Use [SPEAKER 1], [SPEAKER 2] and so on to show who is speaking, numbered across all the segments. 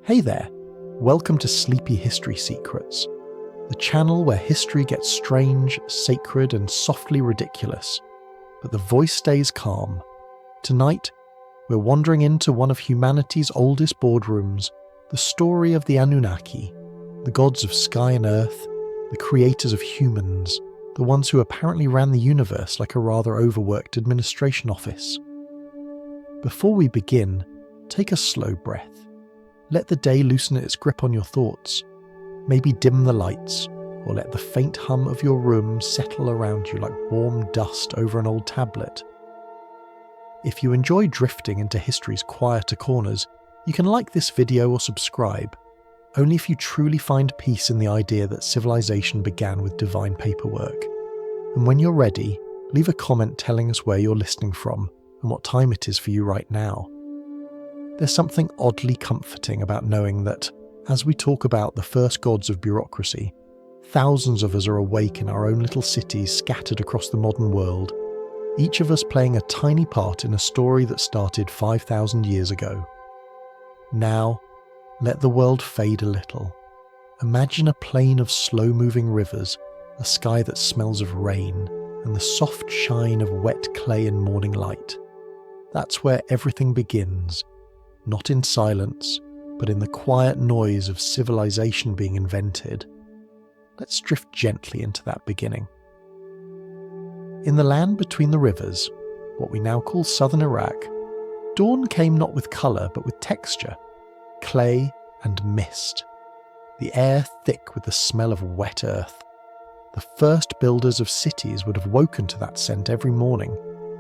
[SPEAKER 1] Hey there, welcome to Sleepy History Secrets, the channel where history gets strange, sacred and softly ridiculous, but the voice stays calm. Tonight, we're wandering into one of humanity's oldest boardrooms, the story of the Anunnaki, the gods of sky and earth, the creators of humans, the ones who apparently ran the universe like a rather overworked administration office. Before we begin, take a slow breath. Let the day loosen its grip on your thoughts. Maybe dim the lights, or let the faint hum of your room settle around you like warm dust over an old tablet. If you enjoy drifting into history's quieter corners, you can like this video or subscribe, only if you truly find peace in the idea that civilization began with divine paperwork. And when you're ready, leave a comment telling us where you're listening from and what time it is for you right now. There's something oddly comforting about knowing that, as we talk about the first gods of bureaucracy, thousands of us are awake in our own little cities scattered across the modern world, each of us playing a tiny part in a story that started 5,000 years ago. Now, let the world fade a little. Imagine a plain of slow-moving rivers, a sky that smells of rain, and the soft shine of wet clay and morning light. That's where everything begins. Not in silence, but in the quiet noise of civilization being invented. Let's drift gently into that beginning. In the land between the rivers, what we now call southern Iraq, dawn came not with colour but with texture, clay and mist. The air thick with the smell of wet earth. The first builders of cities would have woken to that scent every morning,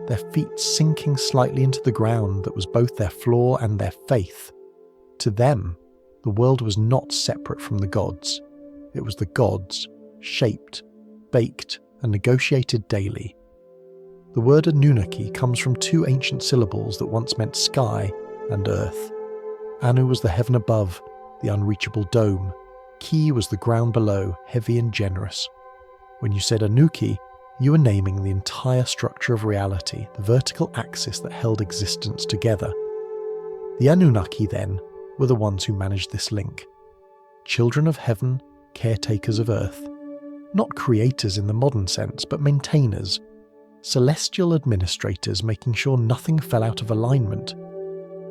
[SPEAKER 1] their feet sinking slightly into the ground that was both their floor and their faith. To them, the world was not separate from the gods. It was the gods, shaped, baked, and negotiated daily. The word Anunnaki comes from two ancient syllables that once meant sky and earth. Anu was the heaven above, the unreachable dome. Ki was the ground below, heavy and generous. When you said Anuki, you were naming the entire structure of reality, the vertical axis that held existence together. The Anunnaki, then, were the ones who managed this link. Children of heaven, caretakers of earth. Not creators in the modern sense, but maintainers. Celestial administrators making sure nothing fell out of alignment.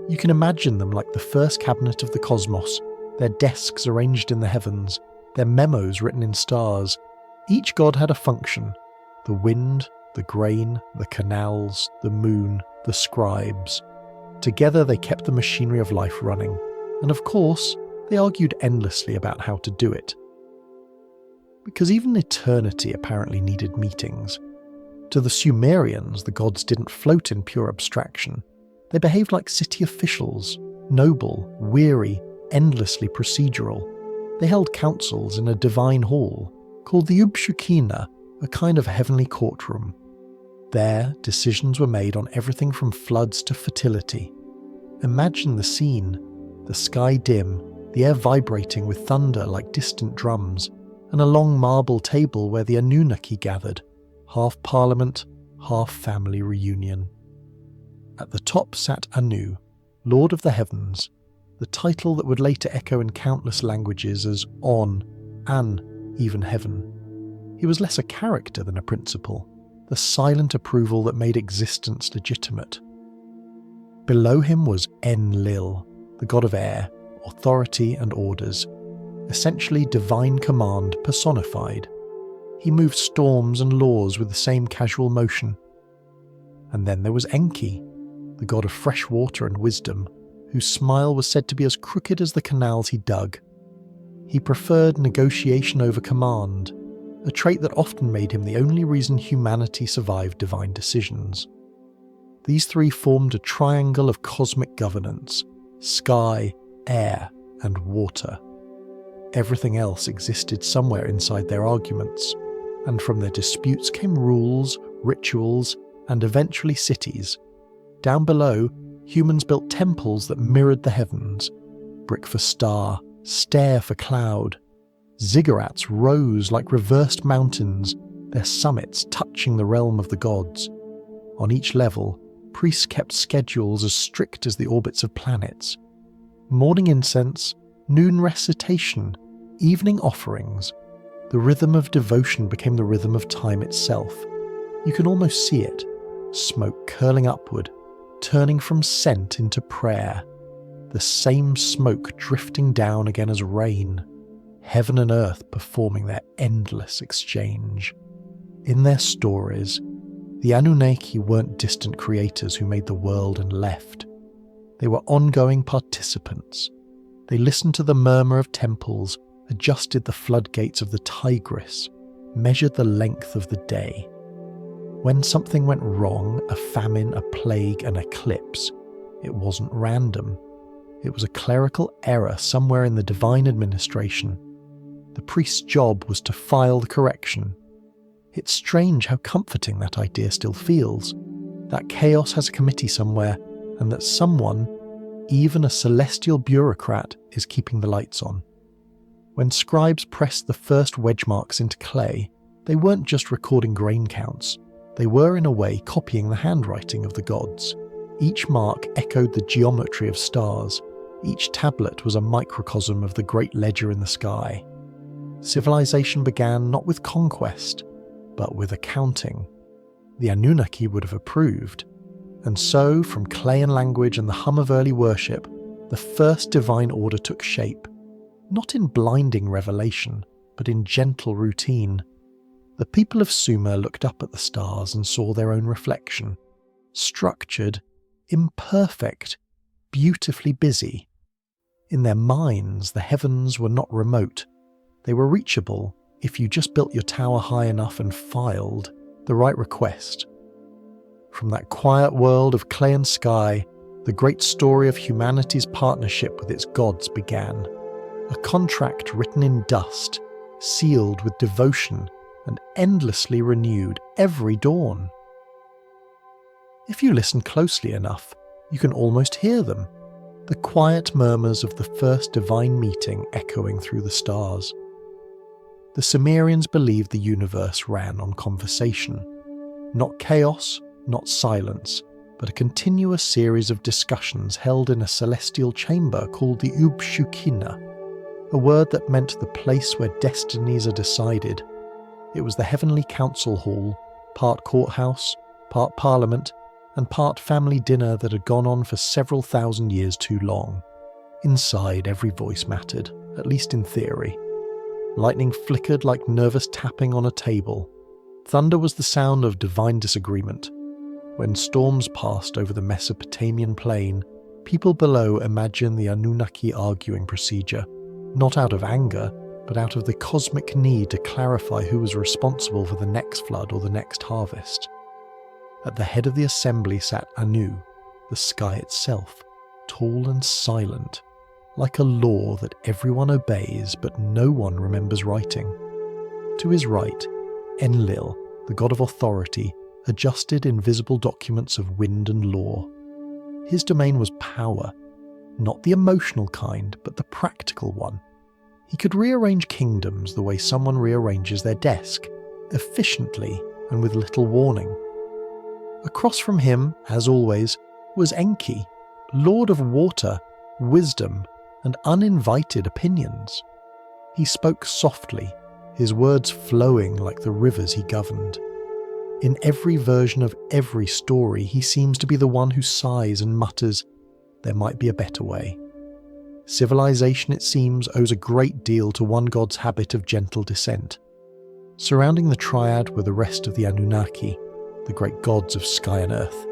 [SPEAKER 1] You can imagine them like the first cabinet of the cosmos, their desks arranged in the heavens, their memos written in stars. Each god had a function. The wind, the grain, the canals, the moon, the scribes. Together they kept the machinery of life running, and of course, they argued endlessly about how to do it. Because even eternity apparently needed meetings. To the Sumerians, the gods didn't float in pure abstraction. They behaved like city officials, noble, weary, endlessly procedural. They held councils in a divine hall, called the Ubshukina, a kind of heavenly courtroom. There, decisions were made on everything from floods to fertility. Imagine the scene, the sky dim, the air vibrating with thunder like distant drums, and a long marble table where the Anunnaki gathered, half parliament, half family reunion. At the top sat Anu, Lord of the Heavens, the title that would later echo in countless languages as On, An, even heaven. He was less a character than a principle, the silent approval that made existence legitimate. Below him was Enlil, the god of air, authority and orders, essentially divine command personified. He moved storms and laws with the same casual motion. And then there was Enki, the god of fresh water and wisdom, whose smile was said to be as crooked as the canals he dug. He preferred negotiation over command, a trait that often made him the only reason humanity survived divine decisions. These three formed a triangle of cosmic governance: sky, air, and water. Everything else existed somewhere inside their arguments, and from their disputes came rules, rituals, and eventually cities. Down below, humans built temples that mirrored the heavens, brick for star, stair for cloud. Ziggurats rose like reversed mountains, their summits touching the realm of the gods. On each level, priests kept schedules as strict as the orbits of planets. Morning incense, noon recitation, evening offerings. The rhythm of devotion became the rhythm of time itself. You can almost see it, smoke curling upward, turning from scent into prayer. The same smoke drifting down again as rain. Heaven and earth performing their endless exchange. In their stories, the Anunnaki weren't distant creators who made the world and left. They were ongoing participants. They listened to the murmur of temples, adjusted the floodgates of the Tigris, measured the length of the day. When something went wrong, a famine, a plague, an eclipse, it wasn't random. It was a clerical error somewhere in the divine administration. The priest's job was to file the correction. It's strange how comforting that idea still feels, that chaos has a committee somewhere, and that someone, even a celestial bureaucrat, is keeping the lights on. When scribes pressed the first wedge marks into clay, they weren't just recording grain counts. They were, in a way, copying the handwriting of the gods. Each mark echoed the geometry of stars. Each tablet was a microcosm of the great ledger in the sky. Civilization began not with conquest, but with accounting. The Anunnaki would have approved. And so, from clay and language and the hum of early worship, the first divine order took shape, not in blinding revelation, but in gentle routine. The people of Sumer looked up at the stars and saw their own reflection, structured, imperfect, beautifully busy. In their minds, the heavens were not remote. They were reachable if you just built your tower high enough and filed the right request. From that quiet world of clay and sky, the great story of humanity's partnership with its gods began. A contract written in dust, sealed with devotion and endlessly renewed every dawn. If you listen closely enough, you can almost hear them, the quiet murmurs of the first divine meeting echoing through the stars. The Sumerians believed the universe ran on conversation, not chaos, not silence, but a continuous series of discussions held in a celestial chamber called the Ubshukina, a word that meant the place where destinies are decided. It was the heavenly council hall, part courthouse, part parliament, and part family dinner that had gone on for several thousand years too long. Inside, every voice mattered, at least in theory. Lightning flickered like nervous tapping on a table. Thunder was the sound of divine disagreement. When storms passed over the Mesopotamian plain, people below imagined the Anunnaki arguing procedure, not out of anger, but out of the cosmic need to clarify who was responsible for the next flood or the next harvest. At the head of the assembly sat Anu, the sky itself, tall and silent, like a law that everyone obeys but no one remembers writing. To his right, Enlil, the god of authority, adjusted invisible documents of wind and law. His domain was power, not the emotional kind, but the practical one. He could rearrange kingdoms the way someone rearranges their desk, efficiently and with little warning. Across from him, as always, was Enki, lord of water, wisdom, and uninvited opinions. He spoke softly, his words flowing like the rivers he governed. In every version of every story, he seems to be the one who sighs and mutters, "There might be a better way." Civilization, it seems, owes a great deal to one god's habit of gentle dissent. Surrounding the triad were the rest of the Anunnaki, the great gods of sky and earth,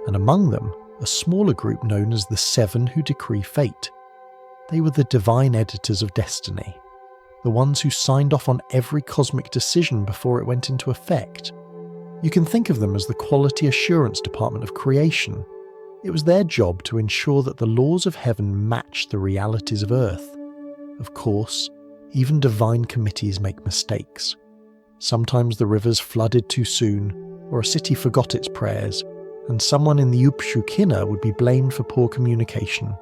[SPEAKER 1] and among them, a smaller group known as the Seven who decree fate. They were the divine editors of destiny, the ones who signed off on every cosmic decision before it went into effect. You can think of them as the quality assurance department of creation. It was their job to ensure that the laws of heaven matched the realities of earth. Of course, even divine committees make mistakes. Sometimes the rivers flooded too soon, or a city forgot its prayers, and someone in the Upshukina would be blamed for poor communication.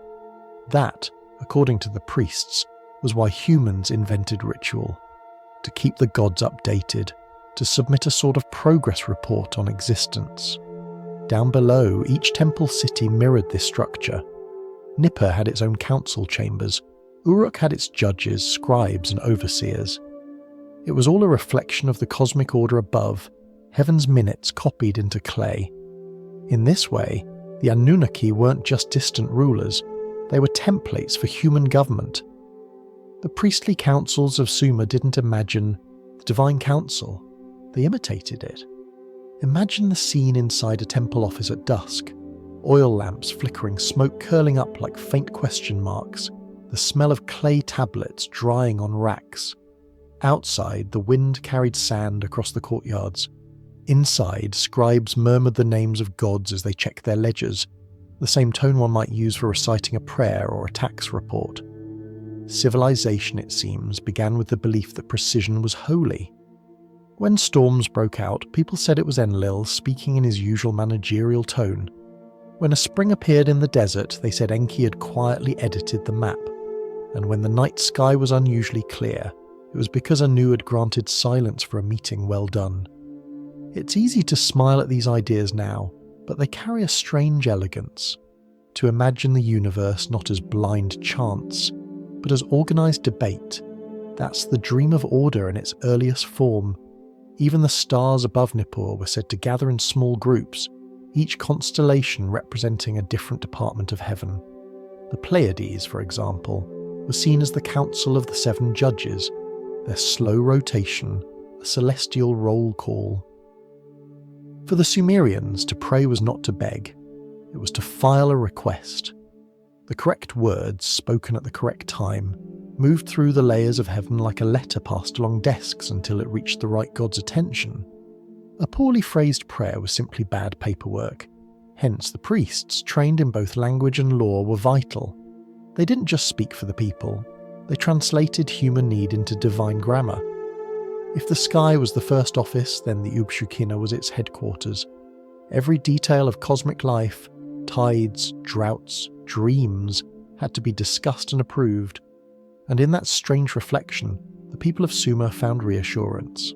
[SPEAKER 1] That, according to the priests, was why humans invented ritual, to keep the gods updated, to submit a sort of progress report on existence. Down below, each temple city mirrored this structure. Nippur had its own council chambers, Uruk had its judges, scribes and overseers. It was all a reflection of the cosmic order above, heaven's minutes copied into clay. In this way, the Anunnaki weren't just distant rulers, they were templates for human government. The priestly councils of Sumer didn't imagine the divine council, they imitated it. Imagine the scene inside a temple office at dusk, oil lamps flickering, smoke curling up like faint question marks, the smell of clay tablets drying on racks. Outside, the wind carried sand across the courtyards. Inside, scribes murmured the names of gods as they checked their ledgers, the same tone one might use for reciting a prayer or a tax report. Civilization, it seems, began with the belief that precision was holy. When storms broke out, people said it was Enlil speaking in his usual managerial tone. When a spring appeared in the desert, they said Enki had quietly edited the map. And when the night sky was unusually clear, it was because Anu had granted silence for a meeting well done. It's easy to smile at these ideas now, but they carry a strange elegance. To imagine the universe not as blind chance, but as organised debate, that's the dream of order in its earliest form. Even the stars above Nippur were said to gather in small groups, each constellation representing a different department of heaven. The Pleiades, for example, were seen as the council of the 7 judges, their slow rotation, a celestial roll call. For the Sumerians, to pray was not to beg, it was to file a request. The correct words, spoken at the correct time, moved through the layers of heaven like a letter passed along desks until it reached the right god's attention. A poorly phrased prayer was simply bad paperwork. Hence, the priests, trained in both language and law, were vital. They didn't just speak for the people, they translated human need into divine grammar. If the sky was the first office, then the Ubshukina was its headquarters. Every detail of cosmic life, tides, droughts, dreams, had to be discussed and approved. And in that strange reflection, the people of Sumer found reassurance.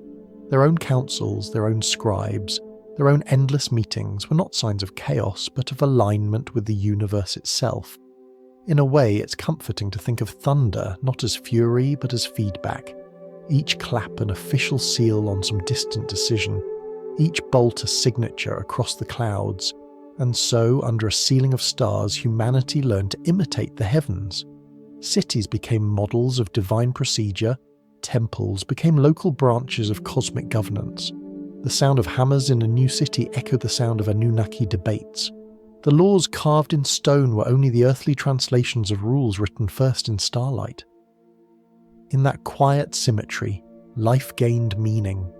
[SPEAKER 1] Their own councils, their own scribes, their own endless meetings were not signs of chaos, but of alignment with the universe itself. In a way, it's comforting to think of thunder not as fury, but as feedback. Each clap an official seal on some distant decision, each bolt a signature across the clouds. And so, under a ceiling of stars, humanity learned to imitate the heavens. Cities became models of divine procedure, temples became local branches of cosmic governance. The sound of hammers in a new city echoed the sound of Anunnaki debates. The laws carved in stone were only the earthly translations of rules written first in starlight. In that quiet symmetry, life gained meaning.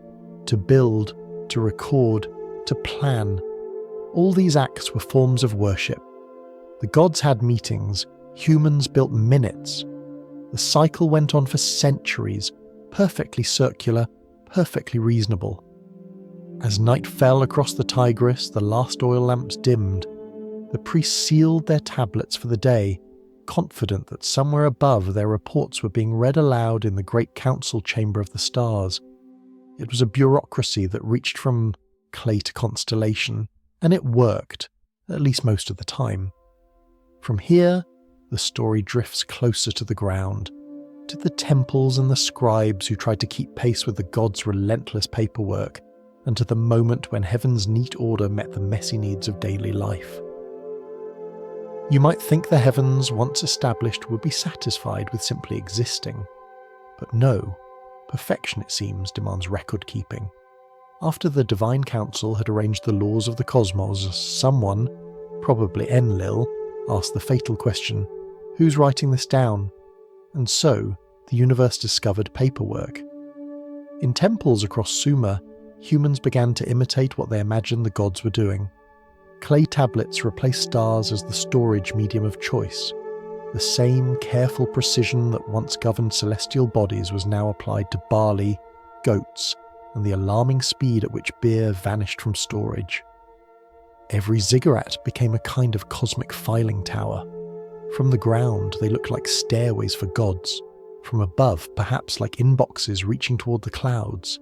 [SPEAKER 1] To build, to record, to plan. All these acts were forms of worship. The gods had meetings, humans built minutes. The cycle went on for centuries, perfectly circular, perfectly reasonable. As night fell across the Tigris, the last oil lamps dimmed. The priests sealed their tablets for the day, confident that somewhere above their reports were being read aloud in the great council chamber of the stars. It was a bureaucracy that reached from clay to constellation, and it worked, at least most of the time. From here, the story drifts closer to the ground, to the temples and the scribes who tried to keep pace with the gods' relentless paperwork, and to the moment when heaven's neat order met the messy needs of daily life. You might think the heavens, once established, would be satisfied with simply existing. But no, perfection, it seems, demands record-keeping. After the Divine Council had arranged the laws of the cosmos, someone, probably Enlil, asked the fatal question, who's writing this down? And so, the universe discovered paperwork. In temples across Sumer, humans began to imitate what they imagined the gods were doing. Clay tablets replaced stars as the storage medium of choice. The same careful precision that once governed celestial bodies was now applied to barley, goats, and the alarming speed at which beer vanished from storage. Every ziggurat became a kind of cosmic filing tower. From the ground, they looked like stairways for gods. From above, perhaps like inboxes reaching toward the clouds.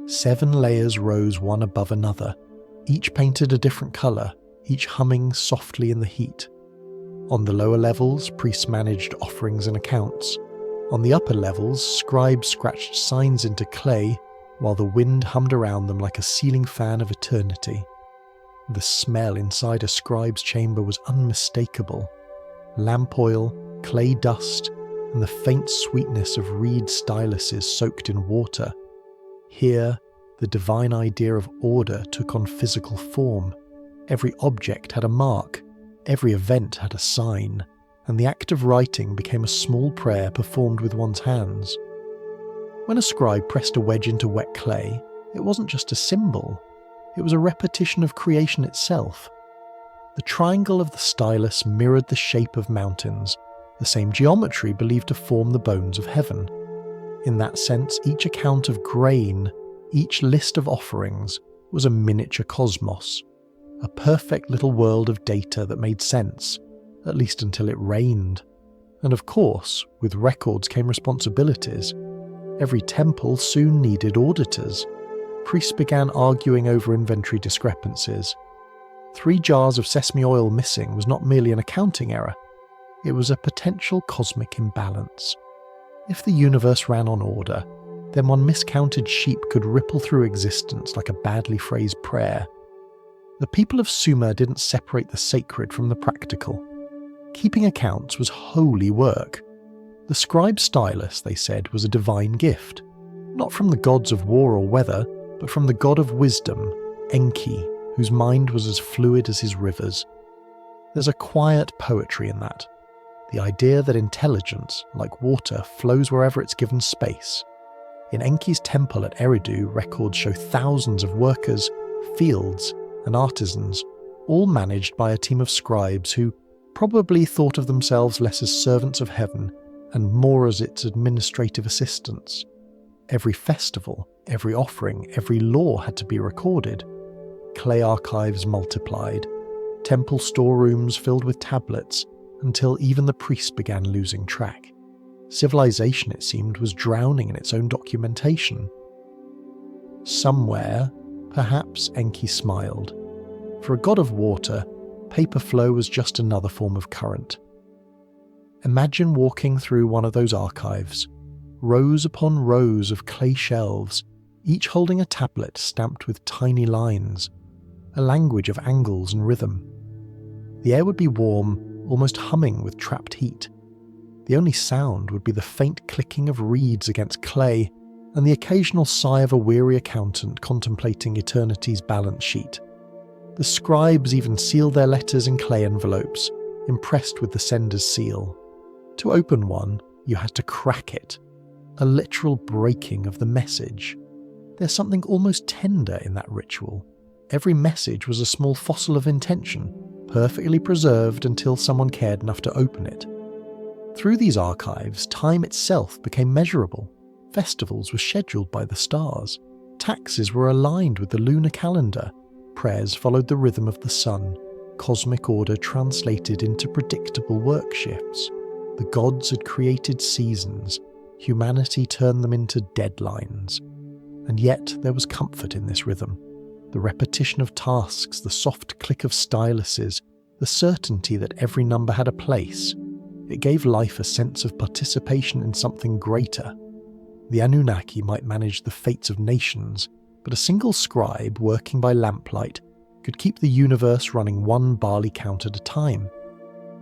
[SPEAKER 1] 7 layers rose one above another, each painted a different colour, each humming softly in the heat. On the lower levels, priests managed offerings and accounts. On the upper levels, scribes scratched signs into clay while the wind hummed around them like a ceiling fan of eternity. The smell inside a scribe's chamber was unmistakable. Lamp oil, clay dust, and the faint sweetness of reed styluses soaked in water. Here, the divine idea of order took on physical form. Every object had a mark, every event had a sign, and the act of writing became a small prayer performed with one's hands. When a scribe pressed a wedge into wet clay, it wasn't just a symbol, it was a repetition of creation itself. The triangle of the stylus mirrored the shape of mountains, the same geometry believed to form the bones of heaven. In that sense, each account of grain, each list of offerings, was a miniature cosmos, a perfect little world of data that made sense, at least until it rained. And of course, with records came responsibilities. Every temple soon needed auditors. Priests began arguing over inventory discrepancies. 3 jars of sesame oil missing was not merely an accounting error, it was a potential cosmic imbalance. If the universe ran on order, then one miscounted sheep could ripple through existence like a badly phrased prayer. The people of Sumer didn't separate the sacred from the practical. Keeping accounts was holy work. The scribe stylus, they said, was a divine gift, not from the gods of war or weather, but from the god of wisdom, Enki, whose mind was as fluid as his rivers. There's a quiet poetry in that. The idea that intelligence, like water, flows wherever it's given space. In Enki's temple at Eridu, records show thousands of workers, fields, and artisans, all managed by a team of scribes who probably thought of themselves less as servants of heaven and more as its administrative assistants. Every festival, every offering, every law had to be recorded. Clay archives multiplied, temple storerooms filled with tablets, until even the priests began losing track. Civilization, it seemed, was drowning in its own documentation. Somewhere, perhaps Enki smiled. For a god of water, paper flow was just another form of current. Imagine walking through one of those archives, rows upon rows of clay shelves, each holding a tablet stamped with tiny lines, a language of angles and rhythm. The air would be warm, almost humming with trapped heat. The only sound would be the faint clicking of reeds against clay and the occasional sigh of a weary accountant contemplating eternity's balance sheet. The scribes even sealed their letters in clay envelopes, impressed with the sender's seal. To open one, you had to crack it, a literal breaking of the message. There's something almost tender in that ritual. Every message was a small fossil of intention, perfectly preserved until someone cared enough to open it. Through these archives, time itself became measurable. Festivals were scheduled by the stars. Taxes were aligned with the lunar calendar. Prayers followed the rhythm of the sun. Cosmic order translated into predictable work shifts. The gods had created seasons. Humanity turned them into deadlines. And yet there was comfort in this rhythm. The repetition of tasks, the soft click of styluses, the certainty that every number had a place. It gave life a sense of participation in something greater. The Anunnaki might manage the fates of nations, but a single scribe working by lamplight could keep the universe running one barley count at a time.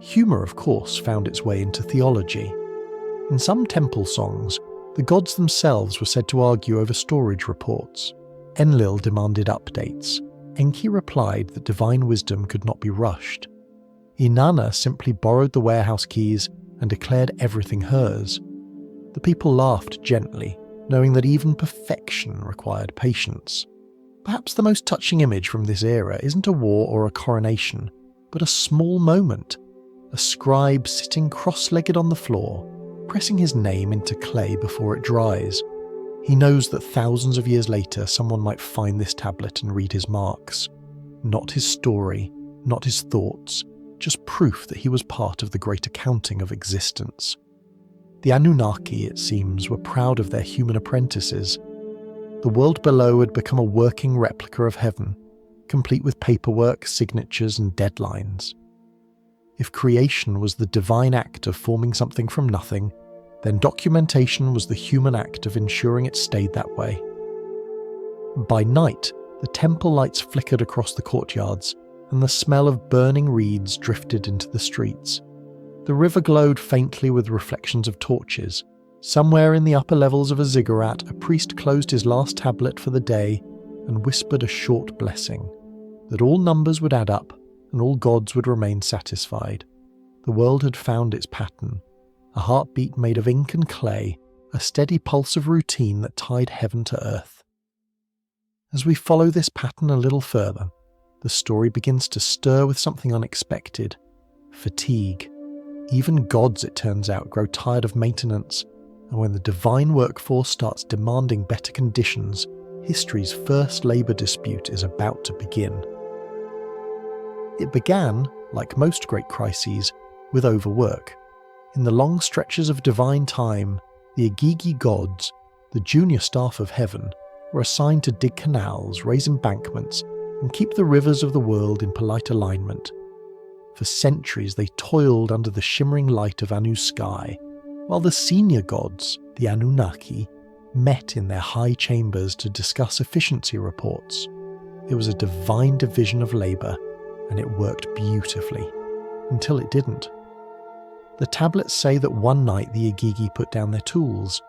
[SPEAKER 1] Humour, of course, found its way into theology. In some temple songs, the gods themselves were said to argue over storage reports. Enlil demanded updates. Enki replied that divine wisdom could not be rushed. Inanna simply borrowed the warehouse keys and declared everything hers. The people laughed gently, knowing that even perfection required patience. Perhaps the most touching image from this era isn't a war or a coronation, but a small moment. A scribe sitting cross-legged on the floor, pressing his name into clay before it dries. He knows that thousands of years later someone might find this tablet and read his marks. Not his story, not his thoughts, just proof that he was part of the great accounting of existence. The Anunnaki, it seems, were proud of their human apprentices. The world below had become a working replica of heaven, complete with paperwork, signatures, and deadlines. If creation was the divine act of forming something from nothing, then documentation was the human act of ensuring it stayed that way. By night, the temple lights flickered across the courtyards, and the smell of burning reeds drifted into the streets. The river glowed faintly with reflections of torches. Somewhere in the upper levels of a ziggurat, a priest closed his last tablet for the day and whispered a short blessing, that all numbers would add up and all gods would remain satisfied. The world had found its pattern, a heartbeat made of ink and clay, a steady pulse of routine that tied heaven to earth. As we follow this pattern a little further, the story begins to stir with something unexpected: fatigue. Even gods, it turns out, grow tired of maintenance, and when the divine workforce starts demanding better conditions, history's first labour dispute is about to begin. It began, like most great crises, with overwork. In the long stretches of divine time, the Igigi gods, the junior staff of heaven, were assigned to dig canals, raise embankments, and keep the rivers of the world in polite alignment. For centuries they toiled under the shimmering light of Anu's sky, while the senior gods, the Anunnaki, met in their high chambers to discuss efficiency reports. It was a divine division of labour, and it worked beautifully, until it didn't. The tablets say that one night the Igigi put down their tools.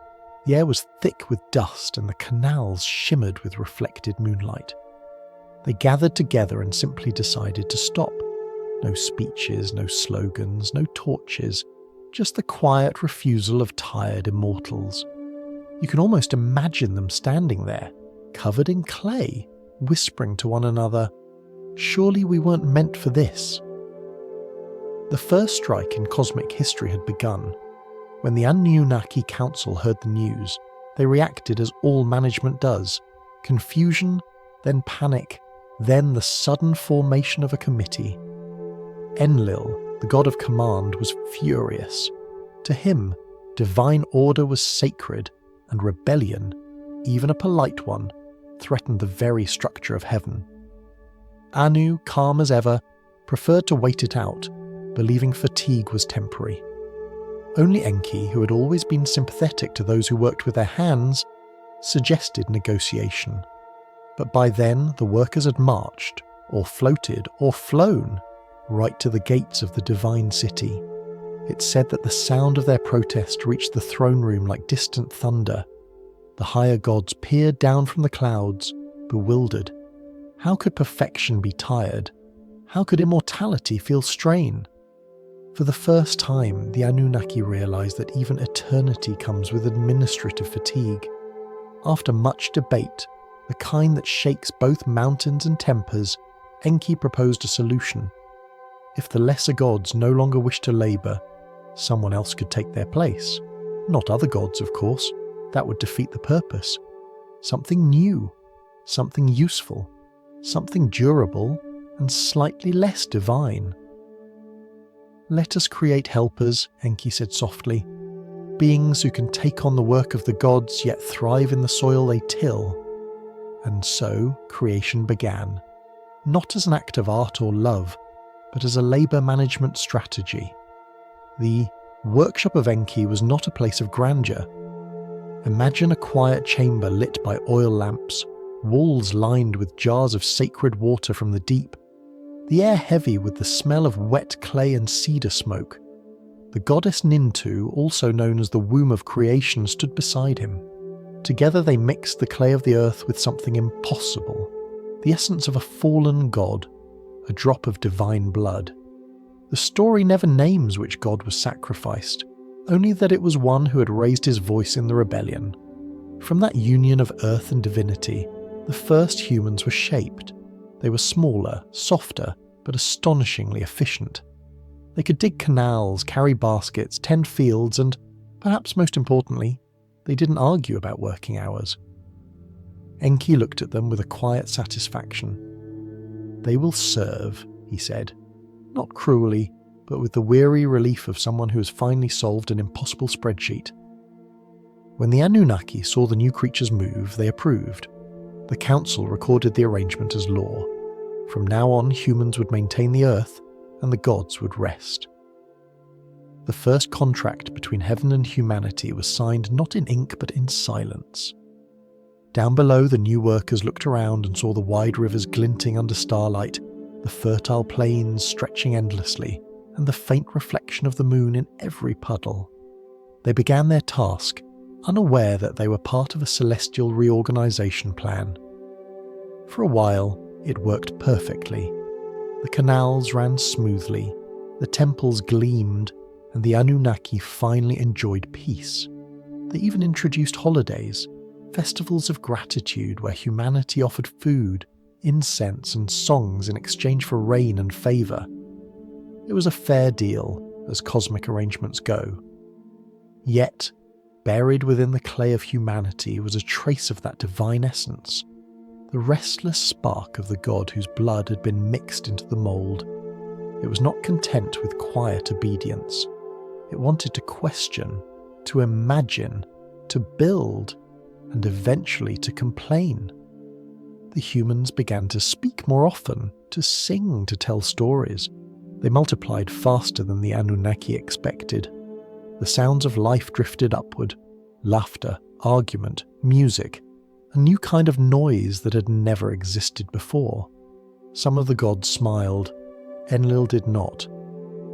[SPEAKER 1] The air was thick with dust and the canals shimmered with reflected moonlight. They gathered together and simply decided to stop. No speeches, no slogans, no torches, just the quiet refusal of tired immortals. You can almost imagine them standing there, covered in clay, whispering to one another, "Surely we weren't meant for this." The first strike in cosmic history had begun. When the Anunnaki Council heard the news, they reacted as all management does: confusion, then panic, then the sudden formation of a committee. Enlil, the god of command, was furious. To him, divine order was sacred, and rebellion, even a polite one, threatened the very structure of heaven. Anu, calm as ever, preferred to wait it out, believing fatigue was temporary. Only Enki, who had always been sympathetic to those who worked with their hands, suggested negotiation. But by then the workers had marched, or floated, or flown, right to the gates of the divine city. It said that the sound of their protest reached the throne room like distant thunder. The higher gods peered down from the clouds, bewildered. How could perfection be tired? How could immortality feel strain? For the first time, the Anunnaki realized that even eternity comes with administrative fatigue. After much debate, the kind that shakes both mountains and tempers, Enki proposed a solution. If the lesser gods no longer wished to labour, someone else could take their place. Not other gods, of course. That would defeat the purpose. Something new, something useful, something durable, and slightly less divine. "Let us create helpers," Enki said softly, "beings who can take on the work of the gods yet thrive in the soil they till." And so creation began, not as an act of art or love, but as a labour management strategy. The workshop of Enki was not a place of grandeur. Imagine a quiet chamber lit by oil lamps, walls lined with jars of sacred water from the deep, the air heavy with the smell of wet clay and cedar smoke. The goddess Nintu, also known as the womb of creation, stood beside him. Together they mixed the clay of the earth with something impossible, the essence of a fallen god, a drop of divine blood. The story never names which god was sacrificed, only that it was one who had raised his voice in the rebellion. From that union of earth and divinity, the first humans were shaped. They were smaller, softer, but astonishingly efficient. They could dig canals, carry baskets, tend fields, and, perhaps most importantly, they didn't argue about working hours. Enki looked at them with a quiet satisfaction. "They will serve," he said, not cruelly, but with the weary relief of someone who has finally solved an impossible spreadsheet. When the Anunnaki saw the new creatures move, they approved. The council recorded the arrangement as law. From now on, humans would maintain the earth, and the gods would rest. The first contract between heaven and humanity was signed not in ink but in silence. Down below, the new workers looked around and saw the wide rivers glinting under starlight, the fertile plains stretching endlessly, and the faint reflection of the moon in every puddle. They began their task, unaware that they were part of a celestial reorganization plan. For a while, it worked perfectly. The canals ran smoothly, the temples gleamed, and the Anunnaki finally enjoyed peace. They even introduced holidays, festivals of gratitude where humanity offered food, incense, and songs in exchange for rain and favour. It was a fair deal, as cosmic arrangements go. Yet, buried within the clay of humanity was a trace of that divine essence, the restless spark of the god whose blood had been mixed into the mould. It was not content with quiet obedience. It wanted to question, to imagine, to build, and eventually to complain. The humans began to speak more often, to sing, to tell stories. They multiplied faster than the Anunnaki expected. The sounds of life drifted upward: laughter, argument, music, a new kind of noise that had never existed before. Some of the gods smiled. Enlil did not.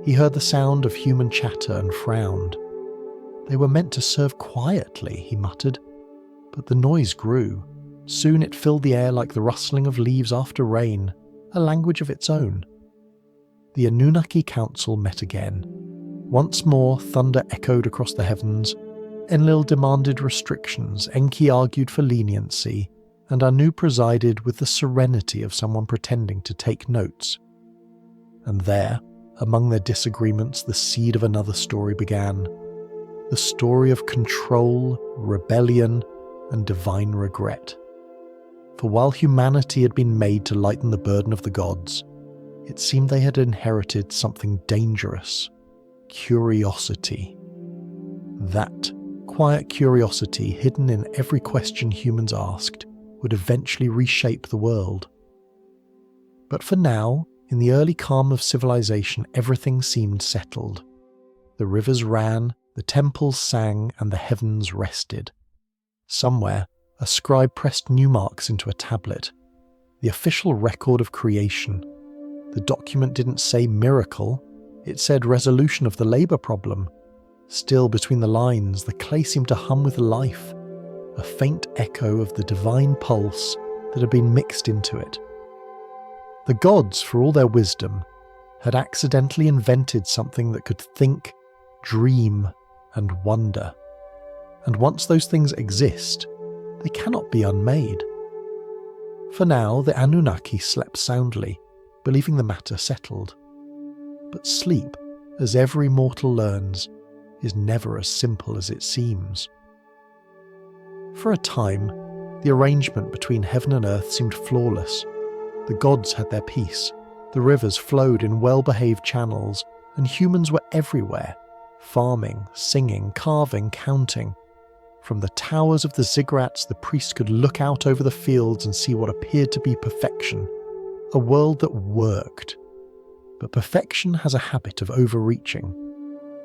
[SPEAKER 1] He heard the sound of human chatter and frowned. They were meant to serve quietly, he muttered. But the noise grew. Soon it filled the air like the rustling of leaves after rain, a language of its own. The Anunnaki Council met again. Once more, thunder echoed across the heavens. Enlil demanded restrictions, Enki argued for leniency, and Anu presided with the serenity of someone pretending to take notes. And there, among their disagreements, the seed of another story began. The story of control, rebellion, and divine regret. For while humanity had been made to lighten the burden of the gods, it seemed they had inherited something dangerous: curiosity. That quiet curiosity, hidden in every question humans asked, would eventually reshape the world. But for now, in the early calm of civilization, everything seemed settled. The rivers ran, the temples sang, and the heavens rested. Somewhere, a scribe pressed new marks into a tablet. The official record of creation. The document didn't say miracle, it said resolution of the labour problem. Still, between the lines, the clay seemed to hum with life, a faint echo of the divine pulse that had been mixed into it. The gods, for all their wisdom, had accidentally invented something that could think, dream, and wonder. And once those things exist, they cannot be unmade. For now, the Anunnaki slept soundly, believing the matter settled. But sleep, as every mortal learns, is never as simple as it seems. For a time, the arrangement between heaven and earth seemed flawless. The gods had their peace, the rivers flowed in well-behaved channels, and humans were everywhere, farming, singing, carving, counting. From the towers of the ziggurats, the priests could look out over the fields and see what appeared to be perfection, a world that worked. But perfection has a habit of overreaching.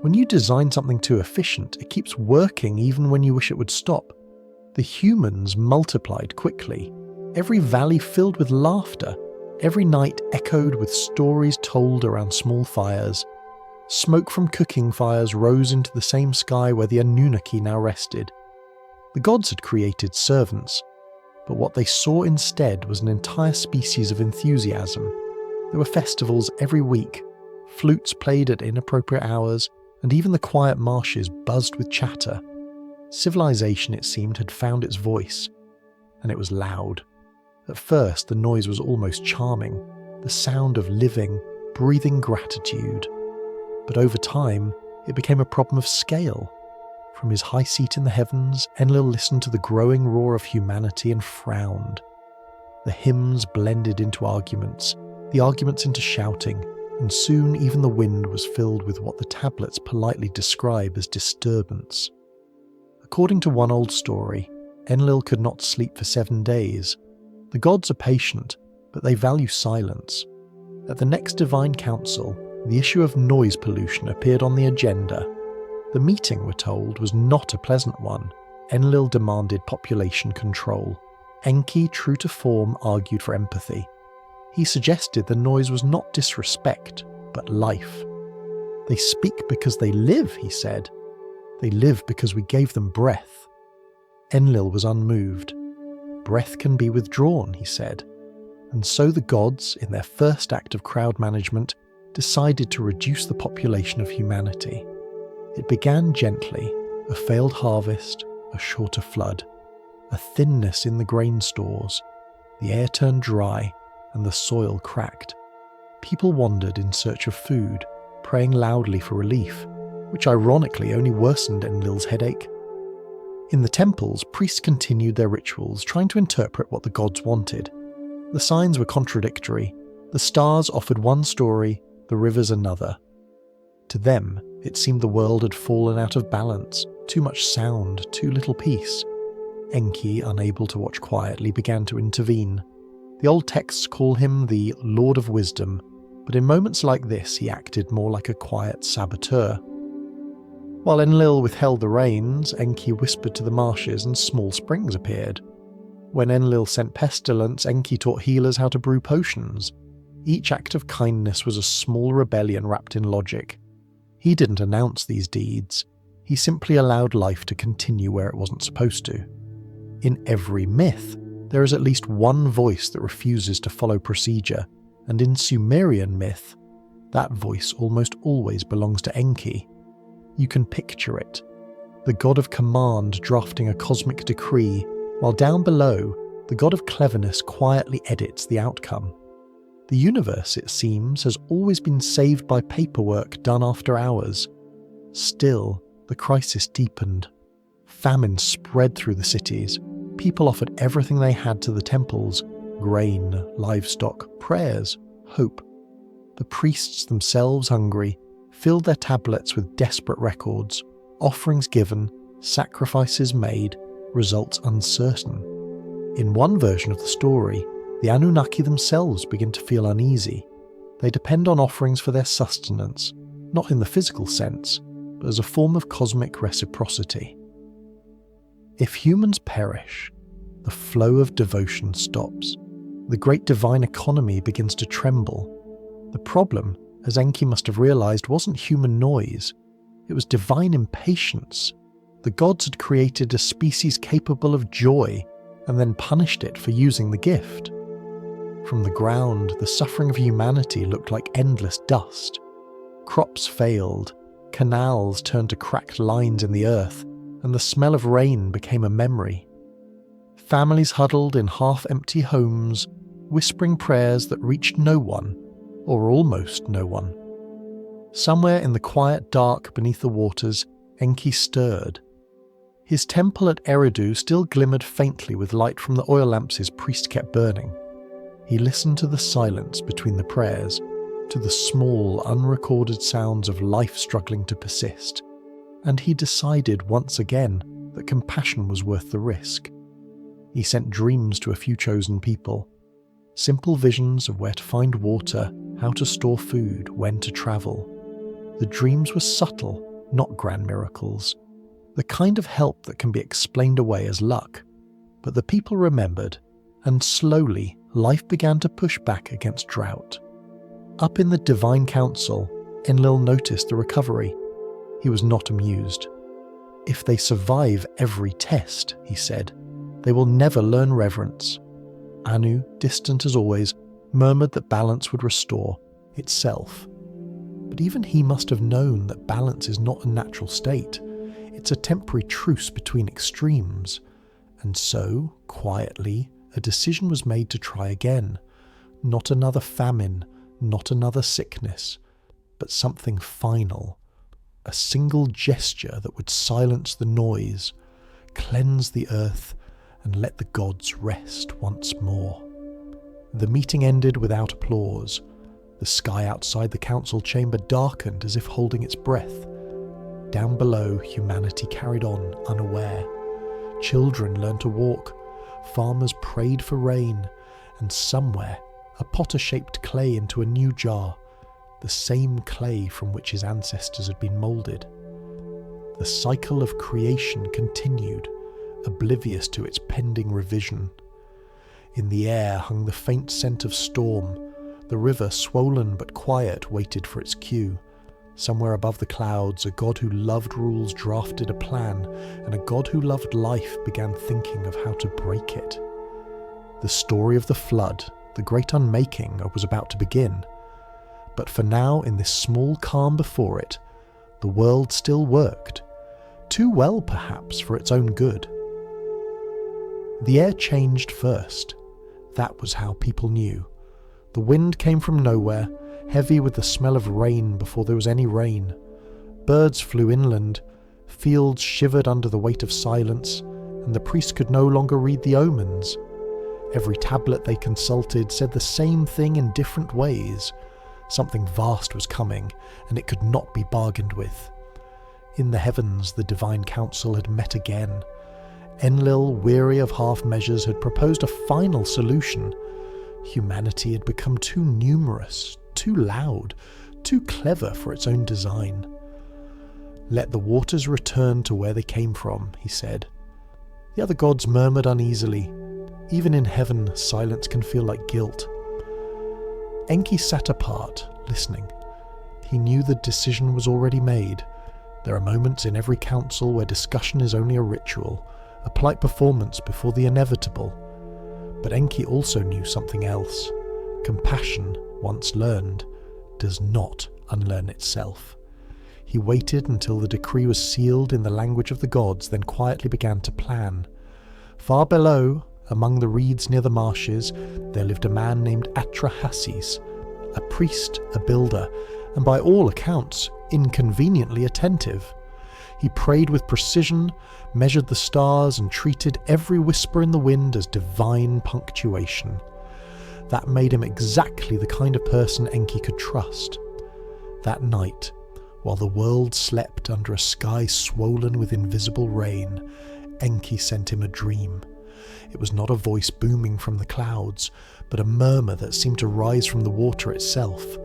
[SPEAKER 1] When you design something too efficient, it keeps working even when you wish it would stop. The humans multiplied quickly. Every valley filled with laughter, every night echoed with stories told around small fires. Smoke from cooking fires rose into the same sky where the Anunnaki now rested. The gods had created servants, but what they saw instead was an entire species of enthusiasm. There were festivals every week, flutes played at inappropriate hours, and even the quiet marshes buzzed with chatter. Civilization, it seemed, had found its voice, and it was loud. At first, the noise was almost charming, the sound of living, breathing gratitude. But over time, it became a problem of scale. From his high seat in the heavens, Enlil listened to the growing roar of humanity and frowned. The hymns blended into arguments, the arguments into shouting, and soon even the wind was filled with what the tablets politely describe as disturbance. According to one old story, Enlil could not sleep for 7 days. The gods are patient, but they value silence. At the next divine council, the issue of noise pollution appeared on the agenda. The meeting, we're told, was not a pleasant one. Enlil demanded population control. Enki, true to form, argued for empathy. He suggested the noise was not disrespect, but life. They speak because they live, he said. They live because we gave them breath. Enlil was unmoved. Breath can be withdrawn, he said. And so the gods, in their first act of crowd management, decided to reduce the population of humanity. It began gently, a failed harvest, a shorter flood, a thinness in the grain stores. The air turned dry and the soil cracked. People wandered in search of food, praying loudly for relief, which ironically only worsened Enlil's headache. In the temples, priests continued their rituals, trying to interpret what the gods wanted. The signs were contradictory. The stars offered one story, the rivers another. To them, it seemed the world had fallen out of balance, too much sound, too little peace. Enki, unable to watch quietly, began to intervene. The old texts call him the Lord of Wisdom, but in moments like this he acted more like a quiet saboteur. While Enlil withheld the rains, Enki whispered to the marshes and small springs appeared. When Enlil sent pestilence, Enki taught healers how to brew potions. Each act of kindness was a small rebellion wrapped in logic. He didn't announce these deeds. He simply allowed life to continue where it wasn't supposed to. In every myth, there is at least one voice that refuses to follow procedure, and in Sumerian myth, that voice almost always belongs to Enki. You can picture it. The god of command drafting a cosmic decree, while down below, the god of cleverness quietly edits the outcome. The universe, it seems, has always been saved by paperwork done after hours. Still, the crisis deepened. Famine spread through the cities. People offered everything they had to the temples: grain, livestock, prayers, hope. The priests themselves, hungry, filled their tablets with desperate records, offerings given, sacrifices made, results uncertain. In one version of the story, the Anunnaki themselves begin to feel uneasy. They depend on offerings for their sustenance, not in the physical sense, but as a form of cosmic reciprocity. If humans perish, the flow of devotion stops. The great divine economy begins to tremble. The problem, as Enki must have realized, wasn't human noise. It was divine impatience. The gods had created a species capable of joy and then punished it for using the gift. From the ground, the suffering of humanity looked like endless dust. Crops failed, canals turned to cracked lines in the earth, and the smell of rain became a memory. Families huddled in half-empty homes, whispering prayers that reached no one, or almost no one. Somewhere in the quiet dark beneath the waters, Enki stirred. His temple at Eridu still glimmered faintly with light from the oil lamps his priest kept burning. He listened to the silence between the prayers, to the small, unrecorded sounds of life struggling to persist, and he decided once again that compassion was worth the risk. He sent dreams to a few chosen people, simple visions of where to find water, how to store food, when to travel. The dreams were subtle, not grand miracles, the kind of help that can be explained away as luck. But the people remembered, and slowly life began to push back against drought. Up in the divine council, Enlil noticed the recovery. He was not amused. If they survive every test, he said, they will never learn reverence. Anu, distant as always, murmured that balance would restore itself. But even he must have known that balance is not a natural state. It's a temporary truce between extremes. And so, quietly, a decision was made to try again. Not another famine, not another sickness, but something final. A single gesture that would silence the noise, cleanse the earth, and let the gods rest once more. The meeting ended without applause. The sky outside the council chamber darkened as if holding its breath. Down below, humanity carried on, unaware. Children learned to walk, farmers prayed for rain, and somewhere, a potter shaped clay into a new jar. the same clay from which his ancestors had been moulded. The cycle of creation continued, oblivious to its pending revision. In the air hung the faint scent of storm. The river, swollen but quiet, waited for its cue. Somewhere above the clouds, a god who loved rules drafted a plan, and a god who loved life began thinking of how to break it. The story of the flood, the great unmaking, was about to begin. But for now, in this small calm before it, the world still worked. Too well, perhaps, for its own good. The air changed first. That was how people knew. The wind came from nowhere, heavy with the smell of rain before there was any rain. Birds flew inland, fields shivered under the weight of silence, and the priest could no longer read the omens. Every tablet they consulted said the same thing in different ways. Something vast was coming, and it could not be bargained with. In the heavens, the divine council had met again. Enlil, weary of half measures, had proposed a final solution. Humanity had become too numerous, too loud, too clever for its own design. "Let the waters return to where they came from," he said. The other gods murmured uneasily. Even in heaven, silence can feel like guilt. Enki sat apart, listening. He knew the decision was already made. There are moments in every council where discussion is only a ritual, a polite performance before the inevitable. But Enki also knew something else. Compassion, once learned, does not unlearn itself. He waited until the decree was sealed in the language of the gods, then quietly began to plan. Far below, among the reeds near the marshes, there lived a man named Atrahasis, a priest, a builder, and by all accounts, inconveniently attentive. He prayed with precision, measured the stars, and treated every whisper in the wind as divine punctuation. That made him exactly the kind of person Enki could trust. That night, while the world slept under a sky swollen with invisible rain, Enki sent him a dream. It was not a voice booming from the clouds, but a murmur that seemed to rise from the water itself.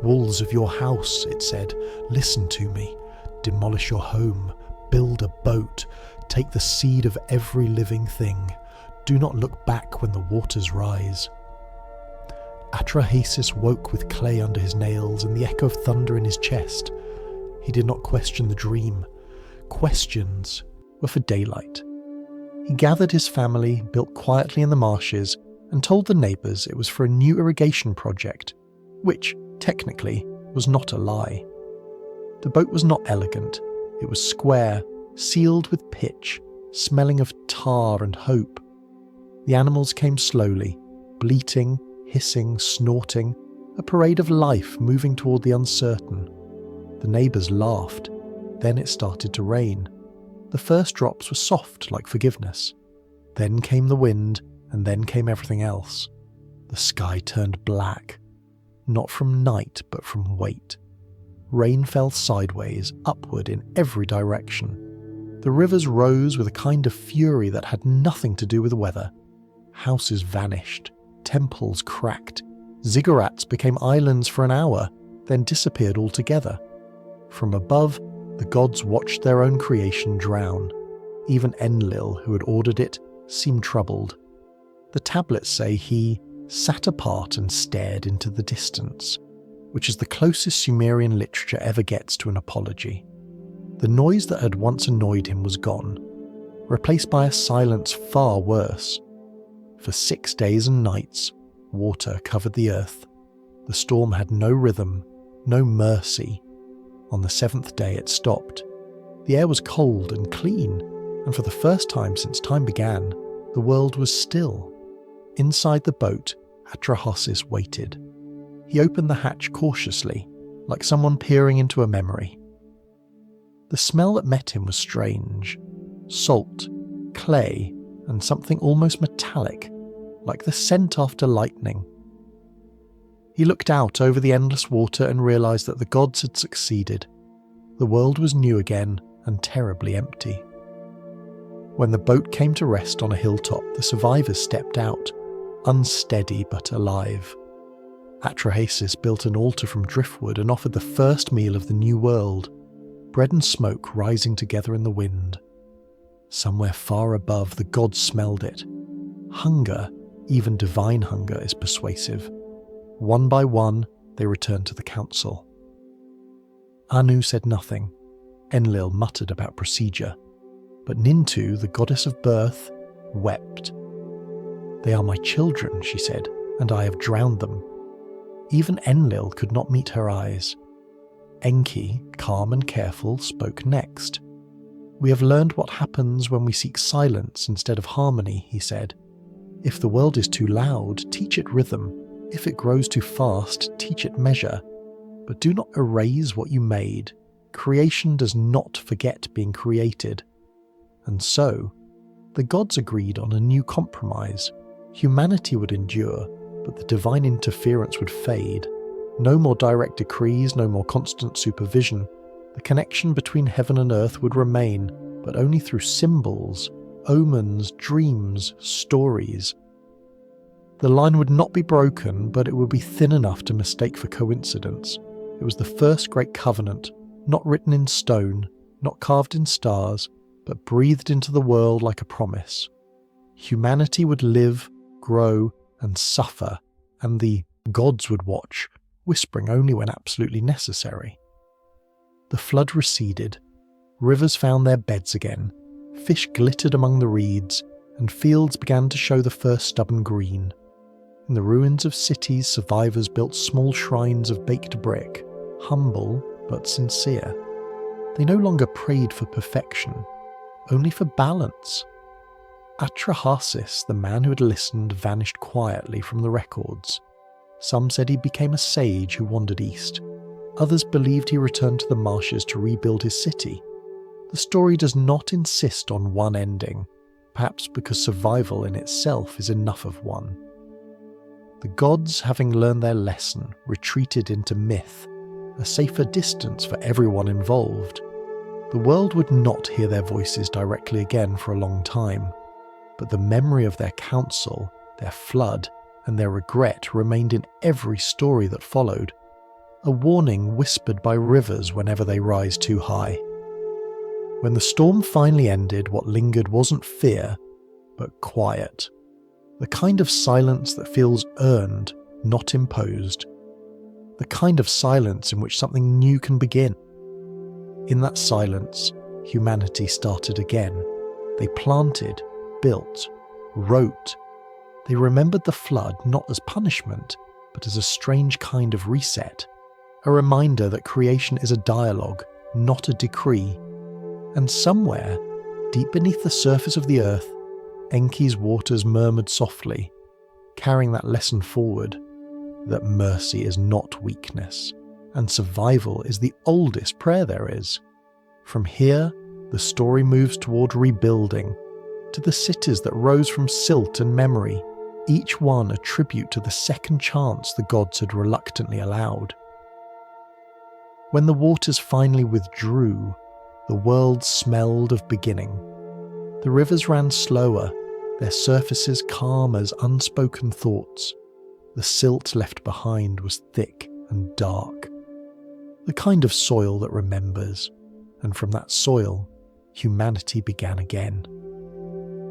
[SPEAKER 1] "Walls of your house," it said, "listen to me. Demolish your home, build a boat, take the seed of every living thing. Do not look back when the waters rise." Atrahasis woke with clay under his nails and the echo of thunder in his chest. He did not question the dream. Questions were for daylight. He gathered his family, built quietly in the marshes, and told the neighbours it was for a new irrigation project, which, technically, was not a lie. The boat was not elegant. It was square, sealed with pitch, smelling of tar and hope. The animals came slowly, bleating, hissing, snorting, a parade of life moving toward the uncertain. The neighbours laughed. Then it started to rain. The first drops were soft like forgiveness. Then came the wind, and then came everything else. The sky turned black, not from night but from weight. Rain fell sideways, upward in every direction. The rivers rose with a kind of fury that had nothing to do with weather. Houses vanished, temples cracked, ziggurats became islands for an hour, then disappeared altogether. From above, the gods watched their own creation drown. Even Enlil, who had ordered it, seemed troubled. The tablets say he sat apart and stared into the distance, which is the closest Sumerian literature ever gets to an apology. The noise that had once annoyed him was gone, replaced by a silence far worse. For 6 days and nights, water covered the earth. The storm had no rhythm, no mercy. On the 7th day it stopped. The air was cold and clean, and for the first time since time began, the world was still. Inside the boat, Atrahasis waited. He opened the hatch cautiously, like someone peering into a memory. The smell that met him was strange. Salt, clay, and something almost metallic, like the scent after lightning. He looked out over the endless water and realised that the gods had succeeded. The world was new again and terribly empty. When the boat came to rest on a hilltop, the survivors stepped out, unsteady but alive. Atrahasis built an altar from driftwood and offered the first meal of the new world, bread and smoke rising together in the wind. Somewhere far above, the gods smelled it. Hunger, even divine hunger, is persuasive. One by one, they returned to the council. Anu said nothing. Enlil muttered about procedure. But Nintu, the goddess of birth, wept. "They are my children," she said, "and I have drowned them." Even Enlil could not meet her eyes. Enki, calm and careful, spoke next. "We have learned what happens when we seek silence instead of harmony," he said. "If the world is too loud, teach it rhythm. If it grows too fast, teach it measure. But do not erase what you made. Creation does not forget being created." And so, the gods agreed on a new compromise. Humanity would endure, but the divine interference would fade. No more direct decrees, no more constant supervision. The connection between heaven and earth would remain, but only through symbols, omens, dreams, stories. The line would not be broken, but it would be thin enough to mistake for coincidence. It was the first great covenant, not written in stone, not carved in stars, but breathed into the world like a promise. Humanity would live, grow, and suffer, and the gods would watch, whispering only when absolutely necessary. The flood receded. Rivers found their beds again. Fish glittered among the reeds, and fields began to show the first stubborn green. In the ruins of cities, survivors built small shrines of baked brick, humble but sincere. They no longer prayed for perfection, only for balance. Atrahasis, the man who had listened, vanished quietly from the records. Some said he became a sage who wandered east. Others believed he returned to the marshes to rebuild his city. The story does not insist on one ending, perhaps because survival in itself is enough of one. The gods, having learned their lesson, retreated into myth, a safer distance for everyone involved. The world would not hear their voices directly again for a long time, but the memory of their council, their flood, and their regret remained in every story that followed, a warning whispered by rivers whenever they rise too high. When the storm finally ended, what lingered wasn't fear, but quiet. The kind of silence that feels earned, not imposed. The kind of silence in which something new can begin. In that silence, humanity started again. They planted, built, wrote. They remembered the flood not as punishment, but as a strange kind of reset. A reminder that creation is a dialogue, not a decree. And somewhere, deep beneath the surface of the earth, Enki's waters murmured softly, carrying that lesson forward, that mercy is not weakness, and survival is the oldest prayer there is. From here, the story moves toward rebuilding, to the cities that rose from silt and memory, each one a tribute to the second chance the gods had reluctantly allowed. When the waters finally withdrew, the world smelled of beginning. The rivers ran slower, their surfaces calm as unspoken thoughts. The silt left behind was thick and dark, the kind of soil that remembers, and from that soil, humanity began again.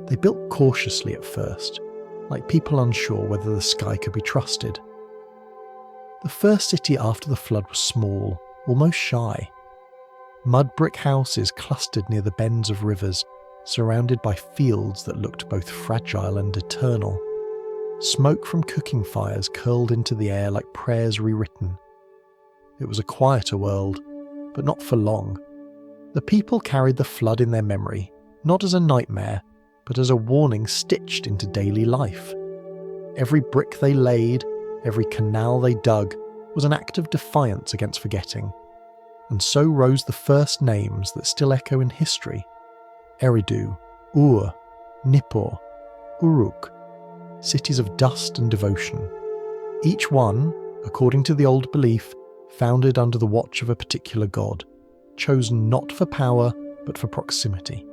[SPEAKER 1] They built cautiously at first, like people unsure whether the sky could be trusted. The first city after the flood was small, almost shy. Mud brick houses clustered near the bends of rivers, surrounded by fields that looked both fragile and eternal. Smoke from cooking fires curled into the air like prayers rewritten. It was a quieter world, but not for long. The people carried the flood in their memory, not as a nightmare, but as a warning stitched into daily life. Every brick they laid, every canal they dug, was an act of defiance against forgetting. And so rose the first names that still echo in history: Eridu, Ur, Nippur, Uruk, cities of dust and devotion. Each one, according to the old belief, founded under the watch of a particular god, chosen not for power but for proximity.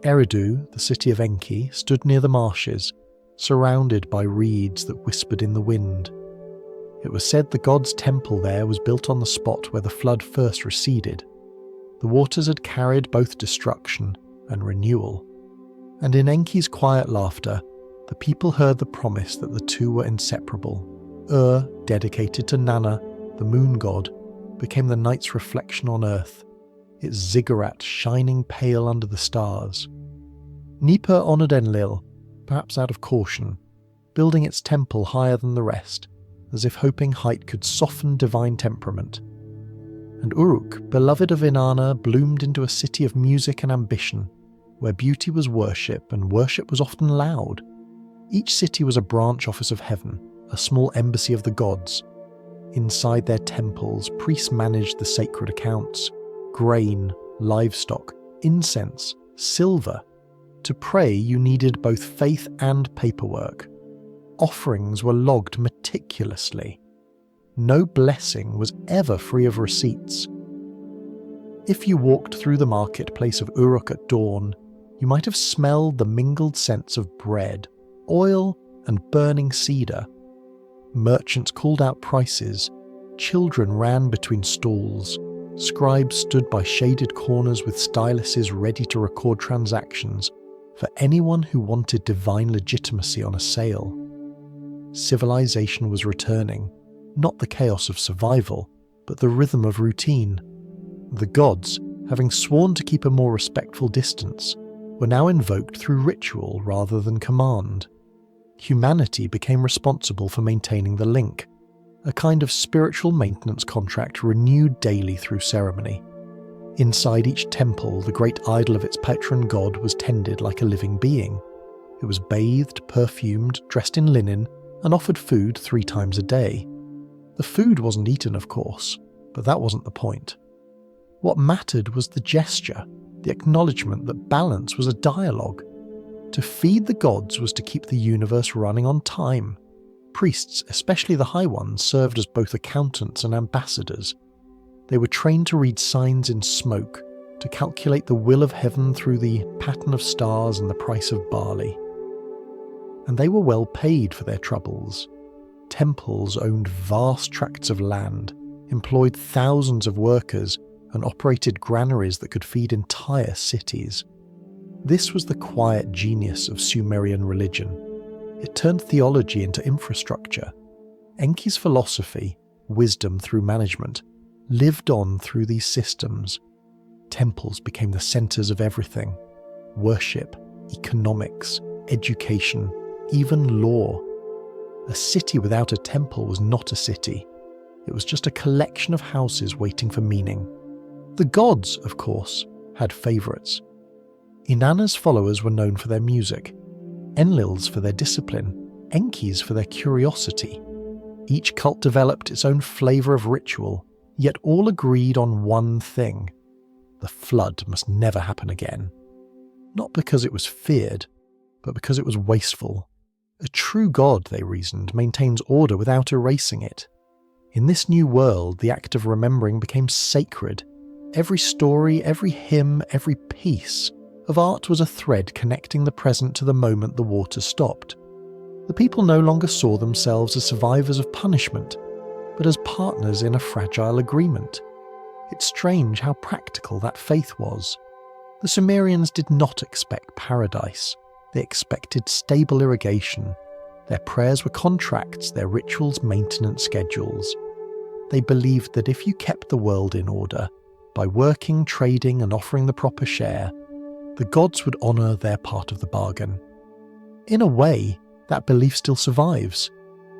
[SPEAKER 1] Eridu, the city of Enki, stood near the marshes, surrounded by reeds that whispered in the wind. It was said the god's temple there was built on the spot where the flood first receded. The waters had carried both destruction and renewal. And in Enki's quiet laughter, the people heard the promise that the two were inseparable. Dedicated to Nana, the moon god, became the night's reflection on earth, its ziggurat shining pale under the stars. Nipa honoured Enlil, perhaps out of caution, building its temple higher than the rest, as if hoping height could soften divine temperament. And Uruk, beloved of Inanna, bloomed into a city of music and ambition, where beauty was worship and worship was often loud. Each city was a branch office of heaven, a small embassy of the gods. Inside their temples, priests managed the sacred accounts, grain, livestock, incense, silver. To pray, you needed both faith and paperwork. Offerings were logged meticulously. No blessing was ever free of receipts. If you walked through the marketplace of Uruk at dawn, you might have smelled the mingled scents of bread, oil, and burning cedar. Merchants called out prices, children ran between stalls, scribes stood by shaded corners with styluses ready to record transactions for anyone who wanted divine legitimacy on a sale. Civilization was returning, not the chaos of survival, but the rhythm of routine. The gods, having sworn to keep a more respectful distance, were now invoked through ritual rather than command. Humanity became responsible for maintaining the link, a kind of spiritual maintenance contract renewed daily through ceremony. Inside each temple, the great idol of its patron god was tended like a living being. It was bathed, perfumed, dressed in linen, and offered food 3 times a day. The food wasn't eaten, of course, but that wasn't the point. What mattered was the gesture, the acknowledgement that balance was a dialogue. To feed the gods was to keep the universe running on time. Priests, especially the high ones, served as both accountants and ambassadors. They were trained to read signs in smoke, to calculate the will of heaven through the pattern of stars and the price of barley. And they were well paid for their troubles. Temples owned vast tracts of land, employed thousands of workers, and operated granaries that could feed entire cities. This was the quiet genius of Sumerian religion. It turned theology into infrastructure. Enki's philosophy, wisdom through management, lived on through these systems. Temples became the centres of everything: worship, economics, education, even law. A city without a temple was not a city. It was just a collection of houses waiting for meaning. The gods, of course, had favourites. Inanna's followers were known for their music, Enlil's for their discipline, Enki's for their curiosity. Each cult developed its own flavour of ritual, yet all agreed on one thing: the flood must never happen again. Not because it was feared, but because it was wasteful. A true god, they reasoned, maintains order without erasing it. In this new world, the act of remembering became sacred. Every story, every hymn, every piece of art was a thread connecting the present to the moment the water stopped. The people no longer saw themselves as survivors of punishment, but as partners in a fragile agreement. It's strange how practical that faith was. The Sumerians did not expect paradise. They expected stable irrigation. Their prayers were contracts, their rituals maintenance schedules. They believed that if you kept the world in order, by working, trading, and offering the proper share, the gods would honour their part of the bargain. In a way, that belief still survives.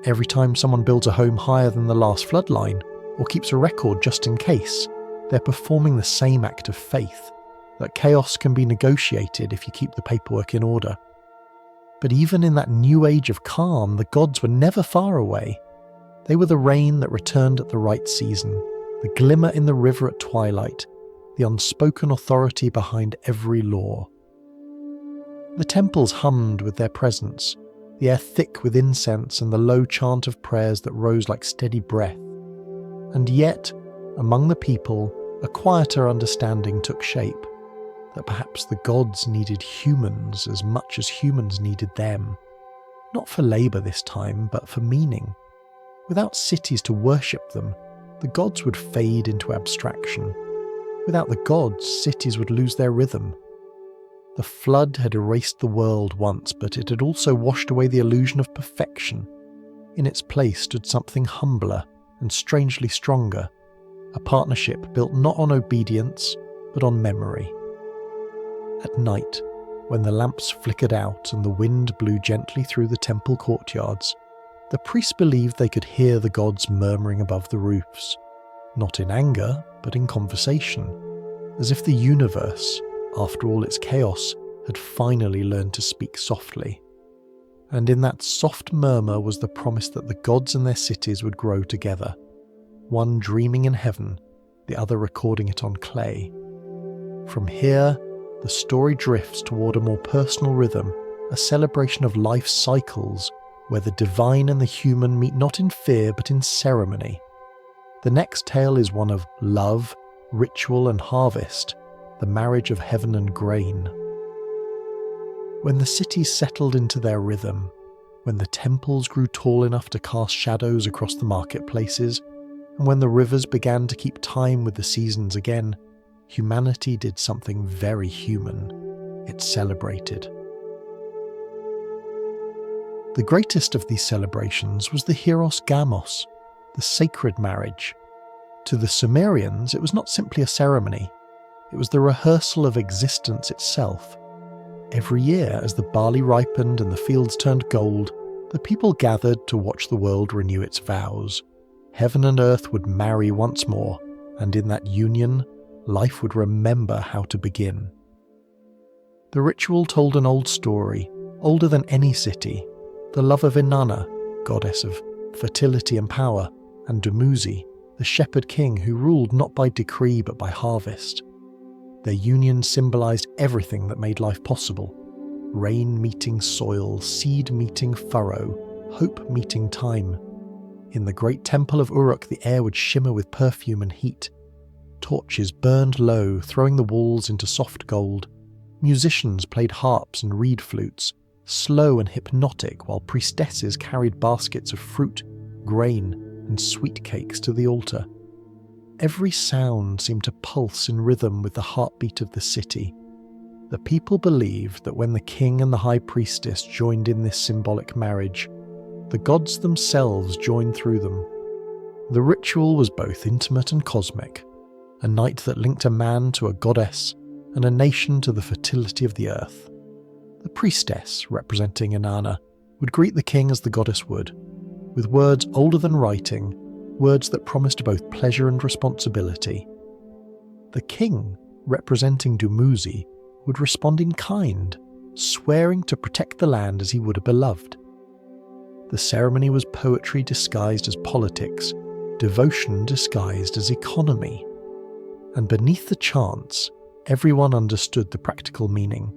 [SPEAKER 1] Every time someone builds a home higher than the last floodline, or keeps a record just in case, they're performing the same act of faith, that chaos can be negotiated if you keep the paperwork in order. But even in that new age of calm, the gods were never far away. They were the rain that returned at the right season, the glimmer in the river at twilight, the unspoken authority behind every law. The temples hummed with their presence, the air thick with incense and the low chant of prayers that rose like steady breath. And yet, among the people, a quieter understanding took shape, that perhaps the gods needed humans as much as humans needed them. Not for labour this time, but for meaning. Without cities to worship them, the gods would fade into abstraction. Without the gods, cities would lose their rhythm. The flood had erased the world once, but it had also washed away the illusion of perfection. In its place stood something humbler and strangely stronger, a partnership built not on obedience, but on memory. At night, when the lamps flickered out and the wind blew gently through the temple courtyards, the priests believed they could hear the gods murmuring above the roofs, not in anger, but in conversation, as if the universe, after all its chaos, had finally learned to speak softly. And in that soft murmur was the promise that the gods and their cities would grow together, one dreaming in heaven, the other recording it on clay. From here, the story drifts toward a more personal rhythm, a celebration of life's cycles, where the divine and the human meet not in fear but in ceremony. The next tale is one of love, ritual and harvest, the marriage of heaven and grain. When the cities settled into their rhythm, when the temples grew tall enough to cast shadows across the marketplaces, and when the rivers began to keep time with the seasons again, humanity did something very human. It celebrated. The greatest of these celebrations was the Hieros Gamos, the sacred marriage. To the Sumerians, it was not simply a ceremony. It was the rehearsal of existence itself. Every year, as the barley ripened and the fields turned gold, the people gathered to watch the world renew its vows. Heaven and earth would marry once more, and in that union, life would remember how to begin. The ritual told an old story, older than any city, the love of Inanna, goddess of fertility and power, and Dumuzi, the shepherd king who ruled not by decree but by harvest. Their union symbolized everything that made life possible: rain meeting soil, seed meeting furrow, hope meeting time. In the great temple of Uruk, the air would shimmer with perfume and heat. Torches burned low, throwing the walls into soft gold. Musicians played harps and reed flutes, slow and hypnotic, while priestesses carried baskets of fruit, grain, and sweet cakes to the altar. Every sound seemed to pulse in rhythm with the heartbeat of the city. The people believed that when the king and the high priestess joined in this symbolic marriage, the gods themselves joined through them. The ritual was both intimate and cosmic, a night that linked a man to a goddess and a nation to the fertility of the earth. The priestess, representing Inanna, would greet the king as the goddess would, with words older than writing, words that promised both pleasure and responsibility. The king, representing Dumuzi, would respond in kind, swearing to protect the land as he would a beloved. The ceremony was poetry disguised as politics, devotion disguised as economy. And beneath the chants, everyone understood the practical meaning.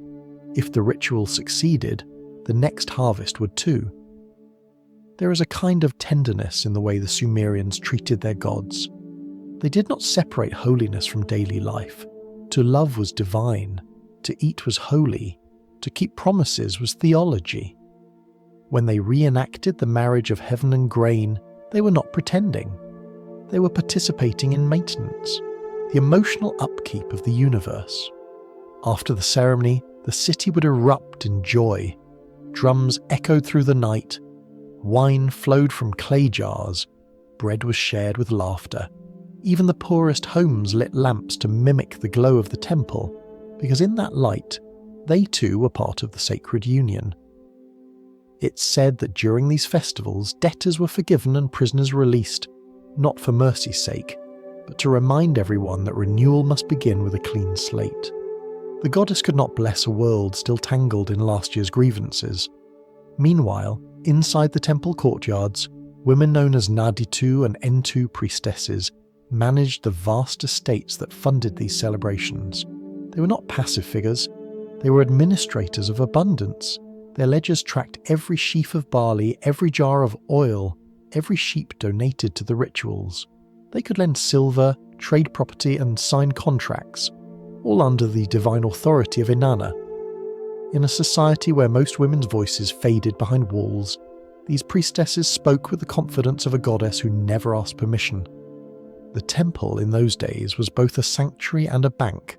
[SPEAKER 1] If the ritual succeeded, the next harvest would too. There is a kind of tenderness in the way the Sumerians treated their gods. They did not separate holiness from daily life. To love was divine, to eat was holy, to keep promises was theology. When they reenacted the marriage of heaven and grain, they were not pretending. They were participating in maintenance, the emotional upkeep of the universe. After the ceremony, the city would erupt in joy. Drums echoed through the night. Wine flowed from clay jars. Bread was shared with laughter. Even the poorest homes lit lamps to mimic the glow of the temple, because in that light, they too were part of the sacred union. It's said that during these festivals, debtors were forgiven and prisoners released, not for mercy's sake, but to remind everyone that renewal must begin with a clean slate. The goddess could not bless a world still tangled in last year's grievances. Meanwhile, inside the temple courtyards, women known as Naditu and Entu priestesses managed the vast estates that funded these celebrations. They were not passive figures, they were administrators of abundance. Their ledgers tracked every sheaf of barley, every jar of oil, every sheep donated to the rituals. They could lend silver, trade property, and sign contracts, all under the divine authority of Inanna. In a society where most women's voices faded behind walls, These priestesses spoke with the confidence of a goddess who never asked permission. The temple in those days was both a sanctuary and a bank.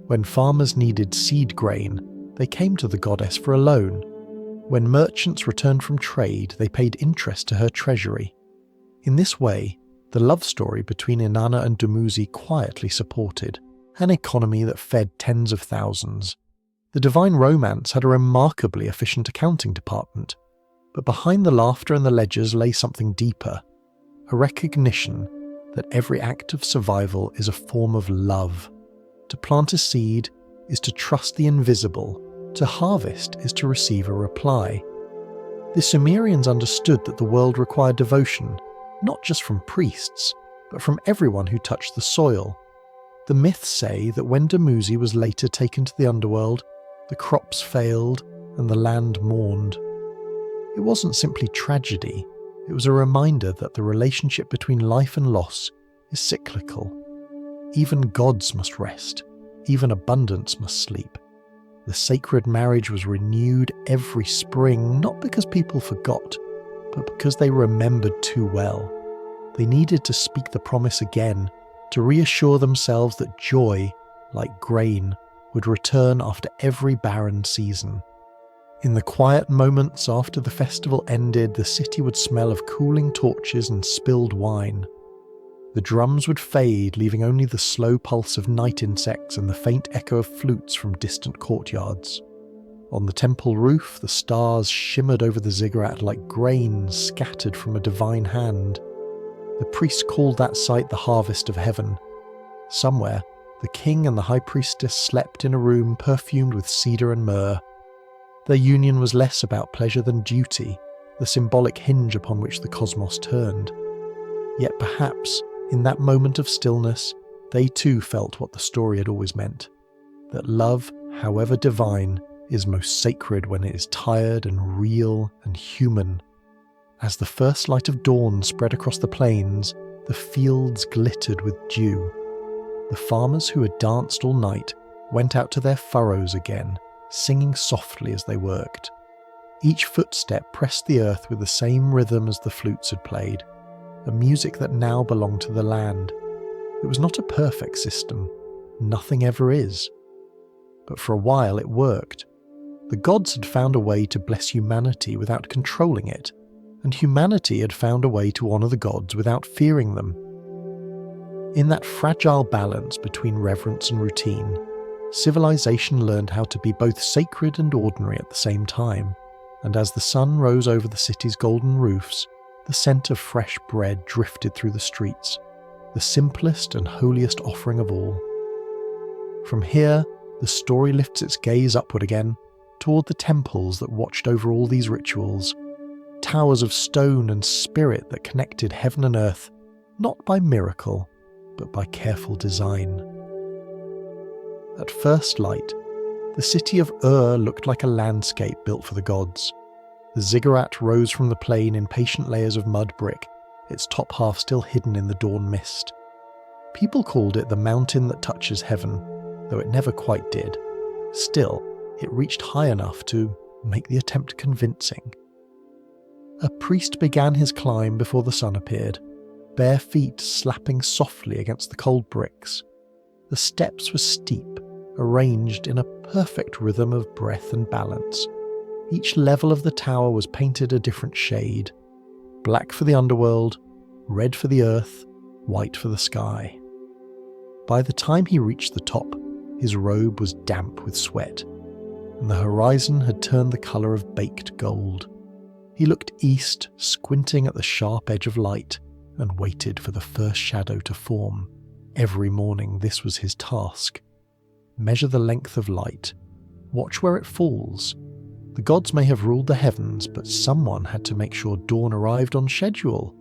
[SPEAKER 1] When farmers needed seed grain, they came to the goddess for a loan. When merchants returned from trade, they paid interest to her treasury. In this way, the love story between Inanna and Dumuzi quietly supported an economy that fed tens of thousands. The divine romance had a remarkably efficient accounting department, but behind the laughter and the ledgers lay something deeper, a recognition that every act of survival is a form of love. To plant a seed is to trust the invisible, to harvest is to receive a reply. The Sumerians understood that the world required devotion, not just from priests, but from everyone who touched the soil. The myths say that when Dumuzi was later taken to the underworld, the crops failed and the land mourned. It wasn't simply tragedy, it was a reminder that the relationship between life and loss is cyclical. Even gods must rest, even abundance must sleep. The sacred marriage was renewed every spring, not because people forgot, but because they remembered too well. They needed to speak the promise again, to reassure themselves that joy, like grain, would return after every barren season. In the quiet moments after the festival ended, the city would smell of cooling torches and spilled wine. The drums would fade, leaving only the slow pulse of night insects and the faint echo of flutes from distant courtyards. On the temple roof, the stars shimmered over the ziggurat like grain scattered from a divine hand. The priests called that sight the harvest of heaven. Somewhere, the king and the high priestess slept in a room perfumed with cedar and myrrh. Their union was less about pleasure than duty, the symbolic hinge upon which the cosmos turned. Yet perhaps, in that moment of stillness, they too felt what the story had always meant, that love, however divine, is most sacred when it is tired and real and human. As the first light of dawn spread across the plains, the fields glittered with dew. The farmers who had danced all night went out to their furrows again, singing softly as they worked. Each footstep pressed the earth with the same rhythm as the flutes had played, a music that now belonged to the land. It was not a perfect system, nothing ever is. But for a while it worked. The gods had found a way to bless humanity without controlling it, and humanity had found a way to honour the gods without fearing them. In that fragile balance between reverence and routine, civilization learned how to be both sacred and ordinary at the same time, and as the sun rose over the city's golden roofs, the scent of fresh bread drifted through the streets, the simplest and holiest offering of all. From here, the story lifts its gaze upward again, toward the temples that watched over all these rituals, towers of stone and spirit that connected heaven and earth, not by miracle, but by careful design. At first light, the city of looked like a landscape built for the gods. The ziggurat rose from the plain in patient layers of mud brick, its top half still hidden in the dawn mist. People called it the mountain that touches heaven, though it never quite did. Still, it reached high enough to make the attempt convincing. A priest began his climb before the sun appeared, bare feet slapping softly against the cold bricks. The steps were steep, arranged in a perfect rhythm of breath and balance. Each level of the tower was painted a different shade: black for the underworld, red for the earth, white for the sky. By the time he reached the top, his robe was damp with sweat, and the horizon had turned the colour of baked gold. He looked east, squinting at the sharp edge of light, and waited for the first shadow to form. Every morning this was his task. Measure the length of light. Watch where it falls. The gods may have ruled the heavens, but someone had to make sure dawn arrived on schedule.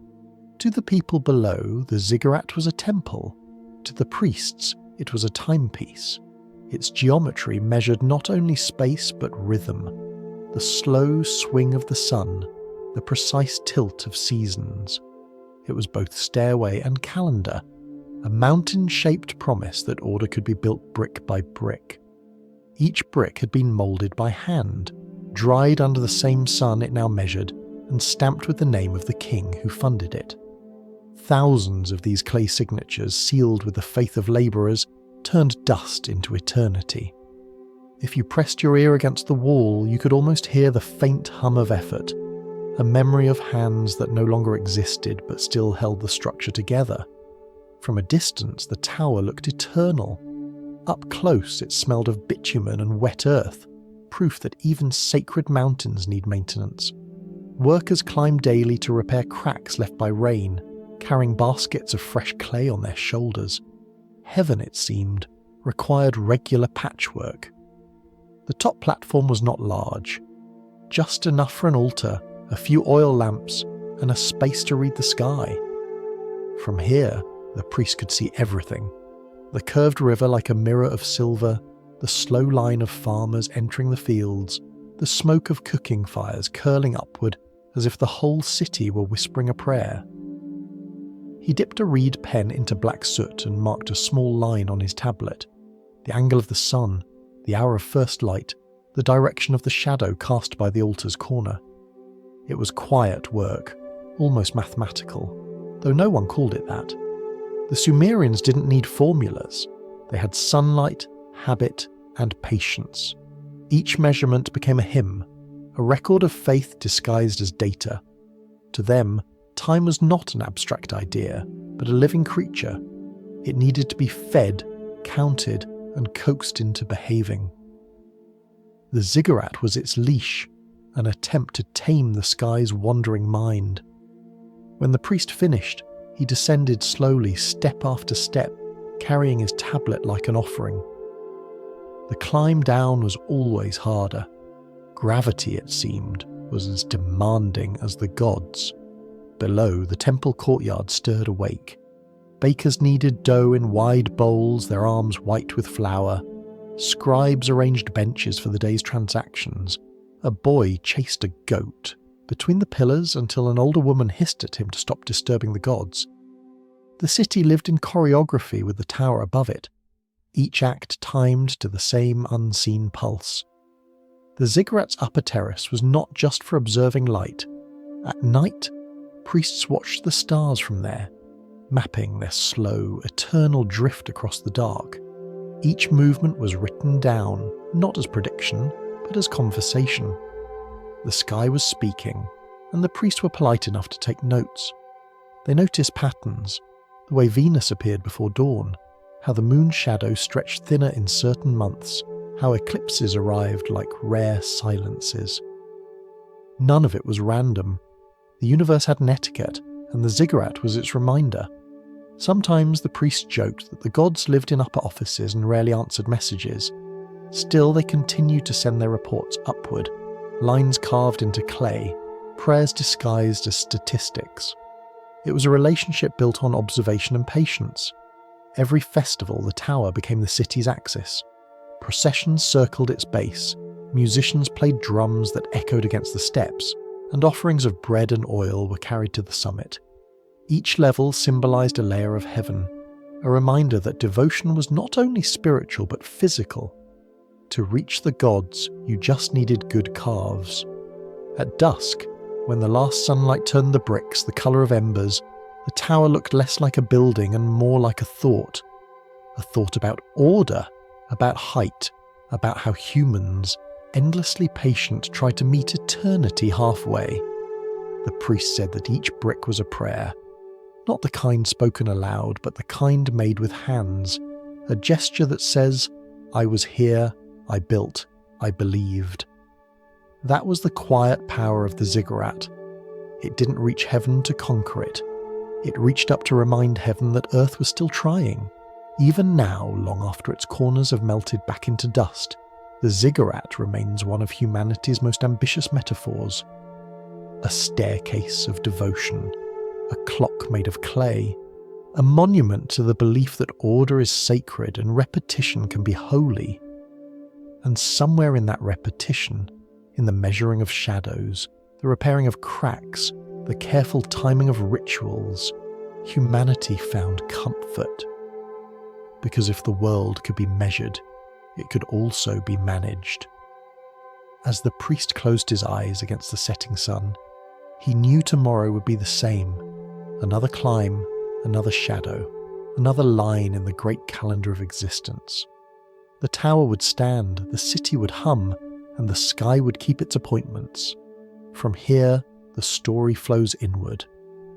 [SPEAKER 1] To the people below, the ziggurat was a temple. To the priests, it was a timepiece. Its geometry measured not only space but rhythm. The slow swing of the sun, the precise tilt of seasons. It was both stairway and calendar, a mountain-shaped promise that order could be built brick by brick. Each brick had been moulded by hand, dried under the same sun it now measured, and stamped with the name of the king who funded it. Thousands of these clay signatures, sealed with the faith of labourers, turned dust into eternity. If you pressed your ear against the wall, you could almost hear the faint hum of effort, a memory of hands that no longer existed but still held the structure together. From a distance, the tower looked eternal. Up close, it smelled of bitumen and wet earth, proof that even sacred mountains need maintenance. Workers climbed daily to repair cracks left by rain, carrying baskets of fresh clay on their shoulders. Heaven, it seemed, required regular patchwork. The top platform was not large, just enough for an altar, a few oil lamps, and a space to read the sky. From here, the priest could see everything. The curved river like a mirror of silver, the slow line of farmers entering the fields, the smoke of cooking fires curling upward as if the whole city were whispering a prayer. He dipped a reed pen into black soot and marked a small line on his tablet. The angle of the sun, the hour of first light, the direction of the shadow cast by the altar's corner. It was quiet work, almost mathematical, though no one called it that. The Sumerians didn't need formulas. They had sunlight, habit, and patience. Each measurement became a hymn, a record of faith disguised as data. To them, time was not an abstract idea, but a living creature. It needed to be fed, counted, and coaxed into behaving. The ziggurat was its leash, an attempt to tame the sky's wandering mind. When the priest finished, he descended slowly, step after step, carrying his tablet like an offering. The climb down was always harder. Gravity, it seemed, was as demanding as the gods. Below, the temple courtyard stirred awake. Bakers kneaded dough in wide bowls, their arms white with flour. Scribes arranged benches for the day's transactions. A boy chased a goat between the pillars until an older woman hissed at him to stop disturbing the gods. The city lived in choreography with the tower above it, each act timed to the same unseen pulse. The ziggurat's upper terrace was not just for observing light. At night, priests watched the stars from there, mapping their slow, eternal drift across the dark. Each movement was written down, not as prediction, but as conversation. The sky was speaking, and the priests were polite enough to take notes. They noticed patterns, the way Venus appeared before dawn, how the moon's shadow stretched thinner in certain months, how eclipses arrived like rare silences. None of it was random. The universe had an etiquette, and the ziggurat was its reminder. Sometimes the priests joked that the gods lived in upper offices and rarely answered messages. Still, they continued to send their reports upward, lines carved into clay, prayers disguised as statistics. It was a relationship built on observation and patience. Every festival, the tower became the city's axis. Processions circled its base, musicians played drums that echoed against the steps, and offerings of bread and oil were carried to the summit. Each level symbolized a layer of heaven, a reminder that devotion was not only spiritual but physical. To reach the gods, you just needed good calves. At dusk, when the last sunlight turned the bricks the colour of embers, the tower looked less like a building and more like a thought about order, about height, about how humans, endlessly patient, try to meet eternity halfway. The priest said that each brick was a prayer, not the kind spoken aloud, but the kind made with hands, a gesture that says, "I was here, I built, I believed." That was the quiet power of the ziggurat. It didn't reach heaven to conquer it. It reached up to remind heaven that Earth was still trying. Even now, long after its corners have melted back into dust, the ziggurat remains one of humanity's most ambitious metaphors. A staircase of devotion, a clock made of clay, a monument to the belief that order is sacred and repetition can be holy. And somewhere in that repetition, in the measuring of shadows, the repairing of cracks, the careful timing of rituals, humanity found comfort. Because if the world could be measured, it could also be managed. As the priest closed his eyes against the setting sun, He knew tomorrow would be the same. Another climb, another shadow, another line in the great calendar of existence. The tower would stand, the city would hum, and the sky would keep its appointments. From here, the story flows inward,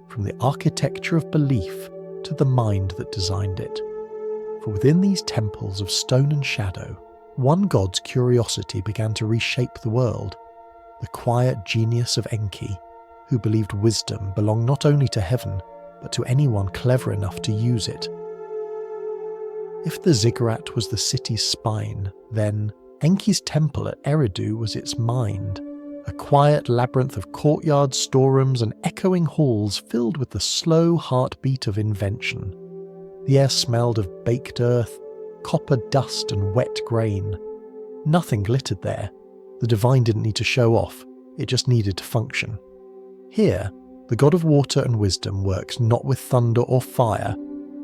[SPEAKER 1] from the architecture of belief to the mind that designed it. For within these temples of stone and shadow, one god's curiosity began to reshape the world, the quiet genius of Enki, who believed wisdom belonged not only to heaven, but to anyone clever enough to use it. If the ziggurat was the city's spine, then Enki's temple at Eridu was its mind, a quiet labyrinth of courtyards, storerooms, and echoing halls filled with the slow heartbeat of invention. The air smelled of baked earth, copper dust, and wet grain. Nothing glittered there. The divine didn't need to show off, it just needed to function. Here, the god of water and wisdom works not with thunder or fire,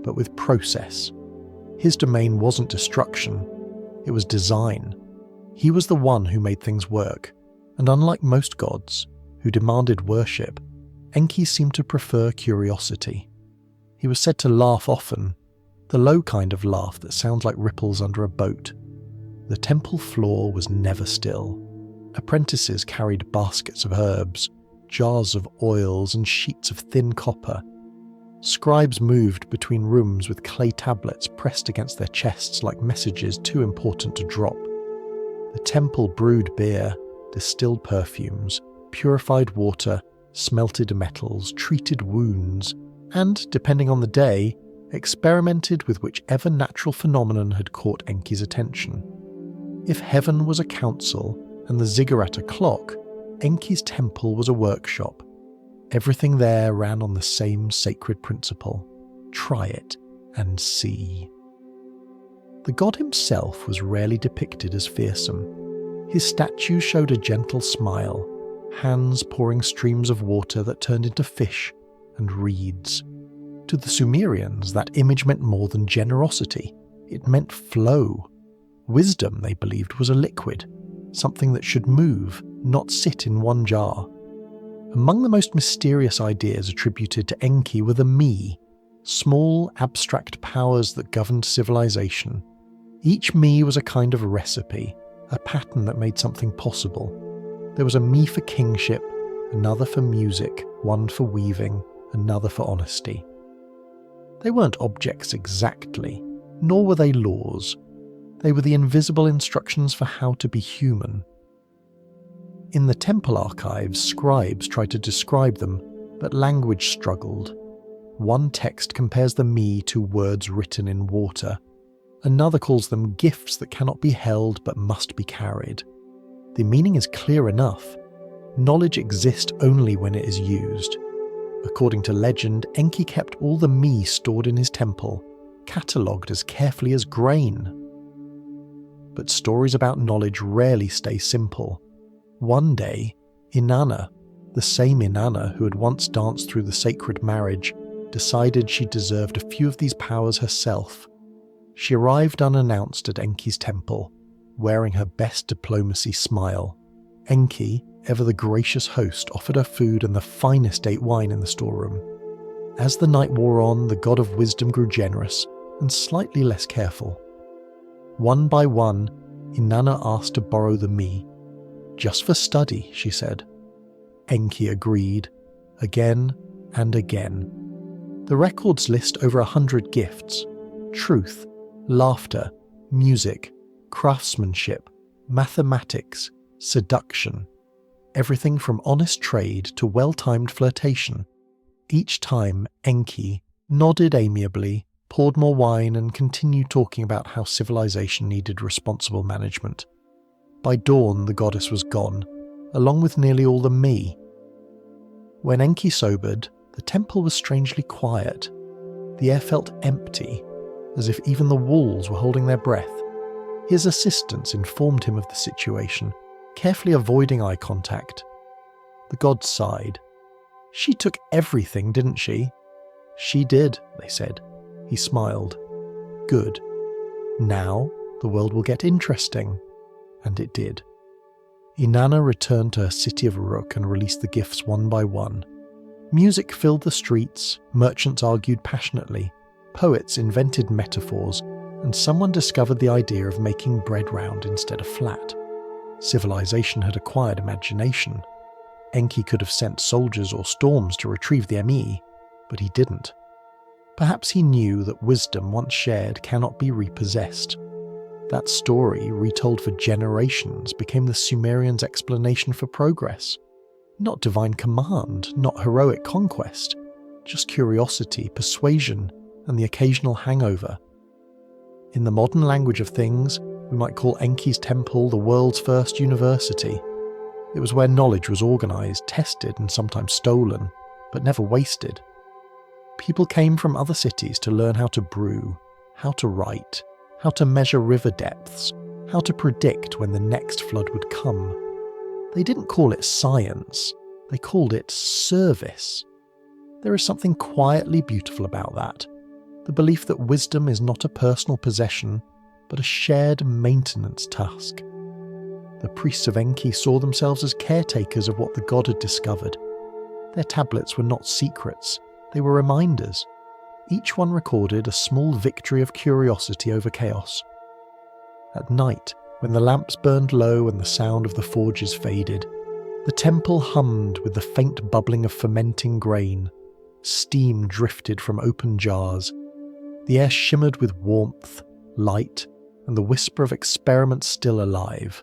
[SPEAKER 1] but with process. His domain wasn't destruction, it was design. He was the one who made things work, and unlike most gods, who demanded worship, Enki seemed to prefer curiosity. He was said to laugh often, the low kind of laugh that sounds like ripples under a boat. The temple floor was never still. Apprentices carried baskets of herbs, jars of oils, and sheets of thin copper. Scribes moved between rooms with clay tablets pressed against their chests like messages too important to drop. The temple brewed beer, distilled perfumes, purified water, smelted metals, treated wounds, and, depending on the day, experimented with whichever natural phenomenon had caught Enki's attention. If heaven was a council and the ziggurat a clock, Enki's temple was a workshop. Everything there ran on the same sacred principle: try it and see. The god himself was rarely depicted as fearsome. His statue showed a gentle smile, hands pouring streams of water that turned into fish and reeds. To the Sumerians, that image meant more than generosity. It meant flow. Wisdom, they believed, was a liquid, something that should move, not sit in one jar. Among the most mysterious ideas attributed to Enki were the me, small, abstract powers that governed civilization. Each me was a kind of recipe, a pattern that made something possible. There was a me for kingship, another for music, one for weaving, another for honesty. They weren't objects exactly, nor were they laws. They were the invisible instructions for how to be human. In the temple archives, scribes tried to describe them, but language struggled. One text compares the me to words written in water. Another calls them gifts that cannot be held but must be carried. The meaning is clear enough. Knowledge exists only when it is used. According to legend, Enki kept all the me stored in his temple, catalogued as carefully as grain. But stories about knowledge rarely stay simple. One day, Inanna, the same Inanna who had once danced through the sacred marriage, decided she deserved a few of these powers herself. She arrived unannounced at Enki's temple, wearing her best diplomacy smile. Enki, ever the gracious host, offered her food and the finest date wine in the storeroom. As the night wore on, the god of wisdom grew generous and slightly less careful. One by one, Inanna asked to borrow the me. Just for study, she said. Enki agreed, again and again. The records list over 100 gifts: truth, laughter, music, craftsmanship, mathematics, seduction. Everything from honest trade to well-timed flirtation. Each time, Enki nodded amiably, poured more wine, and continued talking about how civilization needed responsible management. By dawn, the goddess was gone, along with nearly all the me. When Enki sobered, the temple was strangely quiet. The air felt empty, as if even the walls were holding their breath. His assistants informed him of the situation, carefully avoiding eye contact. The god sighed. "She took everything, didn't she?" "She did," they said. He smiled. "Good. Now the world will get interesting." And it did. Inanna returned to her city of Uruk and released the gifts one by one. Music filled the streets, merchants argued passionately, poets invented metaphors, and someone discovered the idea of making bread round instead of flat. Civilization had acquired imagination. Enki could have sent soldiers or storms to retrieve the ME, but he didn't. Perhaps he knew that wisdom once shared cannot be repossessed. That story, retold for generations, became the Sumerians' explanation for progress. Not divine command, not heroic conquest, just curiosity, persuasion, and the occasional hangover. In the modern language of things, we might call Enki's temple the world's first university. It was where knowledge was organised, tested, and sometimes stolen, but never wasted. People came from other cities to learn how to brew, how to write, how to measure river depths, how to predict when the next flood would come. They didn't call it science, they called it service. There is something quietly beautiful about that. The belief that wisdom is not a personal possession, but a shared maintenance task. The priests of Enki saw themselves as caretakers of what the god had discovered. Their tablets were not secrets, they were reminders. Each one recorded a small victory of curiosity over chaos. At night, when the lamps burned low and the sound of the forges faded, the temple hummed with the faint bubbling of fermenting grain. Steam drifted from open jars. The air shimmered with warmth, light, and the whisper of experiments still alive.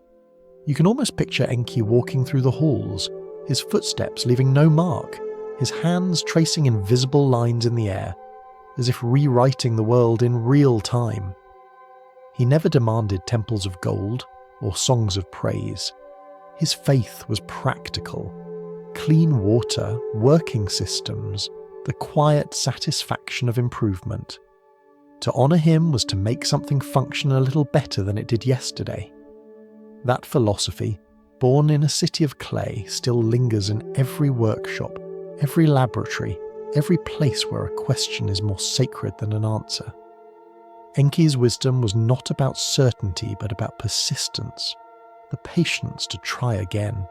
[SPEAKER 1] You can almost picture Enki walking through the halls, his footsteps leaving no mark, his hands tracing invisible lines in the air, as if rewriting the world in real time. He never demanded temples of gold or songs of praise. His faith was practical. Clean water, working systems, the quiet satisfaction of improvement. To honour him was to make something function a little better than it did yesterday. That philosophy, born in a city of clay, still lingers in every workshop, every laboratory, every place where a question is more sacred than an answer. Enki's wisdom was not about certainty but about persistence, the patience to try again.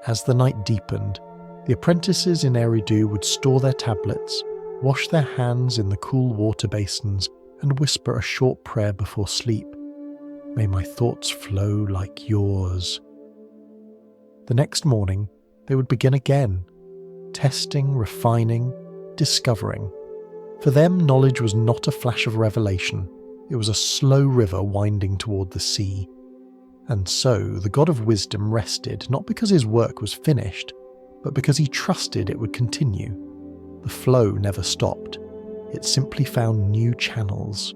[SPEAKER 1] As the night deepened, the apprentices in Eridu would store their tablets, wash their hands in the cool water basins, and whisper a short prayer before sleep. May my thoughts flow like yours. The next morning, they would begin again, testing, refining, discovering. For them, knowledge was not a flash of revelation, it was a slow river winding toward the sea. And so the god of wisdom rested not because his work was finished, but because he trusted it would continue. The flow never stopped, it simply found new channels.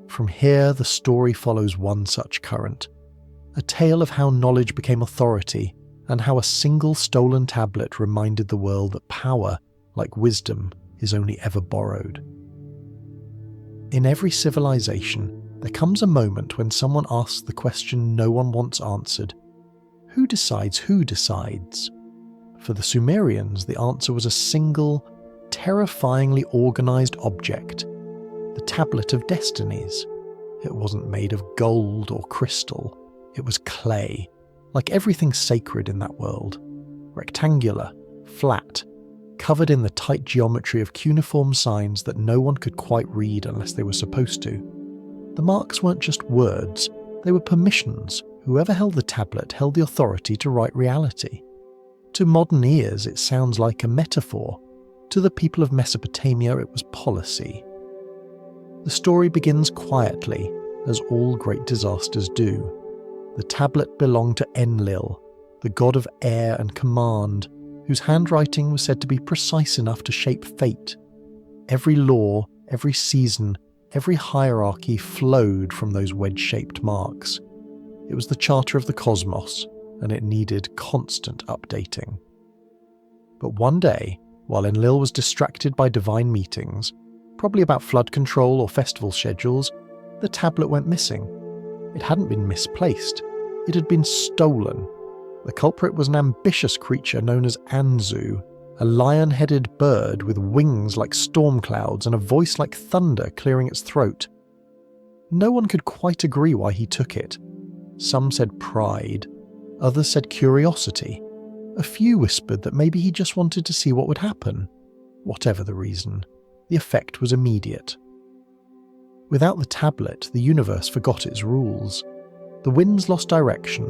[SPEAKER 1] From here, the story follows one such current, a tale of how knowledge became authority, and how a single stolen tablet reminded the world that power, like wisdom, is only ever borrowed. In every civilization, there comes a moment when someone asks the question no one wants answered. Who decides who decides? For the Sumerians, the answer was a single, terrifyingly organised object, the Tablet of Destinies. It wasn't made of gold or crystal, it was clay, like everything sacred in that world, rectangular, flat, covered in the tight geometry of cuneiform signs that no one could quite read unless they were supposed to. The marks weren't just words, they were permissions. Whoever held the tablet held the authority to write reality. To modern ears, it sounds like a metaphor. To the people of Mesopotamia, it was policy. The story begins quietly, as all great disasters do. The tablet belonged to Enlil, the god of air and command, whose handwriting was said to be precise enough to shape fate. Every law, every season, every hierarchy flowed from those wedge-shaped marks. It was the charter of the cosmos, and it needed constant updating. But one day, while Enlil was distracted by divine meetings, probably about flood control or festival schedules, the tablet went missing. It hadn't been misplaced, it had been stolen. The culprit was an ambitious creature known as Anzu, a lion-headed bird with wings like storm clouds and a voice like thunder clearing its throat. No one could quite agree why he took it. Some said pride, Others said curiosity. A few whispered that maybe he just wanted to see what would happen. Whatever the reason, the effect was immediate. Without the tablet, the universe forgot its rules. The winds lost direction.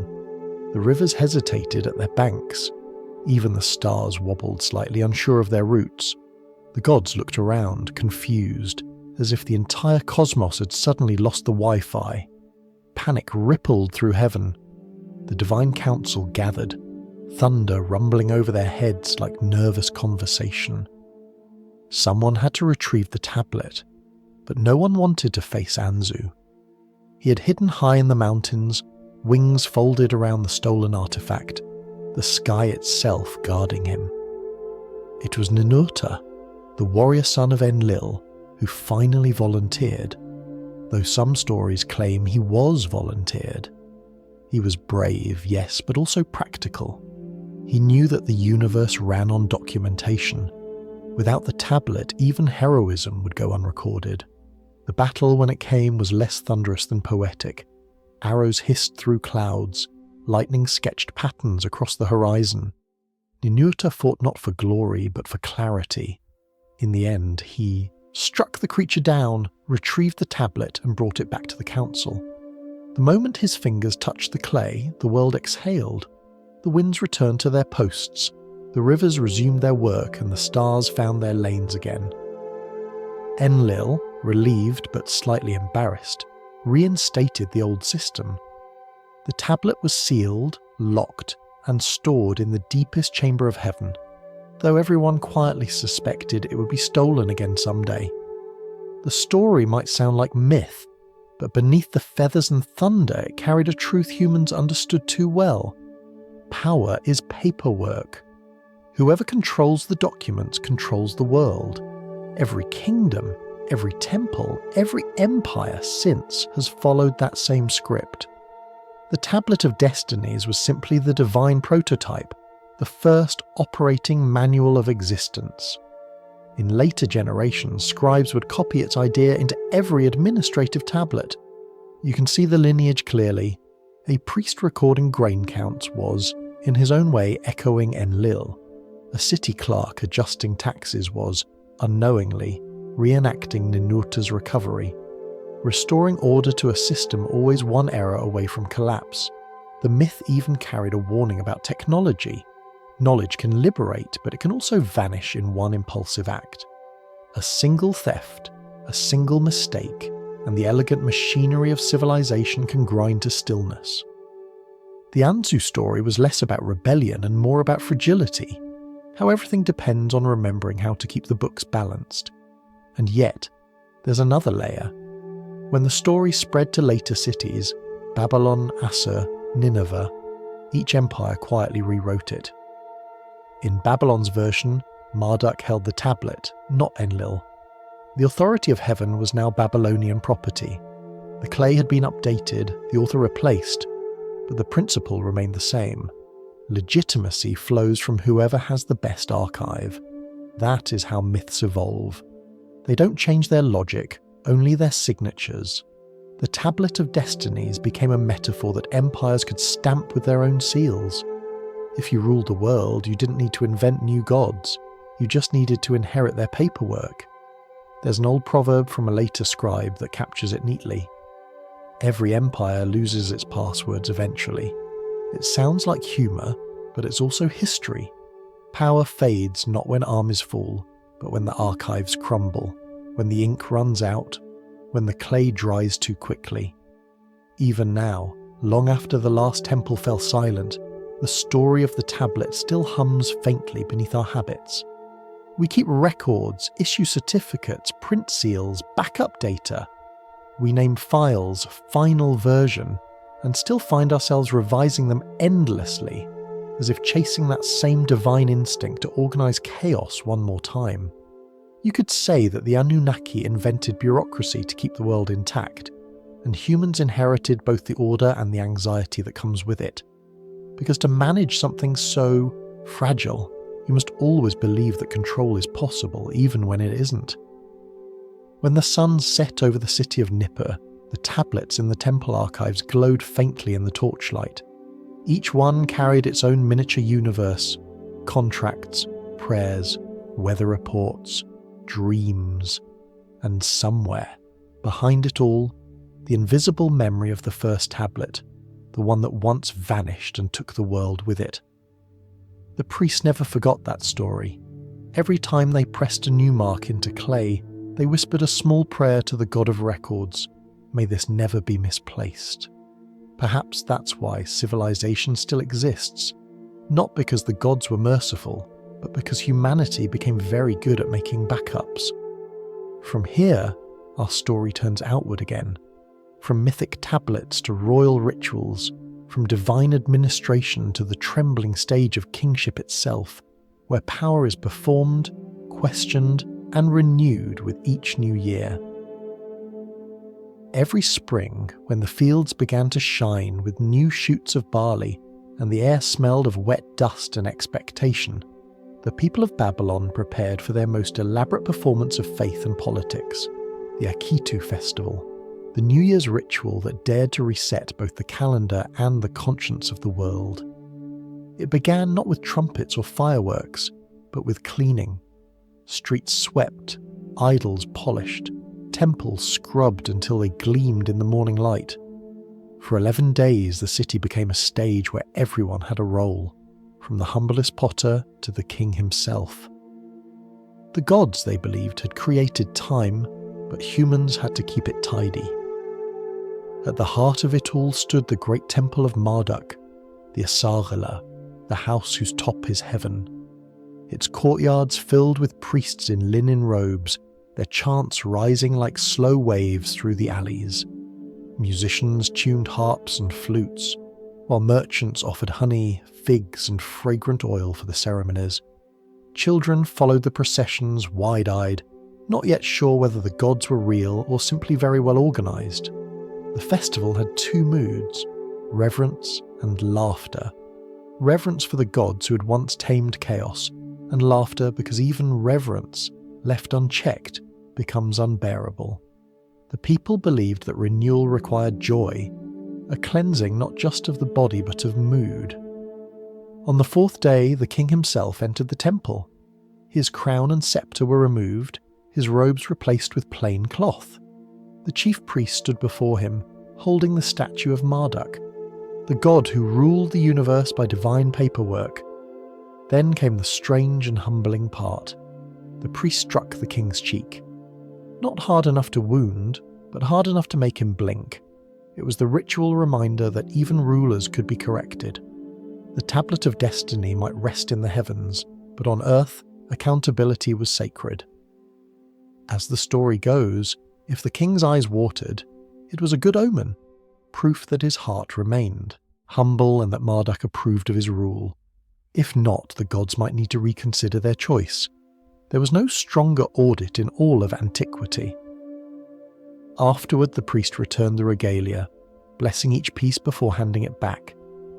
[SPEAKER 1] The rivers hesitated at their banks. Even the stars wobbled slightly, unsure of their routes. The gods looked around, confused, as if the entire cosmos had suddenly lost the Wi-Fi. Panic rippled through heaven. The divine council gathered, thunder rumbling over their heads like nervous conversation. Someone had to retrieve the tablet, but no one wanted to face Anzu. He had hidden high in the mountains, wings folded around the stolen artifact, the sky itself guarding him. It was Ninurta, the warrior son of Enlil, who finally volunteered, though some stories claim he was volunteered. He was brave, yes, but also practical. He knew that the universe ran on documentation. Without the tablet, even heroism would go unrecorded. The battle, when it came, was less thunderous than poetic. Arrows hissed through clouds, lightning sketched patterns across the horizon. Ninurta fought not for glory, but for clarity. In the end, he struck the creature down, retrieved the tablet, and brought it back to the council. The moment his fingers touched the clay, the world exhaled. The winds returned to their posts, the rivers resumed their work, and the stars found their lanes again. Enlil, relieved but slightly embarrassed, reinstated the old system. The tablet was sealed, locked, and stored in the deepest chamber of heaven, though everyone quietly suspected it would be stolen again someday. The story might sound like myth, but beneath the feathers and thunder it carried a truth humans understood too well. Power is paperwork. Whoever controls the documents controls the world. Every kingdom, every temple, every empire since has followed that same script. The Tablet of Destinies was simply the divine prototype, the first operating manual of existence. In later generations, scribes would copy its idea into every administrative tablet. You can see the lineage clearly. A priest recording grain counts was, in his own way, echoing Enlil. A city clerk adjusting taxes was, unknowingly, reenacting Ninurta's recovery. Restoring order to a system always one error away from collapse. The myth even carried a warning about technology. Knowledge can liberate, but it can also vanish in one impulsive act. A single theft, a single mistake, and the elegant machinery of civilization can grind to stillness. The Anzu story was less about rebellion and more about fragility, how everything depends on remembering how to keep the books balanced. And yet, there's another layer. When the story spread to later cities, Babylon, Assur, Nineveh, each empire quietly rewrote it. In Babylon's version, Marduk held the tablet, not Enlil. The authority of heaven was now Babylonian property. The clay had been updated, the author replaced, but the principle remained the same. Legitimacy flows from whoever has the best archive. That is how myths evolve. They don't change their logic, only their signatures. The Tablet of Destinies became a metaphor that empires could stamp with their own seals. If you ruled the world, you didn't need to invent new gods. You just needed to inherit their paperwork. There's an old proverb from a later scribe that captures it neatly. Every empire loses its passwords eventually. It sounds like humour, but it's also history. Power fades not when armies fall, but when the archives crumble, when the ink runs out, when the clay dries too quickly. Even now, long after the last temple fell silent, the story of the tablet still hums faintly beneath our habits. We keep records, issue certificates, print seals, backup data. We name files final version and still find ourselves revising them endlessly, as if chasing that same divine instinct to organise chaos one more time. You could say that the Anunnaki invented bureaucracy to keep the world intact, and humans inherited both the order and the anxiety that comes with it. Because to manage something so fragile, you must always believe that control is possible, even when it isn't. When the sun set over the city of Nippur, the tablets in the temple archives glowed faintly in the torchlight. Each one carried its own miniature universe, contracts, prayers, weather reports, dreams, and somewhere, behind it all, the invisible memory of the first tablet, the one that once vanished and took the world with it. The priests never forgot that story. Every time they pressed a new mark into clay, they whispered a small prayer to the God of Records, "May this never be misplaced." Perhaps that's why civilization still exists, not because the gods were merciful, but because humanity became very good at making backups. From here, our story turns outward again, from mythic tablets to royal rituals, from divine administration to the trembling stage of kingship itself, where power is performed, questioned, and renewed with each new year. Every spring, when the fields began to shine with new shoots of barley and the air smelled of wet dust and expectation, the people of Babylon prepared for their most elaborate performance of faith and politics, the Akitu festival, the New Year's ritual that dared to reset both the calendar and the conscience of the world. It began not with trumpets or fireworks, but with cleaning. Streets swept, idols polished, temples scrubbed until they gleamed in the morning light. For 11 days the city became a stage where everyone had a role, from the humblest potter to the king himself. The gods, they believed, had created time, but humans had to keep it tidy. At the heart of it all stood the great temple of Marduk, the Assyria, the house whose top is heaven. Its courtyards filled with priests in linen robes, their chants rising like slow waves through the alleys. Musicians tuned harps and flutes, while merchants offered honey, figs, and fragrant oil for the ceremonies. Children followed the processions wide-eyed, not yet sure whether the gods were real or simply very well organised. The festival had two moods, reverence and laughter. Reverence for the gods who had once tamed chaos, and laughter because even reverence, left unchecked, becomes unbearable. The people believed that renewal required joy, a cleansing not just of the body but of mood. On the fourth day, the king himself entered the temple. His crown and sceptre were removed, his robes replaced with plain cloth. The chief priest stood before him, holding the statue of Marduk, the god who ruled the universe by divine paperwork. Then came the strange and humbling part. The priest struck the king's cheek. Not hard enough to wound, but hard enough to make him blink. It was the ritual reminder that even rulers could be corrected. The tablet of destiny might rest in the heavens, but on earth, accountability was sacred. As the story goes, if the king's eyes watered, it was a good omen, proof that his heart remained, humble and that Marduk approved of his rule. If not, the gods might need to reconsider their choice. There was no stronger audit in all of antiquity. Afterward, the priest returned the regalia, blessing each piece before handing it back.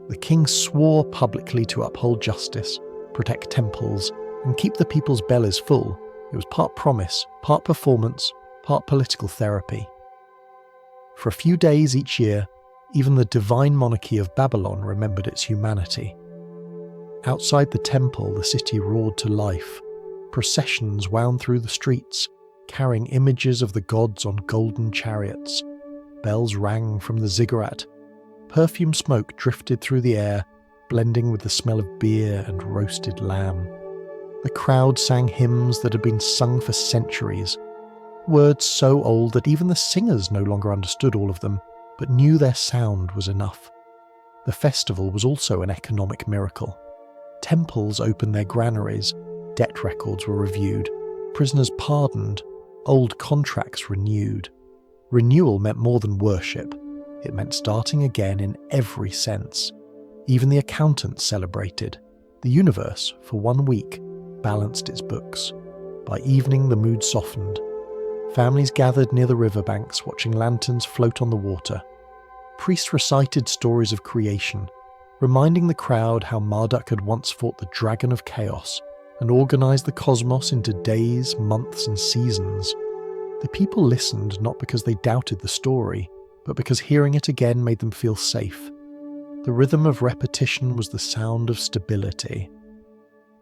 [SPEAKER 1] The king swore publicly to uphold justice, protect temples, and keep the people's bellies full. It was part promise, part performance, part political therapy. For a few days each year, even the divine monarchy of Babylon remembered its humanity. Outside the temple, the city roared to life. Processions wound through the streets, carrying images of the gods on golden chariots. Bells rang from the ziggurat. Perfume smoke drifted through the air, blending with the smell of beer and roasted lamb. The crowd sang hymns that had been sung for centuries, words so old that even the singers no longer understood all of them, but knew their sound was enough. The festival was also an economic miracle. Temples opened their granaries, debt records were reviewed, prisoners pardoned, old contracts renewed. Renewal meant more than worship. It meant starting again in every sense. Even the accountants celebrated. The universe, for 1 week, balanced its books. By evening, the mood softened. Families gathered near the riverbanks, watching lanterns float on the water. Priests recited stories of creation, reminding the crowd how Marduk had once fought the dragon of chaos and organised the cosmos into days, months, and seasons. The people listened not because they doubted the story, but because hearing it again made them feel safe. The rhythm of repetition was the sound of stability.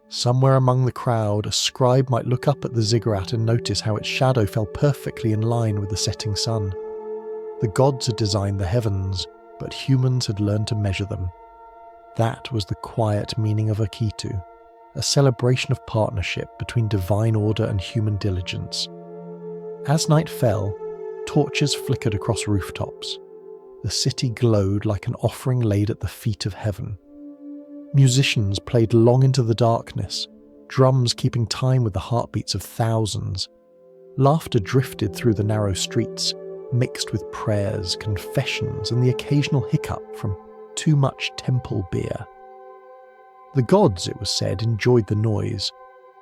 [SPEAKER 1] Somewhere among the crowd, a scribe might look up at the ziggurat and notice how its shadow fell perfectly in line with the setting sun. The gods had designed the heavens, but humans had learned to measure them. That was the quiet meaning of Akitu, a celebration of partnership between divine order and human diligence. As night fell, torches flickered across rooftops. The city glowed like an offering laid at the feet of heaven. Musicians played long into the darkness, drums keeping time with the heartbeats of thousands. Laughter drifted through the narrow streets, mixed with prayers, confessions, and the occasional hiccup from too much temple beer. The gods, it was said, enjoyed the noise.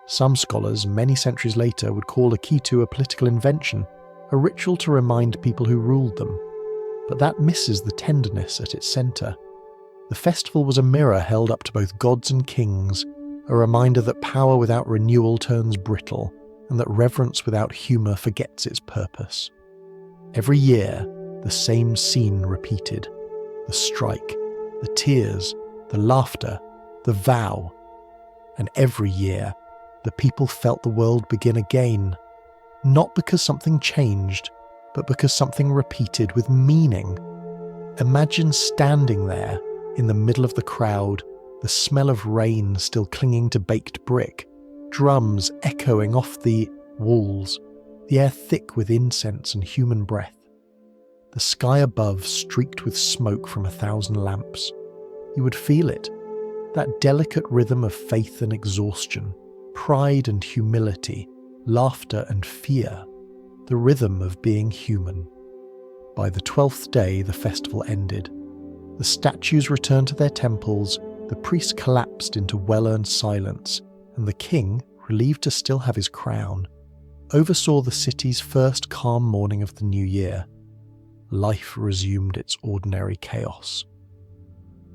[SPEAKER 1] Some scholars, many centuries later, would call Akitu a political invention, a ritual to remind people who ruled them. But that misses the tenderness at its centre. The festival was a mirror held up to both gods and kings, a reminder that power without renewal turns brittle, and that reverence without humour forgets its purpose. Every year, the same scene repeated. The strike, the tears, the laughter, the vow. And every year, the people felt the world begin again, not because something changed, but because something repeated with meaning. Imagine standing there, in the middle of the crowd, the smell of rain still clinging to baked brick, drums echoing off the walls, the air thick with incense and human breath. The sky above streaked with smoke from 1,000 lamps. You would feel it, that delicate rhythm of faith and exhaustion, pride and humility, laughter and fear, the rhythm of being human. By the 12th day, the festival ended. The statues returned to their temples, the priests collapsed into well-earned silence, and the king, relieved to still have his crown, oversaw the city's first calm morning of the new year. Life resumed its ordinary chaos.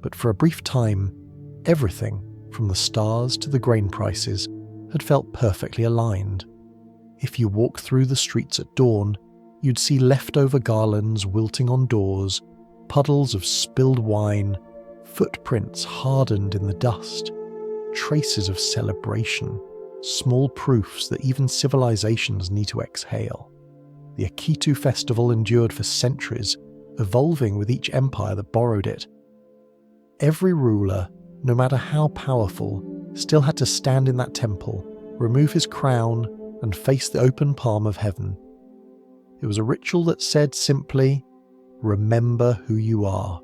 [SPEAKER 1] But for a brief time, everything, from the stars to the grain prices, had felt perfectly aligned. If you walked through the streets at dawn, you'd see leftover garlands wilting on doors, puddles of spilled wine, footprints hardened in the dust, traces of celebration, small proofs that even civilizations need to exhale. The Akitu festival endured for centuries, evolving with each empire that borrowed it. Every ruler, no matter how powerful, still had to stand in that temple, remove his crown, and face the open palm of heaven. It was a ritual that said simply, "Remember who you are."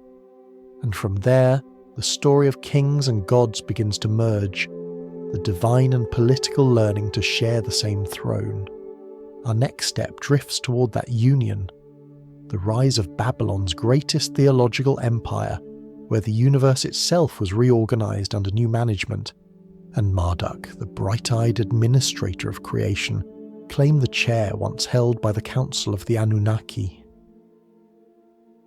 [SPEAKER 1] And from there, the story of kings and gods begins to merge, the divine and political learning to share the same throne. Our next step drifts toward that union, the rise of Babylon's greatest theological empire, where the universe itself was reorganized under new management, and Marduk, the bright-eyed administrator of creation, claimed the chair once held by the council of the Anunnaki.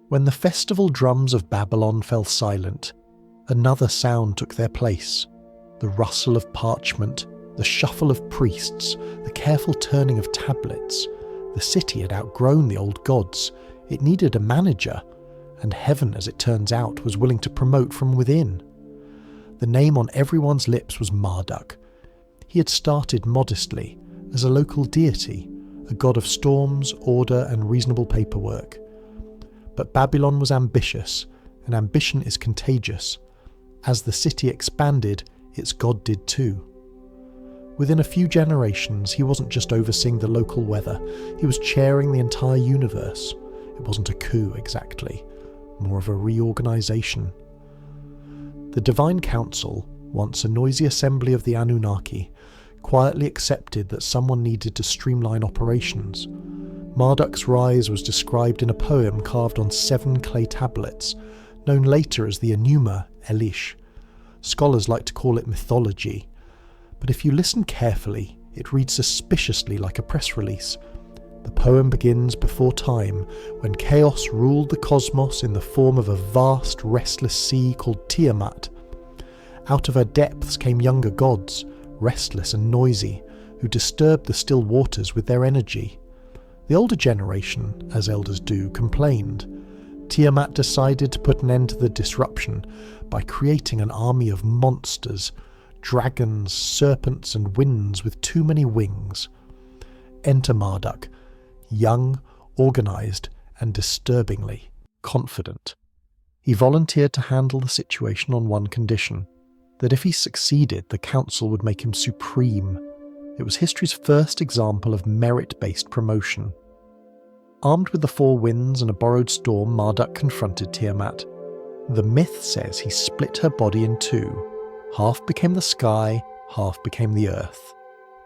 [SPEAKER 1] When the festival drums of Babylon fell silent, another sound took their place, the rustle of parchment, the shuffle of priests, the careful turning of tablets. The city had outgrown the old gods. It needed a manager, and heaven, as it turns out, was willing to promote from within. The name on everyone's lips was Marduk. He had started modestly, as a local deity, a god of storms, order, and reasonable paperwork. But Babylon was ambitious, and ambition is contagious. As the city expanded, its god did too. Within a few generations, he wasn't just overseeing the local weather, he was chairing the entire universe. It wasn't a coup exactly, more of a reorganization. The Divine Council, once a noisy assembly of the Anunnaki, quietly accepted that someone needed to streamline operations. Marduk's rise was described in a poem carved on 7 clay tablets, known later as the Enuma Elish. Scholars like to call it mythology, but if you listen carefully, it reads suspiciously like a press release. The poem begins before time, when chaos ruled the cosmos in the form of a vast, restless sea called Tiamat. Out of her depths came younger gods, restless and noisy, who disturbed the still waters with their energy. The older generation, as elders do, complained. Tiamat decided to put an end to the disruption by creating an army of monsters, dragons, serpents, and winds with too many wings. Enter Marduk, young, organised, and disturbingly confident. He volunteered to handle the situation on one condition: that if he succeeded, the council would make him supreme. It was history's first example of merit-based promotion. Armed with the four winds and a borrowed storm, Marduk confronted Tiamat. The myth says he split her body in two. Half became the sky, half became the earth.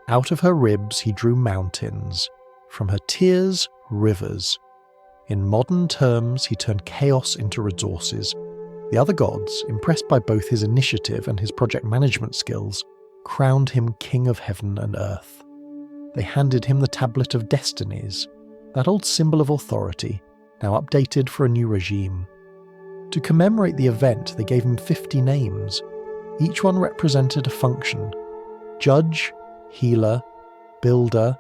[SPEAKER 1] Out of her ribs he drew mountains. From her tears, rivers. In modern terms, he turned chaos into resources. The other gods, impressed by both his initiative and his project management skills, crowned him king of heaven and earth. They handed him the Tablet of Destinies, that old symbol of authority, now updated for a new regime. To commemorate the event, they gave him 50 names. Each one represented a function: judge, healer, builder,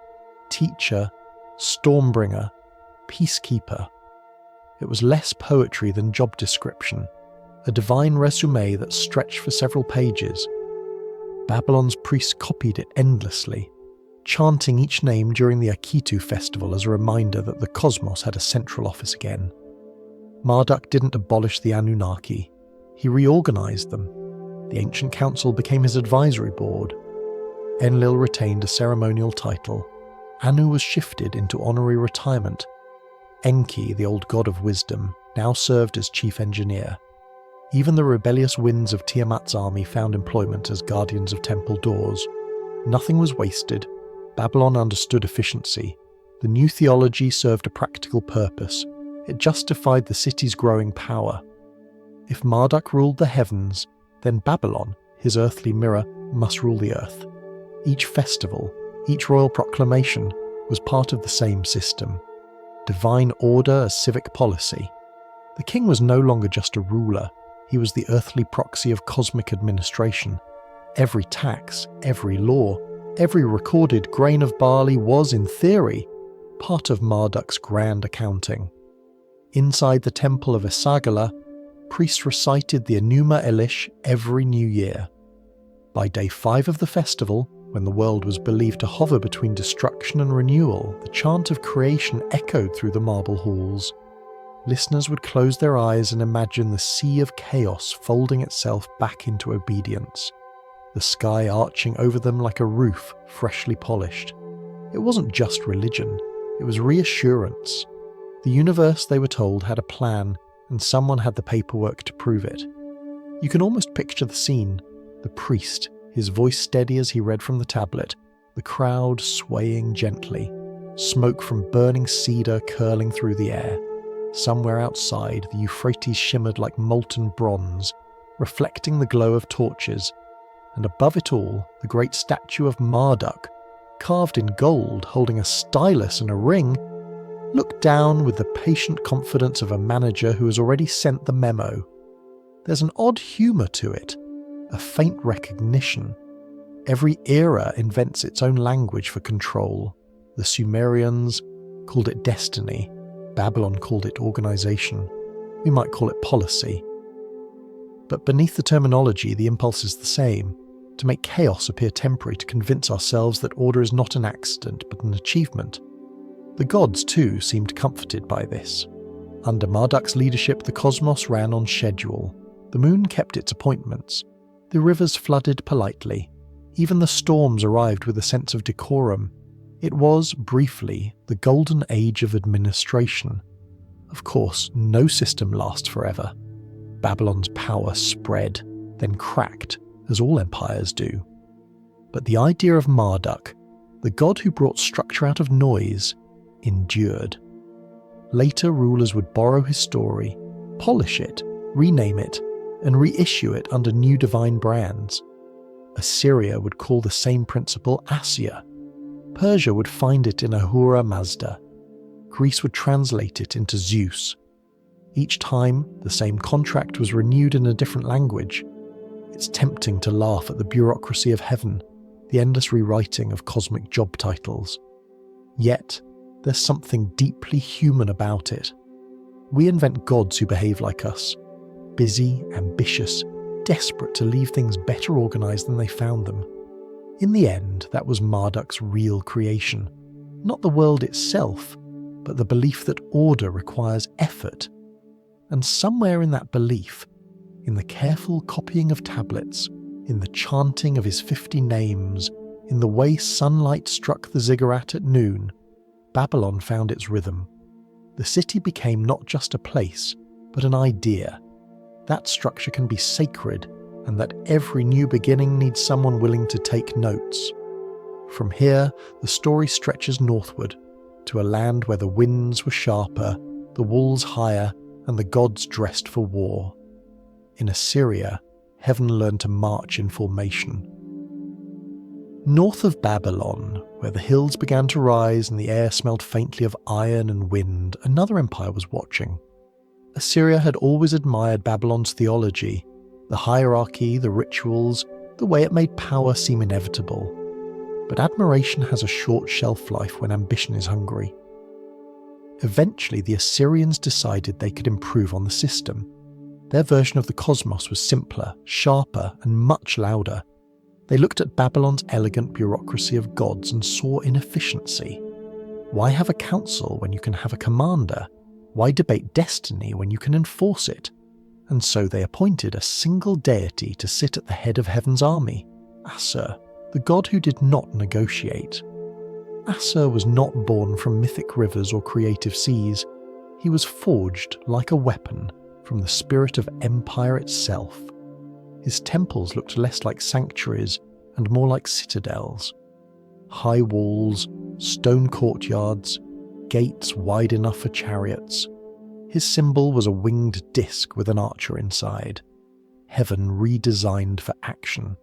[SPEAKER 1] teacher, stormbringer, peacekeeper. It was less poetry than job description, a divine resume that stretched for several pages. Babylon's priests copied it endlessly, chanting each name during the Akitu festival as a reminder that the cosmos had a central office again. Marduk didn't abolish the Anunnaki, he reorganized them. The ancient council became his advisory board. Enlil retained a ceremonial title. Anu was shifted into honorary retirement. Enki, the old god of wisdom, now served as chief engineer. Even the rebellious winds of Tiamat's army found employment as guardians of temple doors. Nothing was wasted. Babylon understood efficiency. The new theology served a practical purpose. It justified the city's growing power. If Marduk ruled the heavens, then Babylon, his earthly mirror, must rule the earth. Each festival, each royal proclamation, was part of the same system. Divine order as civic policy. The king was no longer just a ruler, he was the earthly proxy of cosmic administration. Every tax, every law, every recorded grain of barley was, in theory, part of Marduk's grand accounting. Inside the temple of Esagila, priests recited the Enuma Elish every new year. By day 5 of the festival, when the world was believed to hover between destruction and renewal, the chant of creation echoed through the marble halls. Listeners would close their eyes and imagine the sea of chaos folding itself back into obedience, the sky arching over them like a roof freshly polished. It wasn't just religion, it was reassurance. The universe, they were told, had a plan, and someone had the paperwork to prove it. You can almost picture the scene: the priest, his voice steady as he read from the tablet, the crowd swaying gently, smoke from burning cedar curling through the air. Somewhere outside, the Euphrates shimmered like molten bronze, reflecting the glow of torches, and above it all, the great statue of Marduk, carved in gold, holding a stylus and a ring, looked down with the patient confidence of a manager who has already sent the memo. There's an odd humour to it, a faint recognition. Every era invents its own language for control. The Sumerians called it destiny. Babylon called it organisation. We might call it policy. But beneath the terminology, the impulse is the same: to make chaos appear temporary, to convince ourselves that order is not an accident but an achievement. The gods, too, seemed comforted by this. Under Marduk's leadership, the cosmos ran on schedule. The moon kept its appointments. The rivers flooded politely. Even the storms arrived with a sense of decorum. It was, briefly, the golden age of administration. Of course, no system lasts forever. Babylon's power spread, then cracked, as all empires do. But the idea of Marduk, the god who brought structure out of noise, endured. Later rulers would borrow his story, polish it, rename it, and reissue it under new divine brands. Assyria would call the same principle Assia. Persia would find it in Ahura Mazda. Greece would translate it into Zeus. Each time, the same contract was renewed in a different language. It's tempting to laugh at the bureaucracy of heaven, the endless rewriting of cosmic job titles. Yet, there's something deeply human about it. We invent gods who behave like us. Busy, ambitious, desperate to leave things better organised than they found them. In the end, that was Marduk's real creation. Not the world itself, but the belief that order requires effort. And somewhere in that belief, in the careful copying of tablets, in the chanting of his 50 names, in the way sunlight struck the ziggurat at noon, Babylon found its rhythm. The city became not just a place, but an idea. That structure can be sacred, and that every new beginning needs someone willing to take notes. From here, the story stretches northward, to a land where the winds were sharper, the walls higher, and the gods dressed for war. In Assyria, heaven learned to march in formation. North of Babylon, where the hills began to rise and the air smelled faintly of iron and wind, another empire was watching. Assyria had always admired Babylon's theology, the hierarchy, the rituals, the way it made power seem inevitable. But admiration has a short shelf life when ambition is hungry. Eventually, the Assyrians decided they could improve on the system. Their version of the cosmos was simpler, sharper, and much louder. They looked at Babylon's elegant bureaucracy of gods and saw inefficiency. Why have a council when you can have a commander? Why debate destiny when you can enforce it? And so they appointed a single deity to sit at the head of heaven's army, Asur, the god who did not negotiate. Asur was not born from mythic rivers or creative seas. He was forged, like a weapon, from the spirit of empire itself. His temples looked less like sanctuaries and more like citadels. High walls, stone courtyards, gates wide enough for chariots. His symbol was a winged disc with an archer inside. Heaven redesigned for action.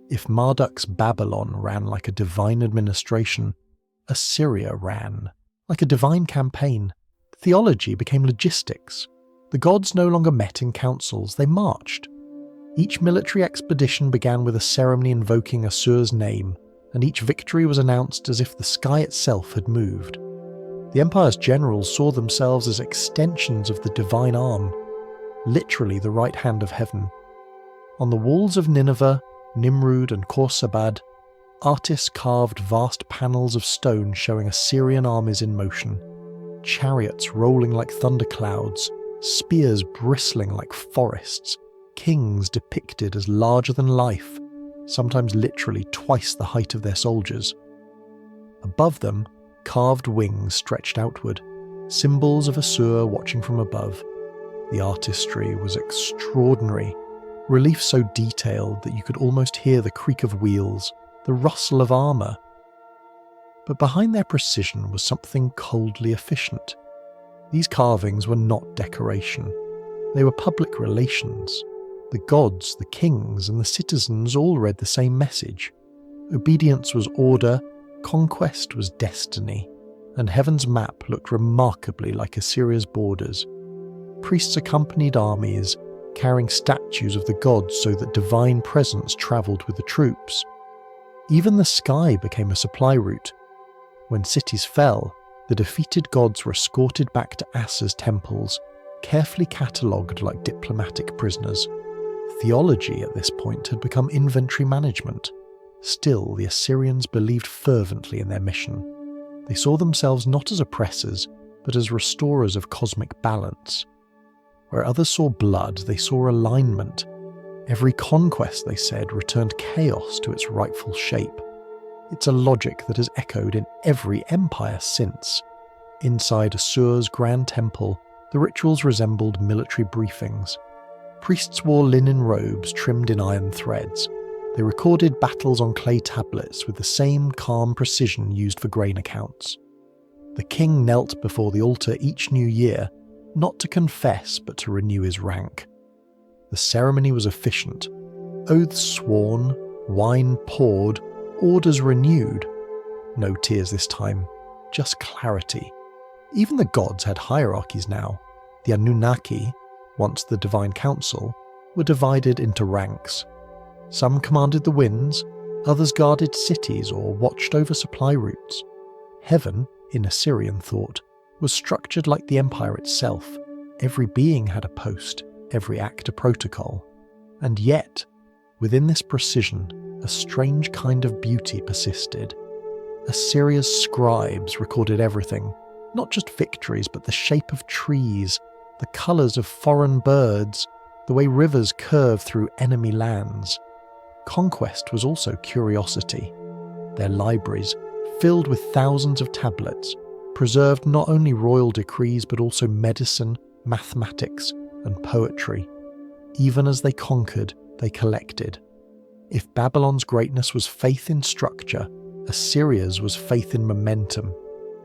[SPEAKER 1] If Marduk's Babylon ran like a divine administration, Assyria ran like a divine campaign. Theology became logistics. The gods no longer met in councils, they marched. Each military expedition began with a ceremony invoking Asur's name, and each victory was announced as if the sky itself had moved. The empire's generals saw themselves as extensions of the divine arm, literally the right hand of heaven. On the walls of Nineveh, Nimrud and Khorsabad, artists carved vast panels of stone showing Assyrian armies in motion, chariots rolling like thunderclouds, spears bristling like forests, kings depicted as larger than life, sometimes literally twice the height of their soldiers. Above them, carved wings stretched outward, symbols of Asur watching from above. The artistry was extraordinary, relief so detailed that you could almost hear the creak of wheels, the rustle of armour. But behind their precision was something coldly efficient. These carvings were not decoration. They were public relations. The gods, the kings, and the citizens all read the same message. Obedience was order, conquest was destiny, and heaven's map looked remarkably like Assyria's borders. Priests accompanied armies, carrying statues of the gods so that divine presence travelled with the troops. Even the sky became a supply route. When cities fell, the defeated gods were escorted back to Asur's temples, carefully catalogued like diplomatic prisoners. Theology at this point had become inventory management. Still, the Assyrians believed fervently in their mission. They saw themselves not as oppressors, but as restorers of cosmic balance. Where others saw blood, they saw alignment. Every conquest, they said, returned chaos to its rightful shape. It's a logic that has echoed in every empire since. Inside Asur's grand temple, the rituals resembled military briefings. Priests wore linen robes trimmed in iron threads. They recorded battles on clay tablets with the same calm precision used for grain accounts. The king knelt before the altar each new year, not to confess but to renew his rank. The ceremony was efficient. Oaths sworn, wine poured, orders renewed. No tears this time, just clarity. Even the gods had hierarchies now. The Anunnaki, once the divine council, were divided into ranks. Some commanded the winds, others guarded cities or watched over supply routes. Heaven, in Assyrian thought, was structured like the empire itself. Every being had a post, every act a protocol. And yet, within this precision, a strange kind of beauty persisted. Assyria's scribes recorded everything, not just victories, but the shape of trees, the colours of foreign birds, the way rivers curve through enemy lands. Conquest was also curiosity. Their libraries, filled with thousands of tablets, preserved not only royal decrees but also medicine, mathematics, and poetry. Even as they conquered, they collected. If Babylon's greatness was faith in structure, Assyria's was faith in momentum.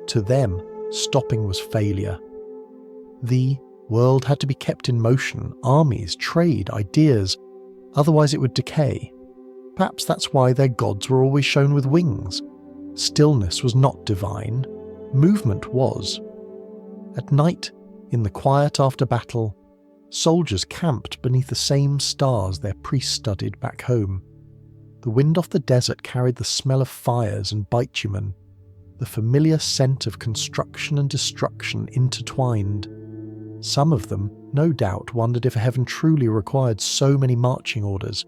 [SPEAKER 1] To them, stopping was failure. The world had to be kept in motion, armies, trade, ideas, otherwise it would decay. Perhaps that's why their gods were always shown with wings. Stillness was not divine, movement was. At night, in the quiet after battle, soldiers camped beneath the same stars their priests studied back home. The wind off the desert carried the smell of fires and bitumen, the familiar scent of construction and destruction intertwined. Some of them, no doubt, wondered if heaven truly required so many marching orders.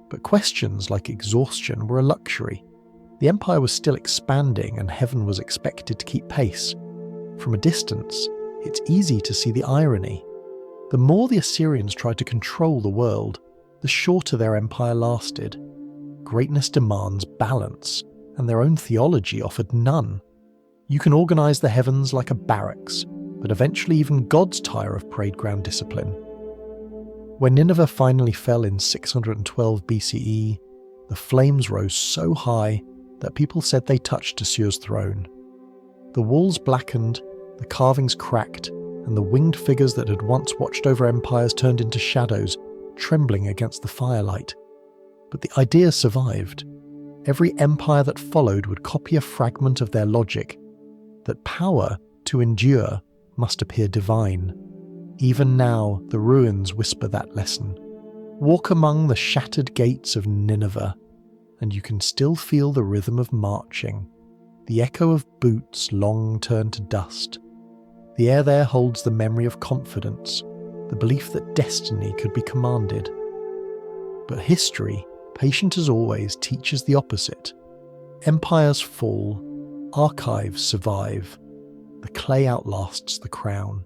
[SPEAKER 1] But questions like exhaustion were a luxury. The empire was still expanding and heaven was expected to keep pace. From a distance, it's easy to see the irony. The more the Assyrians tried to control the world, the shorter their empire lasted. Greatness demands balance, and their own theology offered none. You can organise the heavens like a barracks, but eventually even gods tire of parade ground discipline. When Nineveh finally fell in 612 BCE, the flames rose so high that people said they touched Assur's throne. The walls blackened, the carvings cracked, and the winged figures that had once watched over empires turned into shadows, trembling against the firelight. But the idea survived. Every empire that followed would copy a fragment of their logic, that power, to endure, must appear divine. Even now, the ruins whisper that lesson. Walk among the shattered gates of Nineveh, and you can still feel the rhythm of marching, the echo of boots long turned to dust. The air there holds the memory of confidence, the belief that destiny could be commanded. But history, patient as always, teaches the opposite. Empires fall, archives survive, the clay outlasts the crown.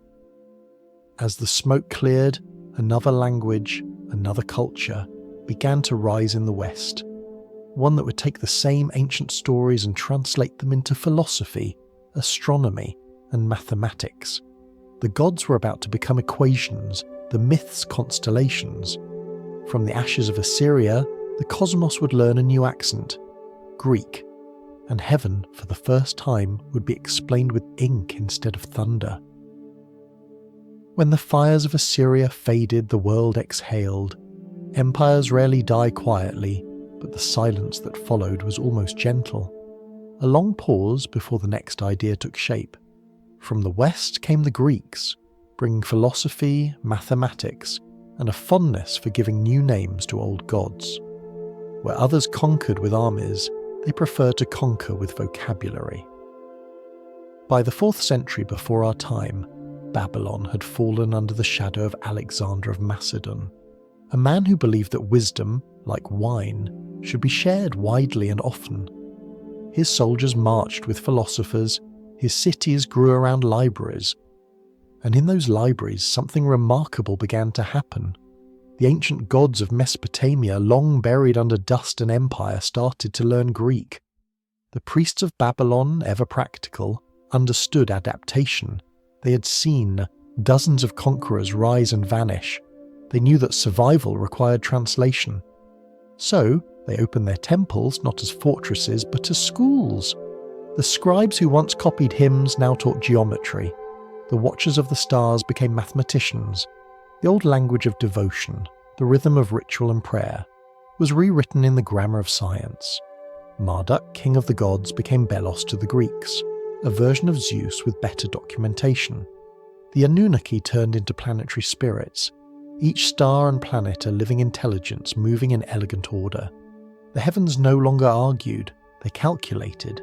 [SPEAKER 1] As the smoke cleared, another language, another culture, began to rise in the West. One that would take the same ancient stories and translate them into philosophy, astronomy, and mathematics. The gods were about to become equations, the myths constellations. From the ashes of Assyria, the cosmos would learn a new accent, Greek, and heaven, for the first time, would be explained with ink instead of thunder. When the fires of Assyria faded, the world exhaled. Empires rarely die quietly, but the silence that followed was almost gentle. A long pause before the next idea took shape. From the west came the Greeks, bringing philosophy, mathematics, and a fondness for giving new names to old gods. Where others conquered with armies, they preferred to conquer with vocabulary. By the 4th century before our time, Babylon had fallen under the shadow of Alexander of Macedon, a man who believed that wisdom, like wine, should be shared widely and often. His soldiers marched with philosophers, his cities grew around libraries, and in those libraries something remarkable began to happen. The ancient gods of Mesopotamia, long buried under dust and empire, started to learn Greek. The priests of Babylon, ever practical, understood adaptation. They had seen dozens of conquerors rise and vanish. They knew that survival required translation. So, they opened their temples not as fortresses but as schools. The scribes who once copied hymns now taught geometry. The watchers of the stars became mathematicians. The old language of devotion, the rhythm of ritual and prayer, was rewritten in the grammar of science. Marduk, king of the gods, became Belos to the Greeks, a version of Zeus with better documentation. The Anunnaki turned into planetary spirits, each star and planet a living intelligence moving in elegant order. The heavens no longer argued, they calculated.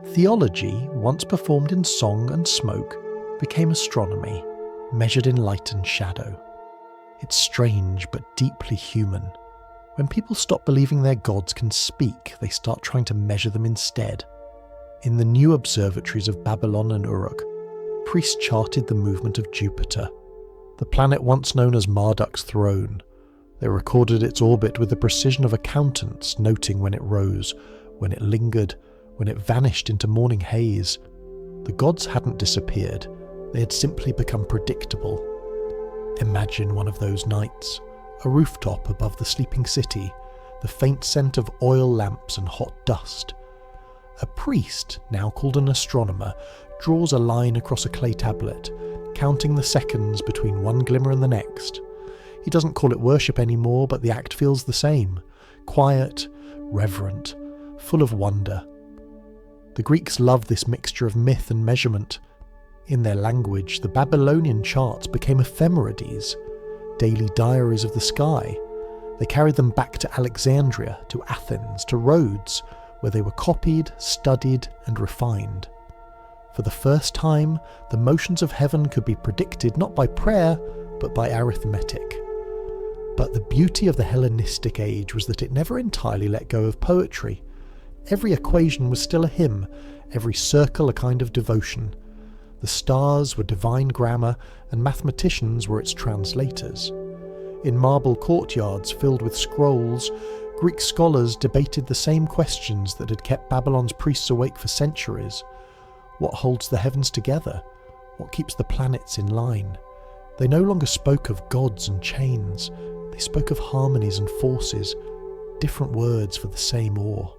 [SPEAKER 1] Theology, once performed in song and smoke, became astronomy, measured in light and shadow. It's strange but deeply human. When people stop believing their gods can speak, they start trying to measure them instead. In the new observatories of Babylon and Uruk, priests charted the movement of Jupiter, the planet once known as Marduk's throne. They recorded its orbit with the precision of accountants, noting when it rose, when it lingered, when it vanished into morning haze. The gods hadn't disappeared, they had simply become predictable. Imagine one of those nights, a rooftop above the sleeping city, the faint scent of oil lamps and hot dust. A priest, now called an astronomer, draws a line across a clay tablet, counting the seconds between one glimmer and the next. He doesn't call it worship anymore, but the act feels the same, quiet, reverent, full of wonder. The Greeks loved this mixture of myth and measurement. In their language, the Babylonian charts became ephemerides, daily diaries of the sky. They carried them back to Alexandria, to Athens, to Rhodes, where they were copied, studied, and refined. For the first time, the motions of heaven could be predicted not by prayer, but by arithmetic. But the beauty of the Hellenistic age was that it never entirely let go of poetry. Every equation was still a hymn, every circle a kind of devotion. The stars were divine grammar, and mathematicians were its translators. In marble courtyards filled with scrolls, Greek scholars debated the same questions that had kept Babylon's priests awake for centuries. What holds the heavens together? What keeps the planets in line? They no longer spoke of gods and chains. They spoke of harmonies and forces, different words for the same awe.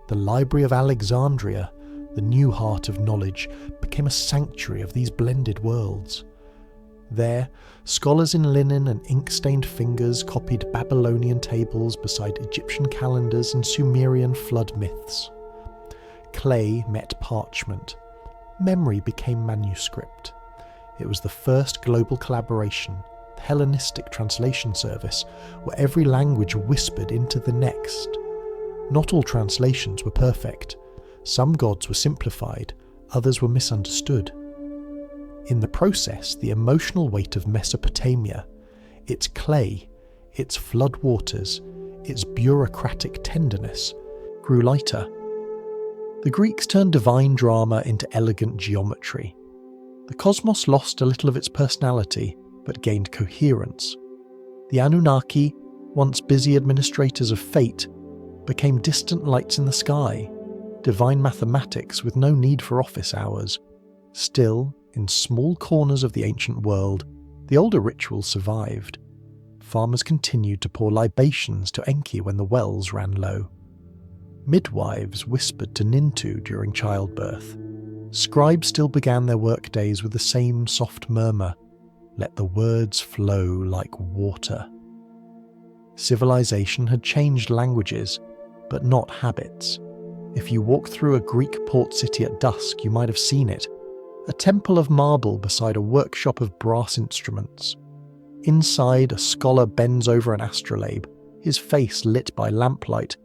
[SPEAKER 1] The Library of Alexandria, the new heart of knowledge, became a sanctuary of these blended worlds. There, scholars in linen and ink-stained fingers copied Babylonian tables beside Egyptian calendars and Sumerian flood myths. Clay met parchment. Memory became manuscript. It was the first global collaboration, the Hellenistic translation service, where every language whispered into the next. Not all translations were perfect. Some gods were simplified, others were misunderstood. In the process, the emotional weight of Mesopotamia, its clay, its flood waters, its bureaucratic tenderness, grew lighter. The Greeks turned divine drama into elegant geometry. The cosmos lost a little of its personality, but gained coherence. The Anunnaki, once busy administrators of fate, became distant lights in the sky, divine mathematics with no need for office hours. Still, in small corners of the ancient world, the older rituals survived. Farmers continued to pour libations to Enki when the wells ran low. Midwives whispered to Nintu during childbirth. Scribes still began their workdays with the same soft murmur, "Let the words flow like water." Civilization had changed languages, but not habits. If you walked through a Greek port city at dusk, you might have seen it. A temple of marble beside a workshop of brass instruments. Inside, a scholar bends over an astrolabe, his face lit by lamplight,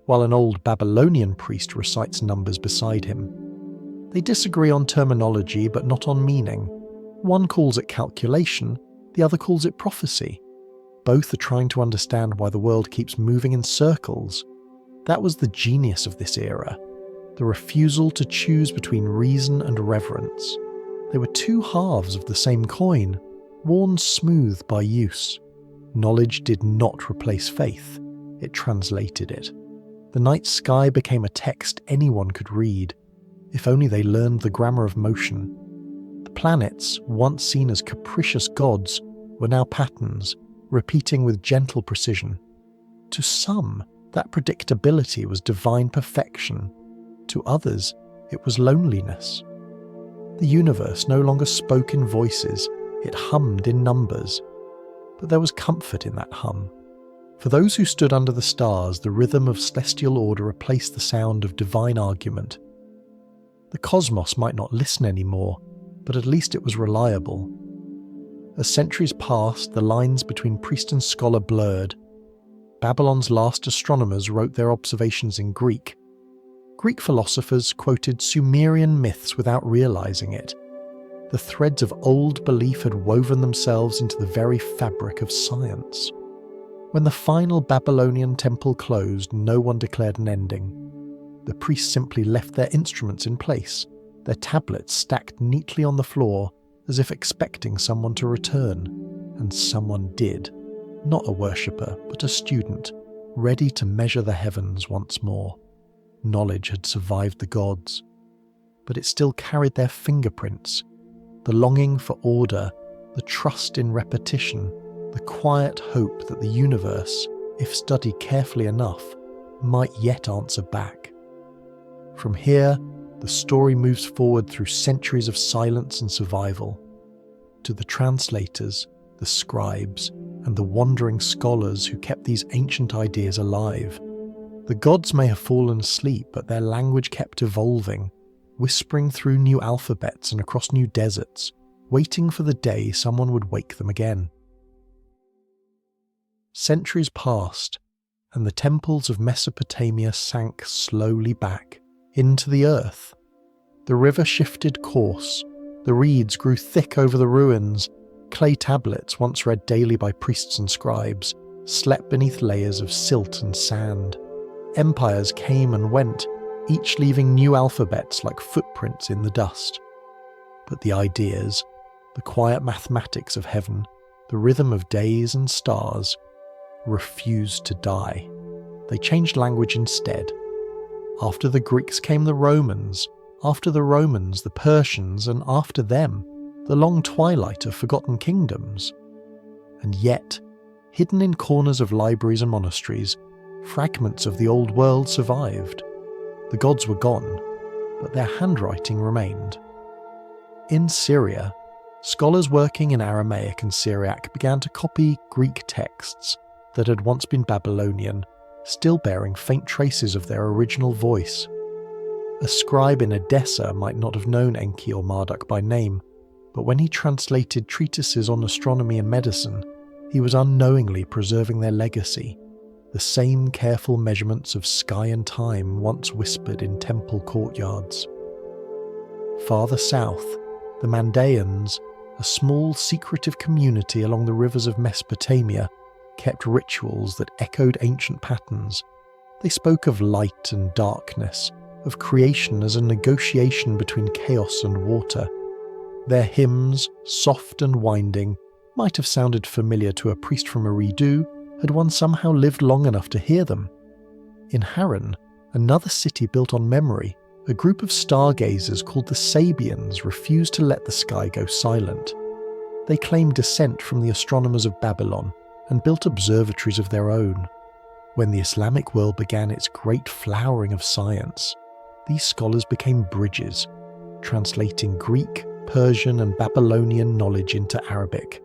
[SPEAKER 1] while an old Babylonian priest recites numbers beside him. They disagree on terminology, but not on meaning. One calls it calculation, the other calls it prophecy. Both are trying to understand why the world keeps moving in circles. That was the genius of this era. The refusal to choose between reason and reverence. They were two halves of the same coin, worn smooth by use. Knowledge did not replace faith, it translated it. The night sky became a text anyone could read, if only they learned the grammar of motion. The planets, once seen as capricious gods, were now patterns, repeating with gentle precision. To some, that predictability was divine perfection. To others, it was loneliness. The universe no longer spoke in voices, it hummed in numbers. But there was comfort in that hum. For those who stood under the stars, the rhythm of celestial order replaced the sound of divine argument. The cosmos might not listen anymore, but at least it was reliable. As centuries passed, the lines between priest and scholar blurred. Babylon's last astronomers wrote their observations in Greek. Greek philosophers quoted Sumerian myths without realizing it. the threads of old belief had woven themselves into the very fabric of science. When the final Babylonian temple closed, no one declared an ending. The priests simply left their instruments in place, their tablets stacked neatly on the floor, as if expecting someone to return. And someone did. Not a worshipper, but a student, ready to measure the heavens once more. Knowledge had survived the gods, but it still carried their fingerprints, the longing for order, the trust in repetition, the quiet hope that the universe, if studied carefully enough, might yet answer back. From here, the story moves forward through centuries of silence and survival, to the translators, the scribes, and the wandering scholars who kept these ancient ideas alive. The gods may have fallen asleep, but their language kept evolving, whispering through new alphabets and across new deserts, waiting for the day someone would wake them again. Centuries passed, and the temples of Mesopotamia sank slowly back into the earth. The river shifted course, the reeds grew thick over the ruins, clay tablets once read daily by priests and scribes slept beneath layers of silt and sand. Empires came and went, each leaving new alphabets like footprints in the dust. But the ideas, the quiet mathematics of heaven, the rhythm of days and stars, refused to die. They changed language instead. After the Greeks came the Romans, after the Romans the Persians, and after them the long twilight of forgotten kingdoms. And yet, hidden in corners of libraries and monasteries, fragments of the old world survived. The gods were gone, but their handwriting remained. In Syria, scholars working in Aramaic and Syriac began to copy Greek texts that had once been Babylonian, still bearing faint traces of their original voice. A scribe in Edessa might not have known Enki or Marduk by name, but when he translated treatises on astronomy and medicine, he was unknowingly preserving their legacy, the same careful measurements of sky and time once whispered in temple courtyards. Farther south, the Mandaeans, a small secretive community along the rivers of Mesopotamia, kept rituals that echoed ancient patterns. They spoke of light and darkness, of creation as a negotiation between chaos and water. Their hymns, soft and winding, might have sounded familiar to a priest from Eridu, had one somehow lived long enough to hear them. In Haran, another city built on memory, a group of stargazers called the Sabians refused to let the sky go silent. They claimed descent from the astronomers of Babylon and built observatories of their own. When the Islamic world began its great flowering of science, these scholars became bridges, translating Greek, Persian and Babylonian knowledge into Arabic.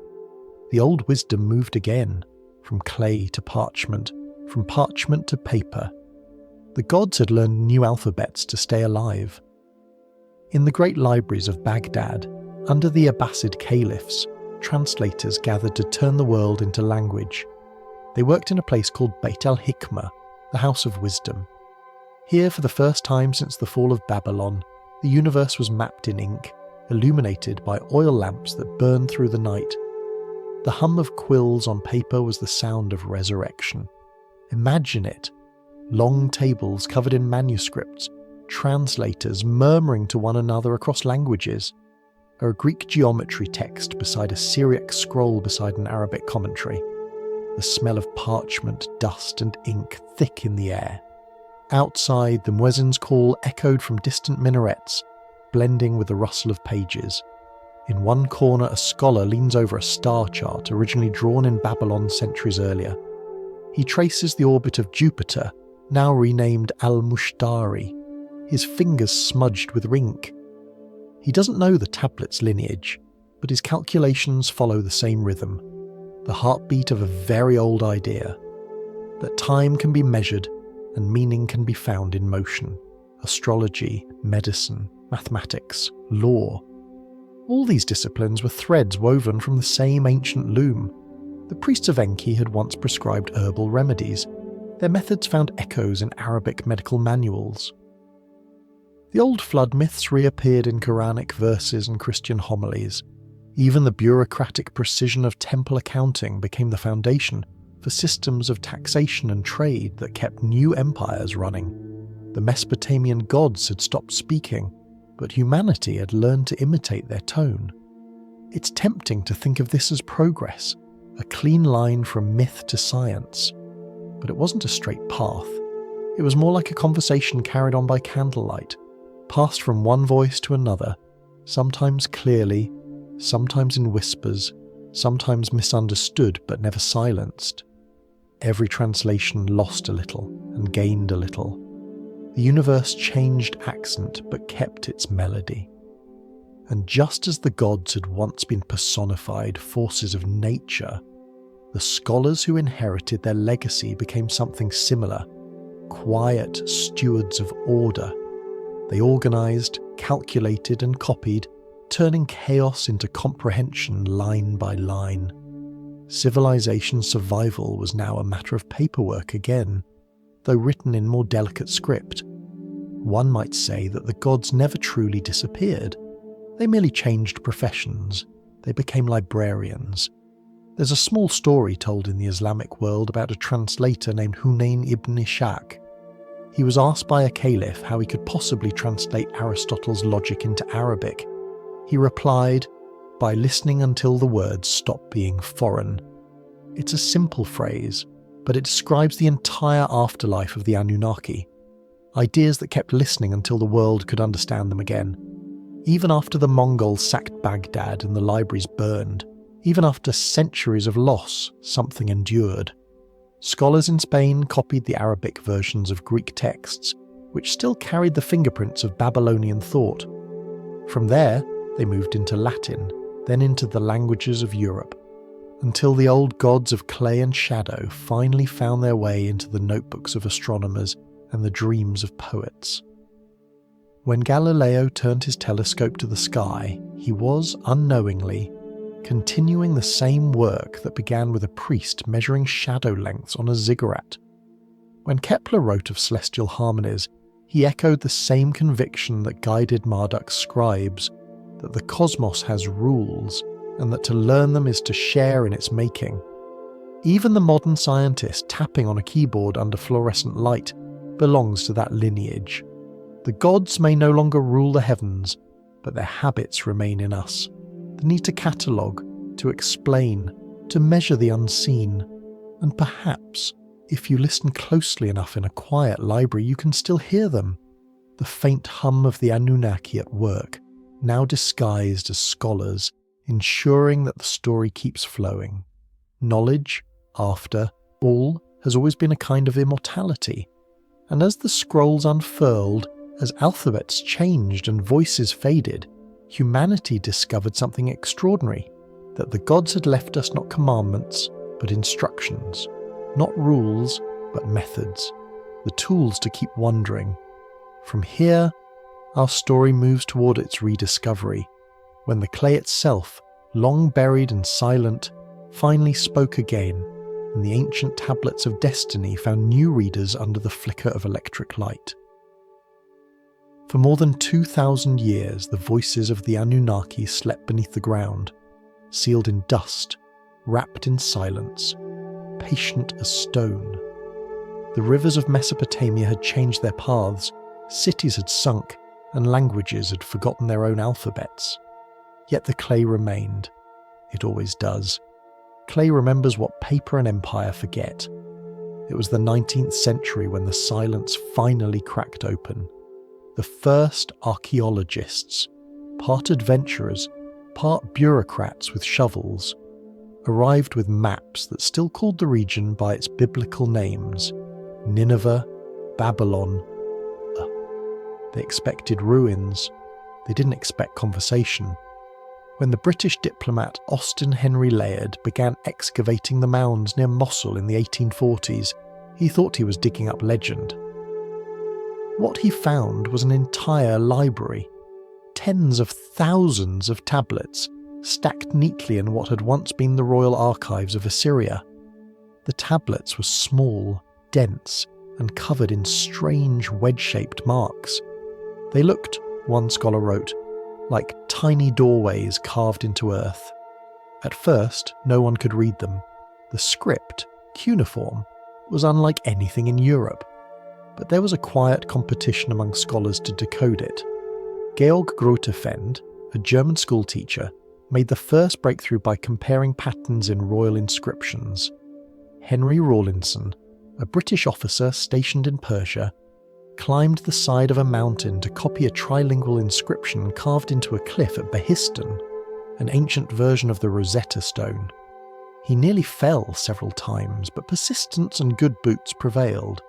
[SPEAKER 1] The old wisdom moved again, from clay to parchment, from parchment to paper. The gods had learned new alphabets to stay alive. In the great libraries of Baghdad, under the Abbasid caliphs, translators gathered to turn the world into language. They worked in a place called Beit al-Hikmah, the House of Wisdom. Here, for the first time since the fall of Babylon, the universe was mapped in ink, illuminated by oil lamps that burned through the night. The hum of quills on paper was the sound of resurrection. Imagine it. Long tables covered in manuscripts, translators murmuring to one another across languages, a Greek geometry text beside a Syriac scroll beside an Arabic commentary, the smell of parchment, dust and ink thick in the air. Outside, the muezzin's call echoed from distant minarets, blending with the rustle of pages. In one corner, a scholar leans over a star chart originally drawn in Babylon centuries earlier. He traces the orbit of Jupiter, now renamed Al-Mushtari, his fingers smudged with ink. He doesn't know the tablet's lineage, but his calculations follow the same rhythm, the heartbeat of a very old idea, that time can be measured and meaning can be found in motion. Astrology, medicine, mathematics, law. All these disciplines were threads woven from the same ancient loom. The priests of Enki had once prescribed herbal remedies. Their methods found echoes in Arabic medical manuals. The old flood myths reappeared in Quranic verses and Christian homilies. Even the bureaucratic precision of temple accounting became the foundation for systems of taxation and trade that kept new empires running. The Mesopotamian gods had stopped speaking, but humanity had learned to imitate their tone. It's tempting to think of this as progress, a clean line from myth to science. But it wasn't a straight path. It was more like a conversation carried on by candlelight, passed from one voice to another, sometimes clearly, sometimes in whispers, sometimes misunderstood but never silenced. Every translation lost a little and gained a little. The universe changed accent but kept its melody. And just as the gods had once been personified forces of nature, the scholars who inherited their legacy became something similar, quiet stewards of order. They organized, calculated, and copied, turning chaos into comprehension line by line. Civilization's survival was now a matter of paperwork again, though written in more delicate script. One might say that the gods never truly disappeared. They merely changed professions. They became librarians. There's a small story told in the Islamic world about a translator named Hunayn ibn Ishaq. He was asked by a caliph how he could possibly translate Aristotle's logic into Arabic. He replied, by listening until the words stop being foreign. It's a simple phrase, but it describes the entire afterlife of the Anunnaki. Ideas that kept listening until the world could understand them again. Even after the Mongols sacked Baghdad and the libraries burned, even after centuries of loss, something endured. Scholars in Spain copied the Arabic versions of Greek texts, which still carried the fingerprints of Babylonian thought. From there, they moved into Latin, then into the languages of Europe, until the old gods of clay and shadow finally found their way into the notebooks of astronomers and the dreams of poets. When Galileo turned his telescope to the sky, he was, unknowingly, continuing the same work that began with a priest measuring shadow lengths on a ziggurat. When Kepler wrote of celestial harmonies, he echoed the same conviction that guided Marduk's scribes, that the cosmos has rules, and that to learn them is to share in its making. Even the modern scientist tapping on a keyboard under fluorescent light belongs to that lineage. The gods may no longer rule the heavens, but their habits remain in us. The need to catalogue, to explain, to measure the unseen. And perhaps, if you listen closely enough in a quiet library, you can still hear them. The faint hum of the Anunnaki at work, now disguised as scholars, ensuring that the story keeps flowing. Knowledge, after all, has always been a kind of immortality. And as the scrolls unfurled, as alphabets changed and voices faded, humanity discovered something extraordinary, that the gods had left us not commandments, but instructions, not rules, but methods, the tools to keep wondering. From here, our story moves toward its rediscovery, when the clay itself, long buried and silent, finally spoke again, and the ancient tablets of destiny found new readers under the flicker of electric light. For more than 2,000 years, the voices of the Anunnaki slept beneath the ground, sealed in dust, wrapped in silence, patient as stone. The rivers of Mesopotamia had changed their paths, cities had sunk, and languages had forgotten their own alphabets. Yet the clay remained. It always does. Clay remembers what paper and empire forget. It was the 19th century when the silence finally cracked open. The first archaeologists, part adventurers, part bureaucrats with shovels, arrived with maps that still called the region by its biblical names: Nineveh, Babylon. They expected ruins. They didn't expect conversation. When the British diplomat Austen Henry Layard began excavating the mounds near Mosul in the 1840s, he thought he was digging up legend. What he found was an entire library, tens of thousands of tablets, stacked neatly in what had once been the royal archives of Assyria. The tablets were small, dense, and covered in strange wedge-shaped marks. They looked, one scholar wrote, like tiny doorways carved into earth. At first, no one could read them. The script, cuneiform, was unlike anything in Europe. But there was a quiet competition among scholars to decode it. Georg Grotefend, a German schoolteacher, made the first breakthrough by comparing patterns in royal inscriptions. Henry Rawlinson, a British officer stationed in Persia, climbed the side of a mountain to copy a trilingual inscription carved into a cliff at Behistun, an ancient version of the Rosetta Stone. He nearly fell several times, but persistence and good boots prevailed.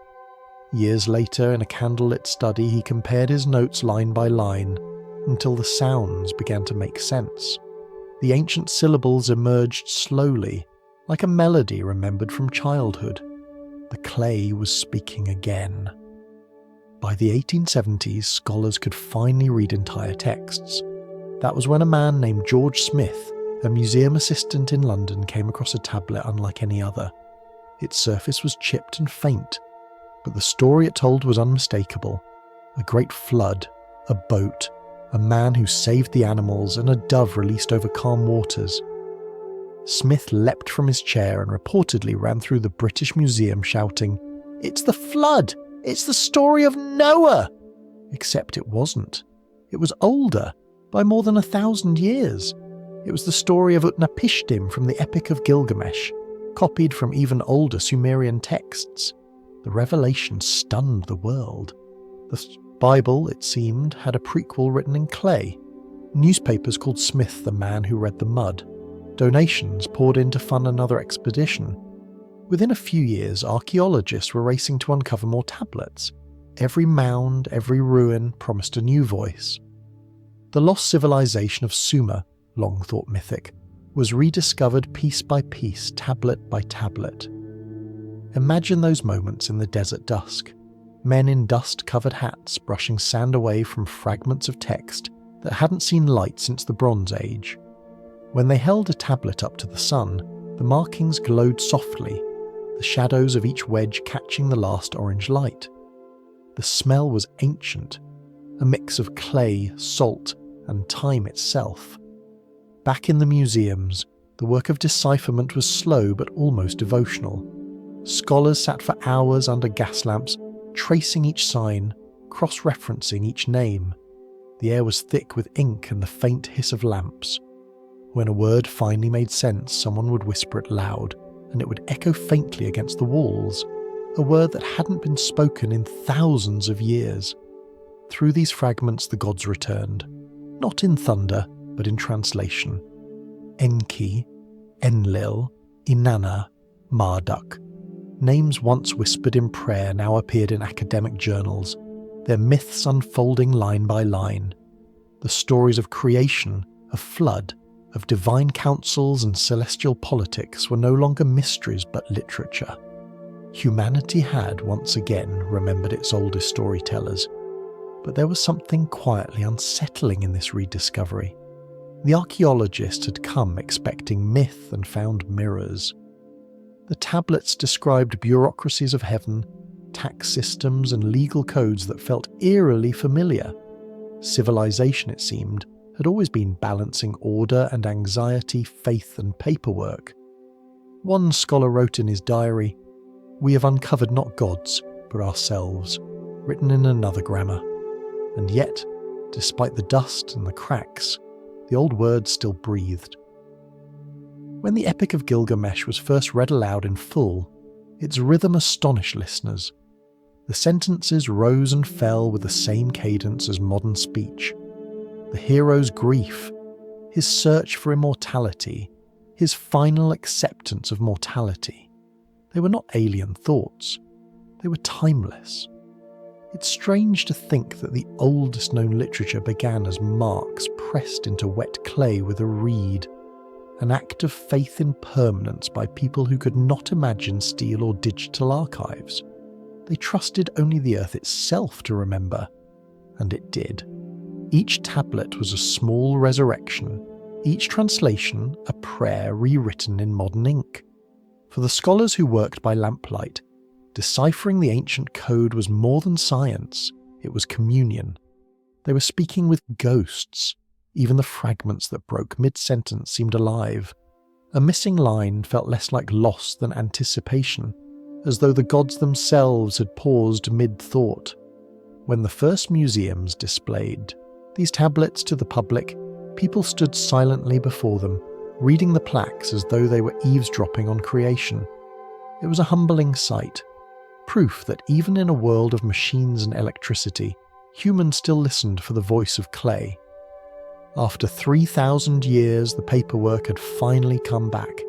[SPEAKER 1] Years later, in a candlelit study, he compared his notes line by line until the sounds began to make sense. The ancient syllables emerged slowly, like a melody remembered from childhood. The clay was speaking again. By the 1870s, scholars could finally read entire texts. That was when a man named George Smith, a museum assistant in London, came across a tablet unlike any other. Its surface was chipped and faint, but the story it told was unmistakable. A great flood, a boat, a man who saved the animals, and a dove released over calm waters. Smith leapt from his chair and reportedly ran through the British Museum shouting, "It's the flood! It's the story of Noah!" Except it wasn't. It was older, by more than 1,000 years. It was the story of Utnapishtim from the Epic of Gilgamesh, copied from even older Sumerian texts. The revelation stunned the world. The Bible, it seemed, had a prequel written in clay. Newspapers called Smith the man who read the mud. Donations poured in to fund another expedition. Within a few years, archaeologists were racing to uncover more tablets. Every mound, every ruin promised a new voice. The lost civilization of Sumer, long thought mythic, was rediscovered piece by piece, tablet by tablet. Imagine those moments in the desert dusk. Men in dust-covered hats brushing sand away from fragments of text that hadn't seen light since the Bronze Age. When they held a tablet up to the sun, the markings glowed softly, the shadows of each wedge catching the last orange light. The smell was ancient, a mix of clay, salt, and time itself. Back in the museums, the work of decipherment was slow but almost devotional. Scholars sat for hours under gas lamps, tracing each sign, cross-referencing each name. The air was thick with ink and the faint hiss of lamps. When a word finally made sense, someone would whisper it loud, and it would echo faintly against the walls, a word that hadn't been spoken in thousands of years. Through these fragments the gods returned, not in thunder, but in translation. Enki, Enlil, Inanna, Marduk. Names once whispered in prayer now appeared in academic journals, their myths unfolding line by line. The stories of creation, of flood, of divine councils and celestial politics were no longer mysteries but literature. Humanity had once again remembered its oldest storytellers, but there was something quietly unsettling in this rediscovery. The archaeologists had come expecting myth and found mirrors. The tablets described bureaucracies of heaven, tax systems and legal codes that felt eerily familiar. Civilization, it seemed, had always been balancing order and anxiety, faith and paperwork. One scholar wrote in his diary, "We have uncovered not gods, but ourselves," written in another grammar. And yet, despite the dust and the cracks, the old words still breathed. When the Epic of Gilgamesh was first read aloud in full, its rhythm astonished listeners. The sentences rose and fell with the same cadence as modern speech. The hero's grief, his search for immortality, his final acceptance of mortality. They were not alien thoughts. They were timeless. It's strange to think that the oldest known literature began as marks pressed into wet clay with a reed, an act of faith in permanence by people who could not imagine steel or digital archives. They trusted only the earth itself to remember, and it did. Each tablet was a small resurrection, each translation a prayer rewritten in modern ink. For the scholars who worked by lamplight, deciphering the ancient code was more than science, it was communion. They were speaking with ghosts. Even the fragments that broke mid-sentence seemed alive. A missing line felt less like loss than anticipation, as though the gods themselves had paused mid-thought. When the first museums displayed these tablets to the public, people stood silently before them, reading the plaques as though they were eavesdropping on creation. It was a humbling sight, proof that even in a world of machines and electricity, humans still listened for the voice of clay. After 3,000 years, the paperwork had finally come back,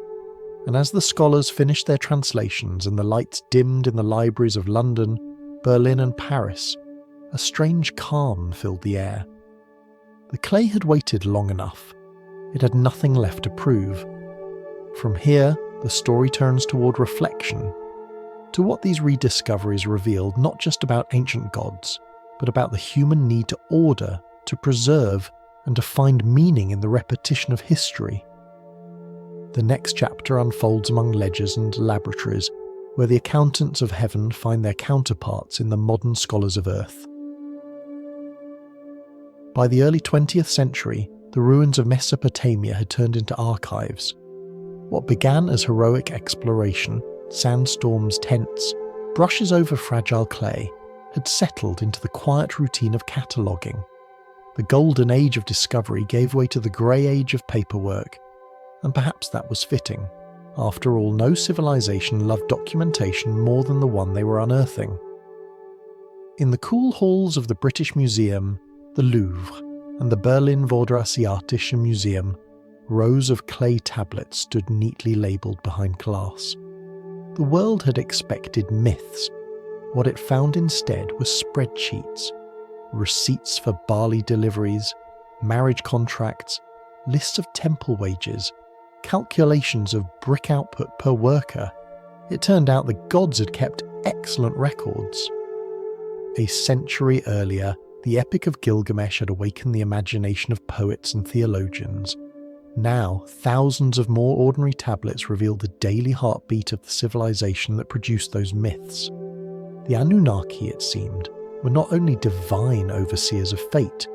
[SPEAKER 1] and as the scholars finished their translations and the lights dimmed in the libraries of London, Berlin and Paris, a strange calm filled the air. The clay had waited long enough. It had nothing left to prove. From here, the story turns toward reflection, to what these rediscoveries revealed not just about ancient gods, but about the human need to order, to preserve, and to find meaning in the repetition of history. The next chapter unfolds among ledgers and laboratories, where the accountants of heaven find their counterparts in the modern scholars of earth. By the early 20th century, the ruins of Mesopotamia had turned into archives. What began as heroic exploration, sandstorms, tents, brushes over fragile clay, had settled into the quiet routine of cataloguing. The golden age of discovery gave way to the grey age of paperwork, and perhaps that was fitting. After all, no civilization loved documentation more than the one they were unearthing. In the cool halls of the British Museum, the Louvre, and the Berlin Vorderasiatische Museum, rows of clay tablets stood neatly labelled behind glass. The world had expected myths. What it found instead was spreadsheets, receipts for barley deliveries, marriage contracts, lists of temple wages, calculations of brick output per worker. It turned out the gods had kept excellent records. A century earlier, the Epic of Gilgamesh had awakened the imagination of poets and theologians. Now, thousands of more ordinary tablets revealed the daily heartbeat of the civilization that produced those myths. The Anunnaki, it seemed, were not only divine overseers of fate,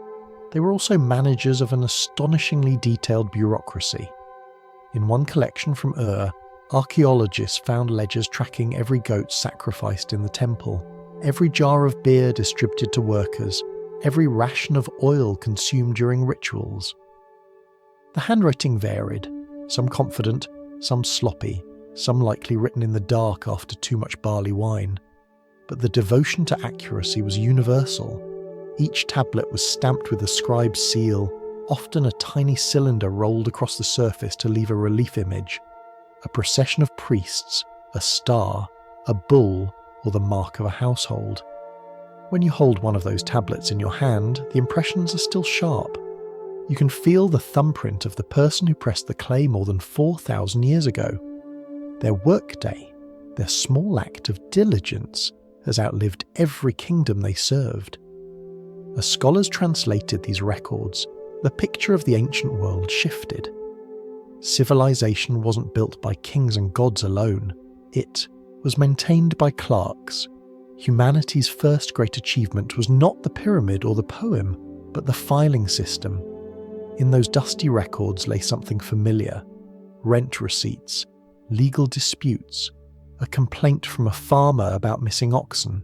[SPEAKER 1] they were also managers of an astonishingly detailed bureaucracy. In one collection from Ur, archaeologists found ledgers tracking every goat sacrificed in the temple, every jar of beer distributed to workers, every ration of oil consumed during rituals. The handwriting varied, some confident, some sloppy, some likely written in the dark after too much barley wine. But the devotion to accuracy was universal. Each tablet was stamped with the scribe's seal, often a tiny cylinder rolled across the surface to leave a relief image, a procession of priests, a star, a bull, or the mark of a household. When you hold one of those tablets in your hand, the impressions are still sharp. You can feel the thumbprint of the person who pressed the clay more than 4,000 years ago. Their workday, their small act of diligence, has outlived every kingdom they served. As scholars translated these records, the picture of the ancient world shifted. Civilization wasn't built by kings and gods alone. It was maintained by clerks. Humanity's first great achievement was not the pyramid or the poem, but the filing system. In those dusty records lay something familiar: rent receipts, legal disputes, a complaint from a farmer about missing oxen,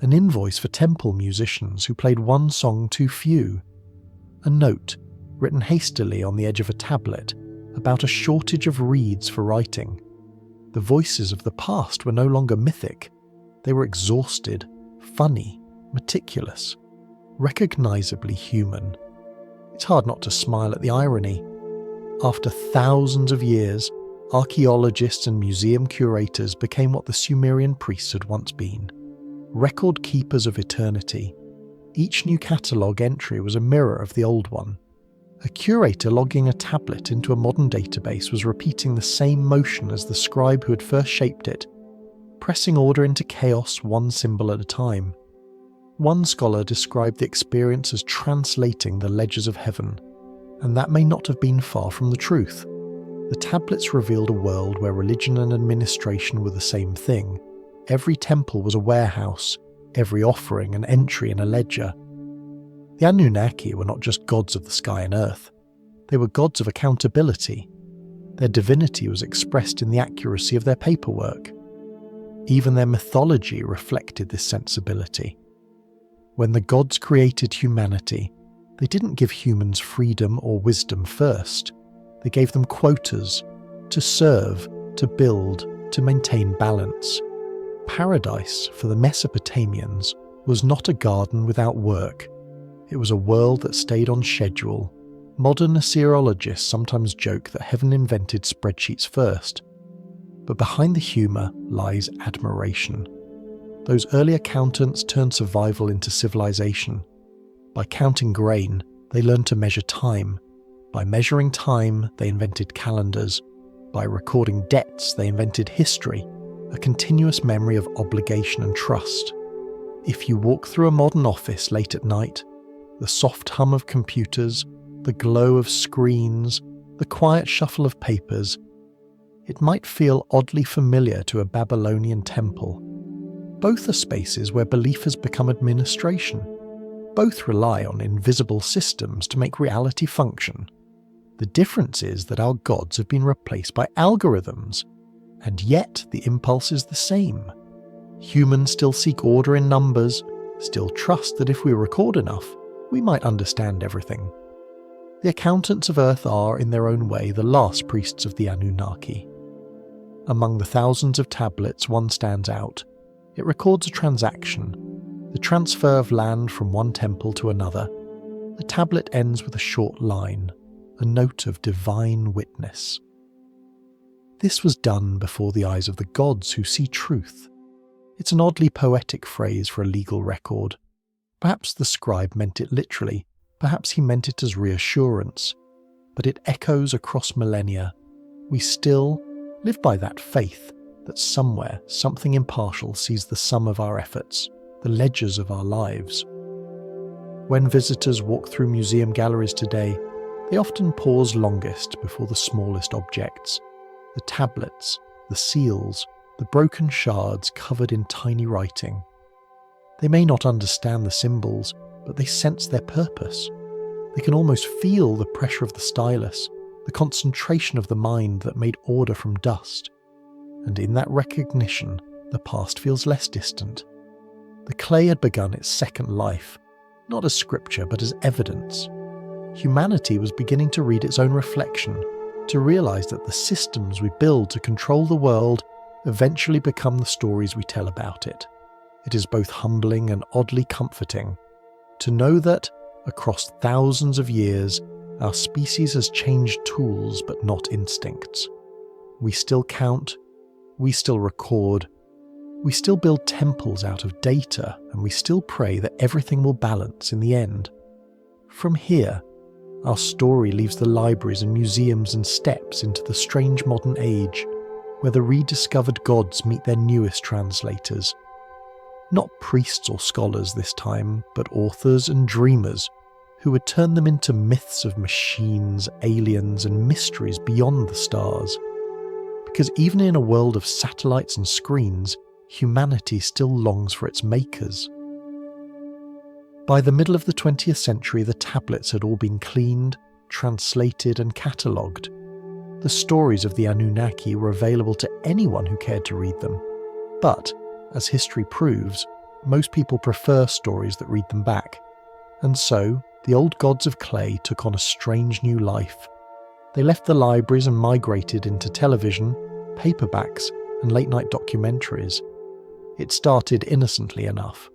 [SPEAKER 1] an invoice for temple musicians who played one song too few, a note written hastily on the edge of a tablet about a shortage of reeds for writing. The voices of the past were no longer mythic. They were exhausted, funny, meticulous, recognizably human. It's hard not to smile at the irony. After thousands of years, archaeologists and museum curators became what the Sumerian priests had once been, record keepers of eternity. Each new catalogue entry was a mirror of the old one. A curator logging a tablet into a modern database was repeating the same motion as the scribe who had first shaped it, pressing order into chaos one symbol at a time. One scholar described the experience as translating the ledgers of heaven, and that may not have been far from the truth. The tablets revealed a world where religion and administration were the same thing. Every temple was a warehouse, every offering an entry in a ledger. The Anunnaki were not just gods of the sky and earth, they were gods of accountability. Their divinity was expressed in the accuracy of their paperwork. Even their mythology reflected this sensibility. When the gods created humanity, they didn't give humans freedom or wisdom first. They gave them quotas to serve, to build, to maintain balance. Paradise for the Mesopotamians was not a garden without work. It was a world that stayed on schedule. Modern Assyriologists sometimes joke that heaven invented spreadsheets first. But behind the humour lies admiration. Those early accountants turned survival into civilization. By counting grain, they learned to measure time. By measuring time, they invented calendars. By recording debts, they invented history, a continuous memory of obligation and trust. If you walk through a modern office late at night, the soft hum of computers, the glow of screens, the quiet shuffle of papers, it might feel oddly familiar to a Babylonian temple. Both are spaces where belief has become administration. Both rely on invisible systems to make reality function. The difference is that our gods have been replaced by algorithms, and yet the impulse is the same. Humans still seek order in numbers, still trust that if we record enough, we might understand everything. The accountants of Earth are, in their own way, the last priests of the Anunnaki. Among the thousands of tablets, one stands out. It records a transaction, the transfer of land from one temple to another. The tablet ends with a short line, a note of divine witness. This was done before the eyes of the gods who see truth. It's an oddly poetic phrase for a legal record. Perhaps the scribe meant it literally, perhaps he meant it as reassurance, but it echoes across millennia. We still live by that faith that somewhere something impartial sees the sum of our efforts, the ledgers of our lives. When visitors walk through museum galleries today, they often pause longest before the smallest objects, the tablets, the seals, the broken shards covered in tiny writing. They may not understand the symbols, but they sense their purpose. They can almost feel the pressure of the stylus, the concentration of the mind that made order from dust. And in that recognition, the past feels less distant. The clay had begun its second life, not as scripture but as evidence. Humanity was beginning to read its own reflection, to realise that the systems we build to control the world eventually become the stories we tell about it. It is both humbling and oddly comforting to know that, across thousands of years, our species has changed tools but not instincts. We still count, we still record, we still build temples out of data, and we still pray that everything will balance in the end. From here, our story leaves the libraries and museums and steps into the strange modern age, where the rediscovered gods meet their newest translators. Not priests or scholars this time, but authors and dreamers who would turn them into myths of machines, aliens, and mysteries beyond the stars. Because even in a world of satellites and screens, humanity still longs for its makers. By the middle of the 20th century, the tablets had all been cleaned, translated, and catalogued. The stories of the Anunnaki were available to anyone who cared to read them. But, as history proves, most people prefer stories that read them back. And so, the old gods of clay took on a strange new life. They left the libraries and migrated into television, paperbacks, and late-night documentaries. It started innocently enough.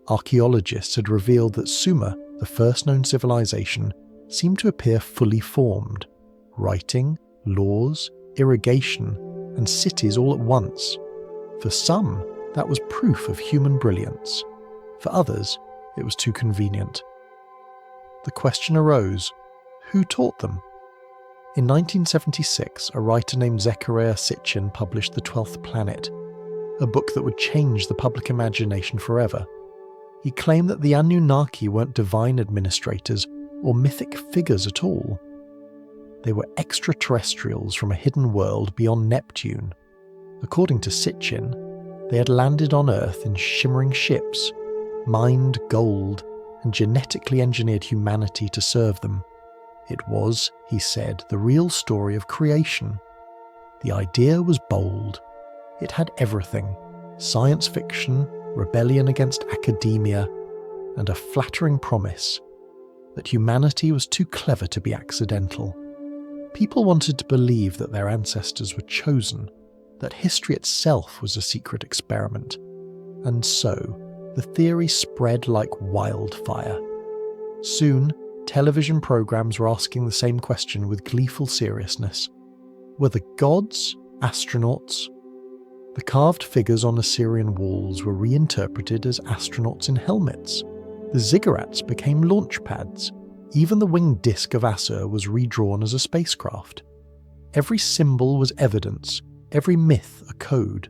[SPEAKER 1] Archaeologists had revealed that Sumer, the first known civilization, seemed to appear fully formed. Writing, laws, irrigation, and cities all at once. For some, that was proof of human brilliance. For others, it was too convenient. The question arose, who taught them? In 1976, a writer named Zecharia Sitchin published The 12th Planet, a book that would change the public imagination forever. He claimed that the Anunnaki weren't divine administrators or mythic figures at all. They were extraterrestrials from a hidden world beyond Neptune. According to Sitchin, they had landed on Earth in shimmering ships, mined gold, and genetically engineered humanity to serve them. It was, he said, the real story of creation. The idea was bold. It had everything: science fiction, rebellion against academia, and a flattering promise that humanity was too clever to be accidental. People wanted to believe that their ancestors were chosen, that history itself was a secret experiment. And so, the theory spread like wildfire. Soon, television programs were asking the same question with gleeful seriousness. Were the gods astronauts? The carved figures on Assyrian walls were reinterpreted as astronauts in helmets. The ziggurats became launch pads. Even the winged disc of Assur was redrawn as a spacecraft. Every symbol was evidence, every myth a code.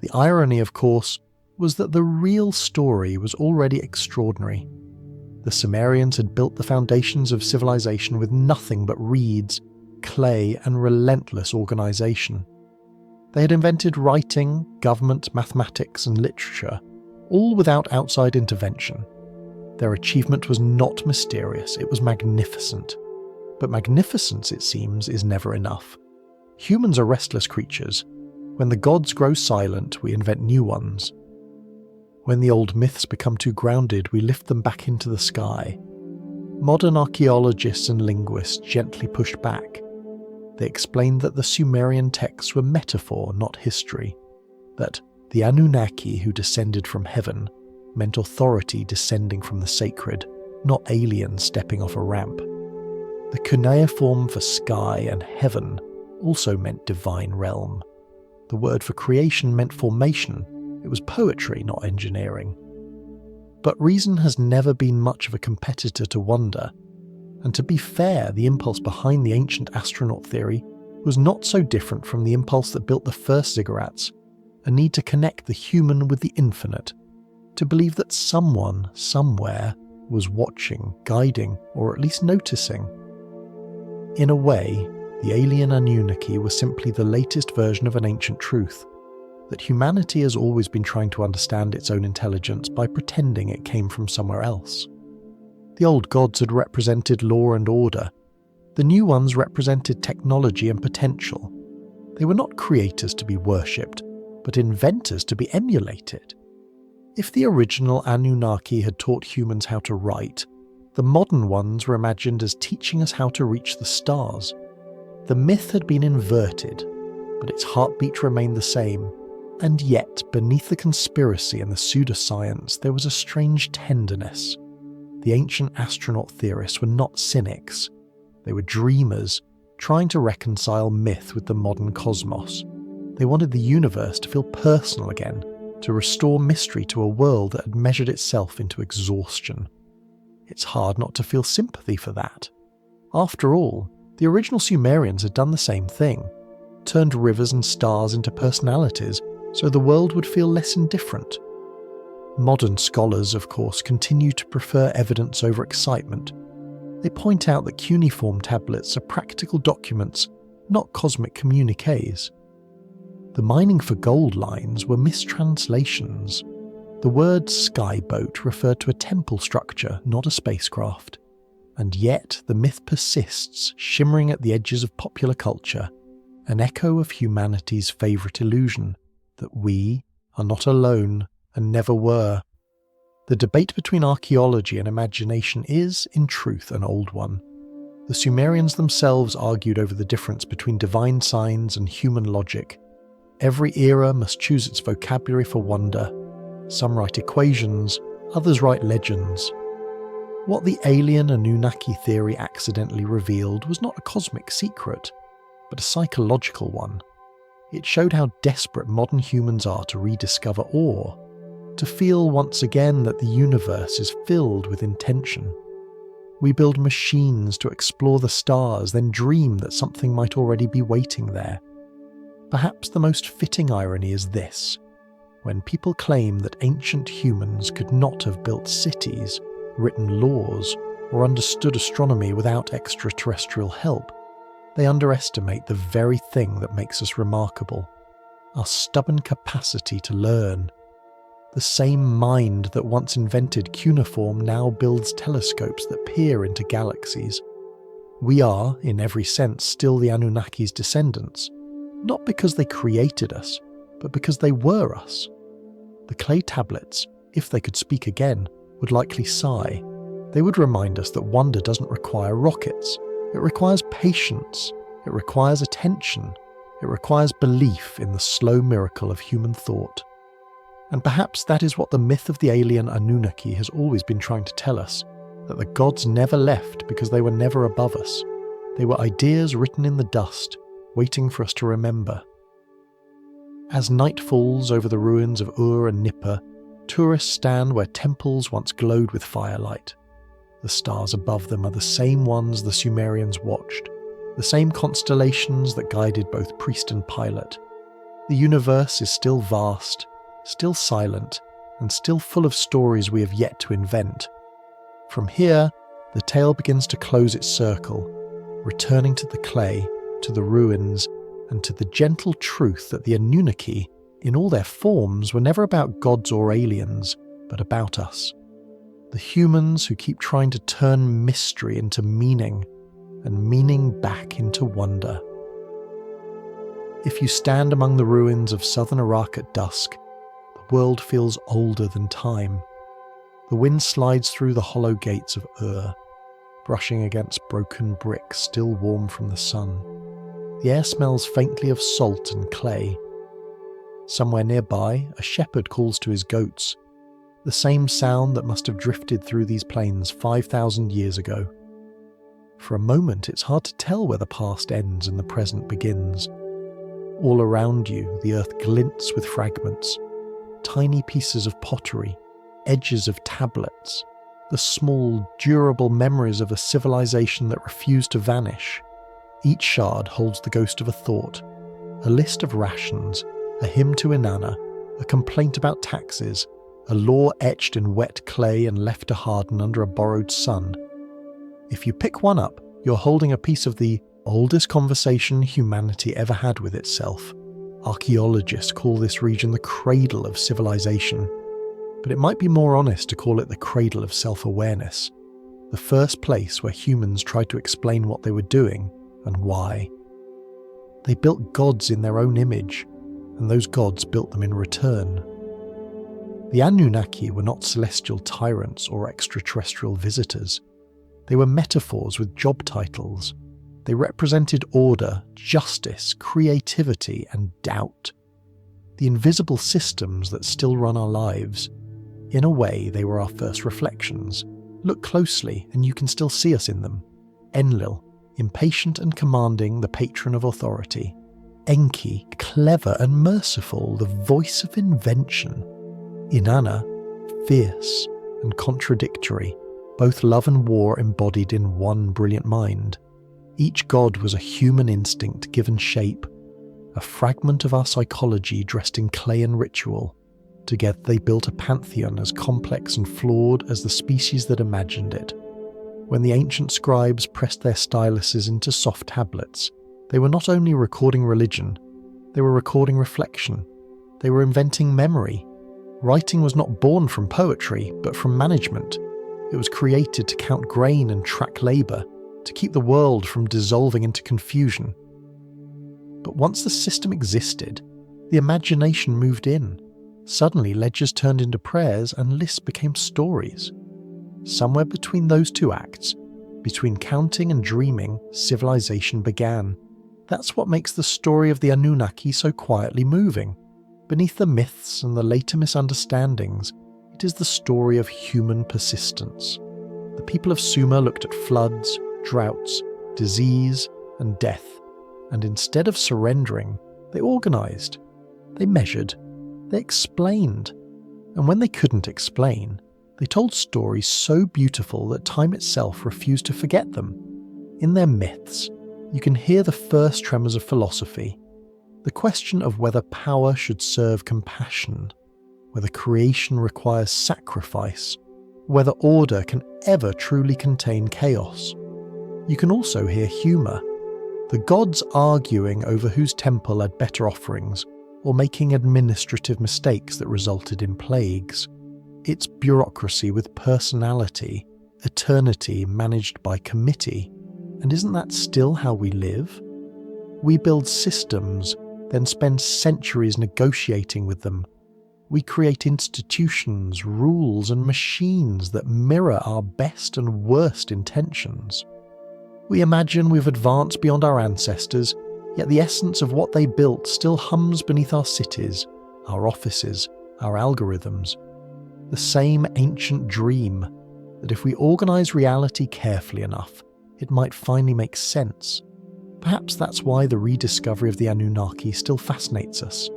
[SPEAKER 1] The irony, of course, was that the real story was already extraordinary. The Sumerians had built the foundations of civilization with nothing but reeds, clay, and relentless organization. They had invented writing, government, mathematics, and literature, all without outside intervention. Their achievement was not mysterious, it was magnificent. But magnificence, it seems, is never enough. Humans are restless creatures. When the gods grow silent, we invent new ones. When the old myths become too grounded, we lift them back into the sky. Modern archaeologists and linguists gently pushed back. They explained that the Sumerian texts were metaphor, not history. That the Anunnaki who descended from heaven meant authority descending from the sacred, not aliens stepping off a ramp. The cuneiform for sky and heaven also meant divine realm. The word for creation meant formation. It was poetry, not engineering. But reason has never been much of a competitor to wonder, and to be fair, the impulse behind the ancient astronaut theory was not so different from the impulse that built the first ziggurats, a need to connect the human with the infinite, to believe that someone, somewhere, was watching, guiding, or at least noticing. In a way, the alien Anunnaki were simply the latest version of an ancient truth, that humanity has always been trying to understand its own intelligence by pretending it came from somewhere else. The old gods had represented law and order. The new ones represented technology and potential. They were not creators to be worshipped, but inventors to be emulated. If the original Anunnaki had taught humans how to write, the modern ones were imagined as teaching us how to reach the stars. The myth had been inverted, but its heartbeat remained the same. And yet, beneath the conspiracy and the pseudoscience, there was a strange tenderness. The ancient astronaut theorists were not cynics. They were dreamers, trying to reconcile myth with the modern cosmos. They wanted the universe to feel personal again, to restore mystery to a world that had measured itself into exhaustion. It's hard not to feel sympathy for that. After all, the original Sumerians had done the same thing, turned rivers and stars into personalities so the world would feel less indifferent. Modern scholars, of course, continue to prefer evidence over excitement. They point out that cuneiform tablets are practical documents, not cosmic communiques. The mining for gold lines were mistranslations. The word skyboat referred to a temple structure, not a spacecraft. And yet the myth persists, shimmering at the edges of popular culture, an echo of humanity's favourite illusion, that we are not alone and never were. The debate between archaeology and imagination is, in truth, an old one. The Sumerians themselves argued over the difference between divine signs and human logic. Every era must choose its vocabulary for wonder. Some write equations, others write legends. What the alien Anunnaki theory accidentally revealed was not a cosmic secret, but a psychological one. It showed how desperate modern humans are to rediscover awe, to feel once again that the universe is filled with intention. We build machines to explore the stars, then dream that something might already be waiting there. Perhaps the most fitting irony is this: when people claim that ancient humans could not have built cities, written laws, or understood astronomy without extraterrestrial help, they underestimate the very thing that makes us remarkable: our stubborn capacity to learn. The same mind that once invented cuneiform now builds telescopes that peer into galaxies. We are, in every sense, still the Anunnaki's descendants, not because they created us, but because they were us. The clay tablets, if they could speak again, would likely sigh. They would remind us that wonder doesn't require rockets. It requires patience. It requires attention. It requires belief in the slow miracle of human thought. And perhaps that is what the myth of the alien Anunnaki has always been trying to tell us, that the gods never left because they were never above us. They were ideas written in the dust, waiting for us to remember. As night falls over the ruins of Ur and Nippur, tourists stand where temples once glowed with firelight. The stars above them are the same ones the Sumerians watched, the same constellations that guided both priest and pilot. The universe is still vast, still silent, and still full of stories we have yet to invent. From here, the tale begins to close its circle, returning to the clay, to the ruins, and to the gentle truth that the Anunnaki, in all their forms, were never about gods or aliens, but about us. The humans who keep trying to turn mystery into meaning, and meaning back into wonder. If you stand among the ruins of southern Iraq at dusk, the world feels older than time. The wind slides through the hollow gates of Ur, brushing against broken bricks still warm from the sun. The air smells faintly of salt and clay. Somewhere nearby, a shepherd calls to his goats, the same sound that must have drifted through these plains 5,000 years ago. For a moment, it's hard to tell where the past ends and the present begins. All around you, the earth glints with fragments, tiny pieces of pottery, edges of tablets, the small, durable memories of a civilization that refused to vanish. Each shard holds the ghost of a thought, a list of rations, a hymn to Inanna, a complaint about taxes, a law etched in wet clay and left to harden under a borrowed sun. If you pick one up, you're holding a piece of the oldest conversation humanity ever had with itself. Archaeologists call this region the cradle of civilization, but it might be more honest to call it the cradle of self-awareness, the first place where humans tried to explain what they were doing and why. They built gods in their own image, and those gods built them in return. The Anunnaki were not celestial tyrants or extraterrestrial visitors. They were metaphors with job titles. They represented order, justice, creativity, and doubt. The invisible systems that still run our lives. In a way, they were our first reflections. Look closely, and you can still see us in them. Enlil, impatient and commanding, the patron of authority. Enki, clever and merciful, the voice of invention. Inanna, fierce and contradictory, both love and war embodied in one brilliant mind. Each god was a human instinct given shape, a fragment of our psychology dressed in clay and ritual. Together they built a pantheon as complex and flawed as the species that imagined it. When the ancient scribes pressed their styluses into soft tablets, they were not only recording religion, they were recording reflection. They were inventing memory. Writing was not born from poetry, but from management. It was created to count grain and track labour, to keep the world from dissolving into confusion. But once the system existed, the imagination moved in. Suddenly ledgers turned into prayers and lists became stories. Somewhere between those two acts, between counting and dreaming, civilization began. That's what makes the story of the Anunnaki so quietly moving. Beneath the myths and the later misunderstandings, it is the story of human persistence. The people of Sumer looked at floods, droughts, disease, and death, and instead of surrendering, they organized, they measured, they explained, and when they couldn't explain, they told stories so beautiful that time itself refused to forget them. In their myths, you can hear the first tremors of philosophy, the question of whether power should serve compassion, whether creation requires sacrifice, whether order can ever truly contain chaos. You can also hear humour, the gods arguing over whose temple had better offerings, or making administrative mistakes that resulted in plagues. It's bureaucracy with personality, eternity managed by committee. And isn't that still how we live? We build systems, then spend centuries negotiating with them. We create institutions, rules, and machines that mirror our best and worst intentions. We imagine we've advanced beyond our ancestors, yet the essence of what they built still hums beneath our cities, our offices, our algorithms. The same ancient dream that if we organise reality carefully enough, it might finally make sense. Perhaps that's why the rediscovery of the Anunnaki still fascinates us.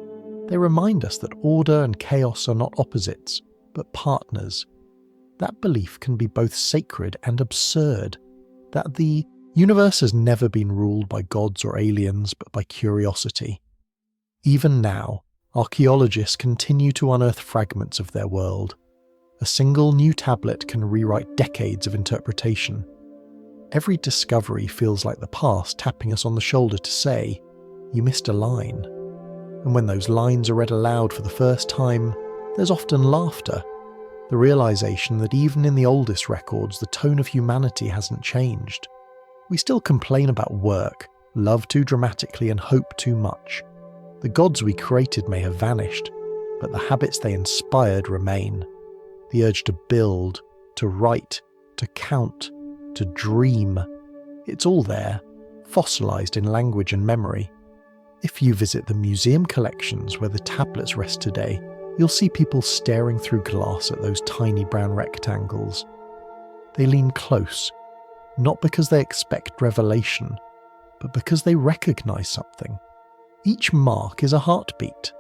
[SPEAKER 1] They remind us that order and chaos are not opposites, but partners. That belief can be both sacred and absurd, that the universe has never been ruled by gods or aliens, but by curiosity. Even now, archaeologists continue to unearth fragments of their world. A single new tablet can rewrite decades of interpretation. Every discovery feels like the past tapping us on the shoulder to say, "You missed a line." And when those lines are read aloud for the first time, there's often laughter. The realization that even in the oldest records, the tone of humanity hasn't changed. We still complain about work, love too dramatically and hope too much. The gods we created may have vanished, but the habits they inspired remain. The urge to build, to write, to count, to dream. It's all there, fossilized in language and memory. If you visit the museum collections where the tablets rest today, you'll see people staring through glass at those tiny brown rectangles. They lean close, not because they expect revelation, but because they recognize something. Each mark is a heartbeat.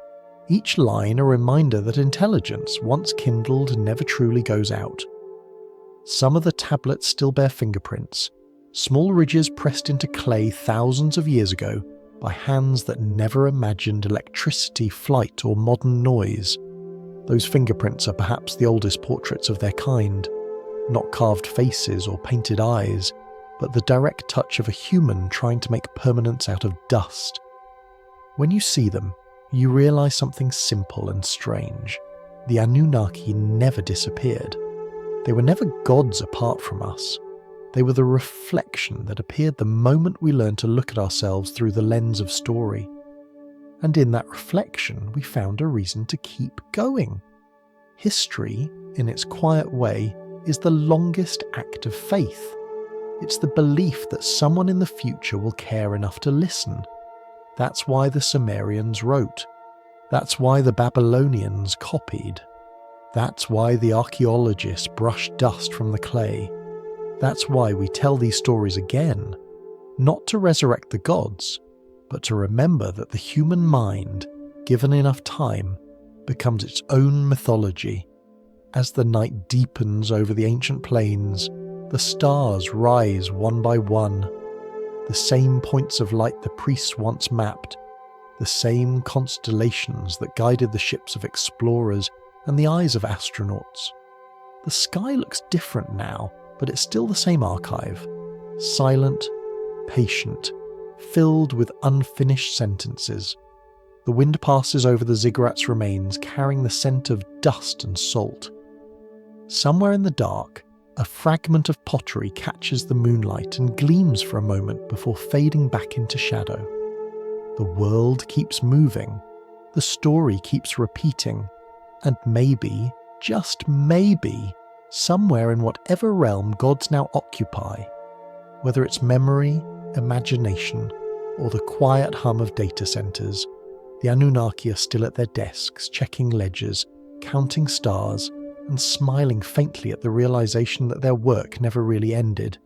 [SPEAKER 1] Each line a reminder that intelligence, once kindled, never truly goes out. Some of the tablets still bear fingerprints, small ridges pressed into clay thousands of years ago by hands that never imagined electricity, flight, or modern noise. Those fingerprints are perhaps the oldest portraits of their kind, not carved faces or painted eyes, but the direct touch of a human trying to make permanence out of dust. When you see them, you realize something simple and strange. The Anunnaki never disappeared. They were never gods apart from us. They were the reflection that appeared the moment we learned to look at ourselves through the lens of story. And in that reflection, we found a reason to keep going. History, in its quiet way, is the longest act of faith. It's the belief that someone in the future will care enough to listen. That's why the Sumerians wrote. That's why the Babylonians copied. That's why the archaeologists brushed dust from the clay. That's why we tell these stories again, not to resurrect the gods, but to remember that the human mind, given enough time, becomes its own mythology. As the night deepens over the ancient plains, the stars rise one by one. The same points of light the priests once mapped, the same constellations that guided the ships of explorers and the eyes of astronauts. The sky looks different now, but it's still the same archive. Silent, patient, filled with unfinished sentences. The wind passes over the ziggurat's remains, carrying the scent of dust and salt. Somewhere in the dark, a fragment of pottery catches the moonlight and gleams for a moment before fading back into shadow. The world keeps moving, the story keeps repeating, and maybe, just maybe, somewhere in whatever realm gods now occupy, whether it's memory, imagination, or the quiet hum of data centers, the Anunnaki are still at their desks, checking ledgers, counting stars, and smiling faintly at the realization that their work never really ended.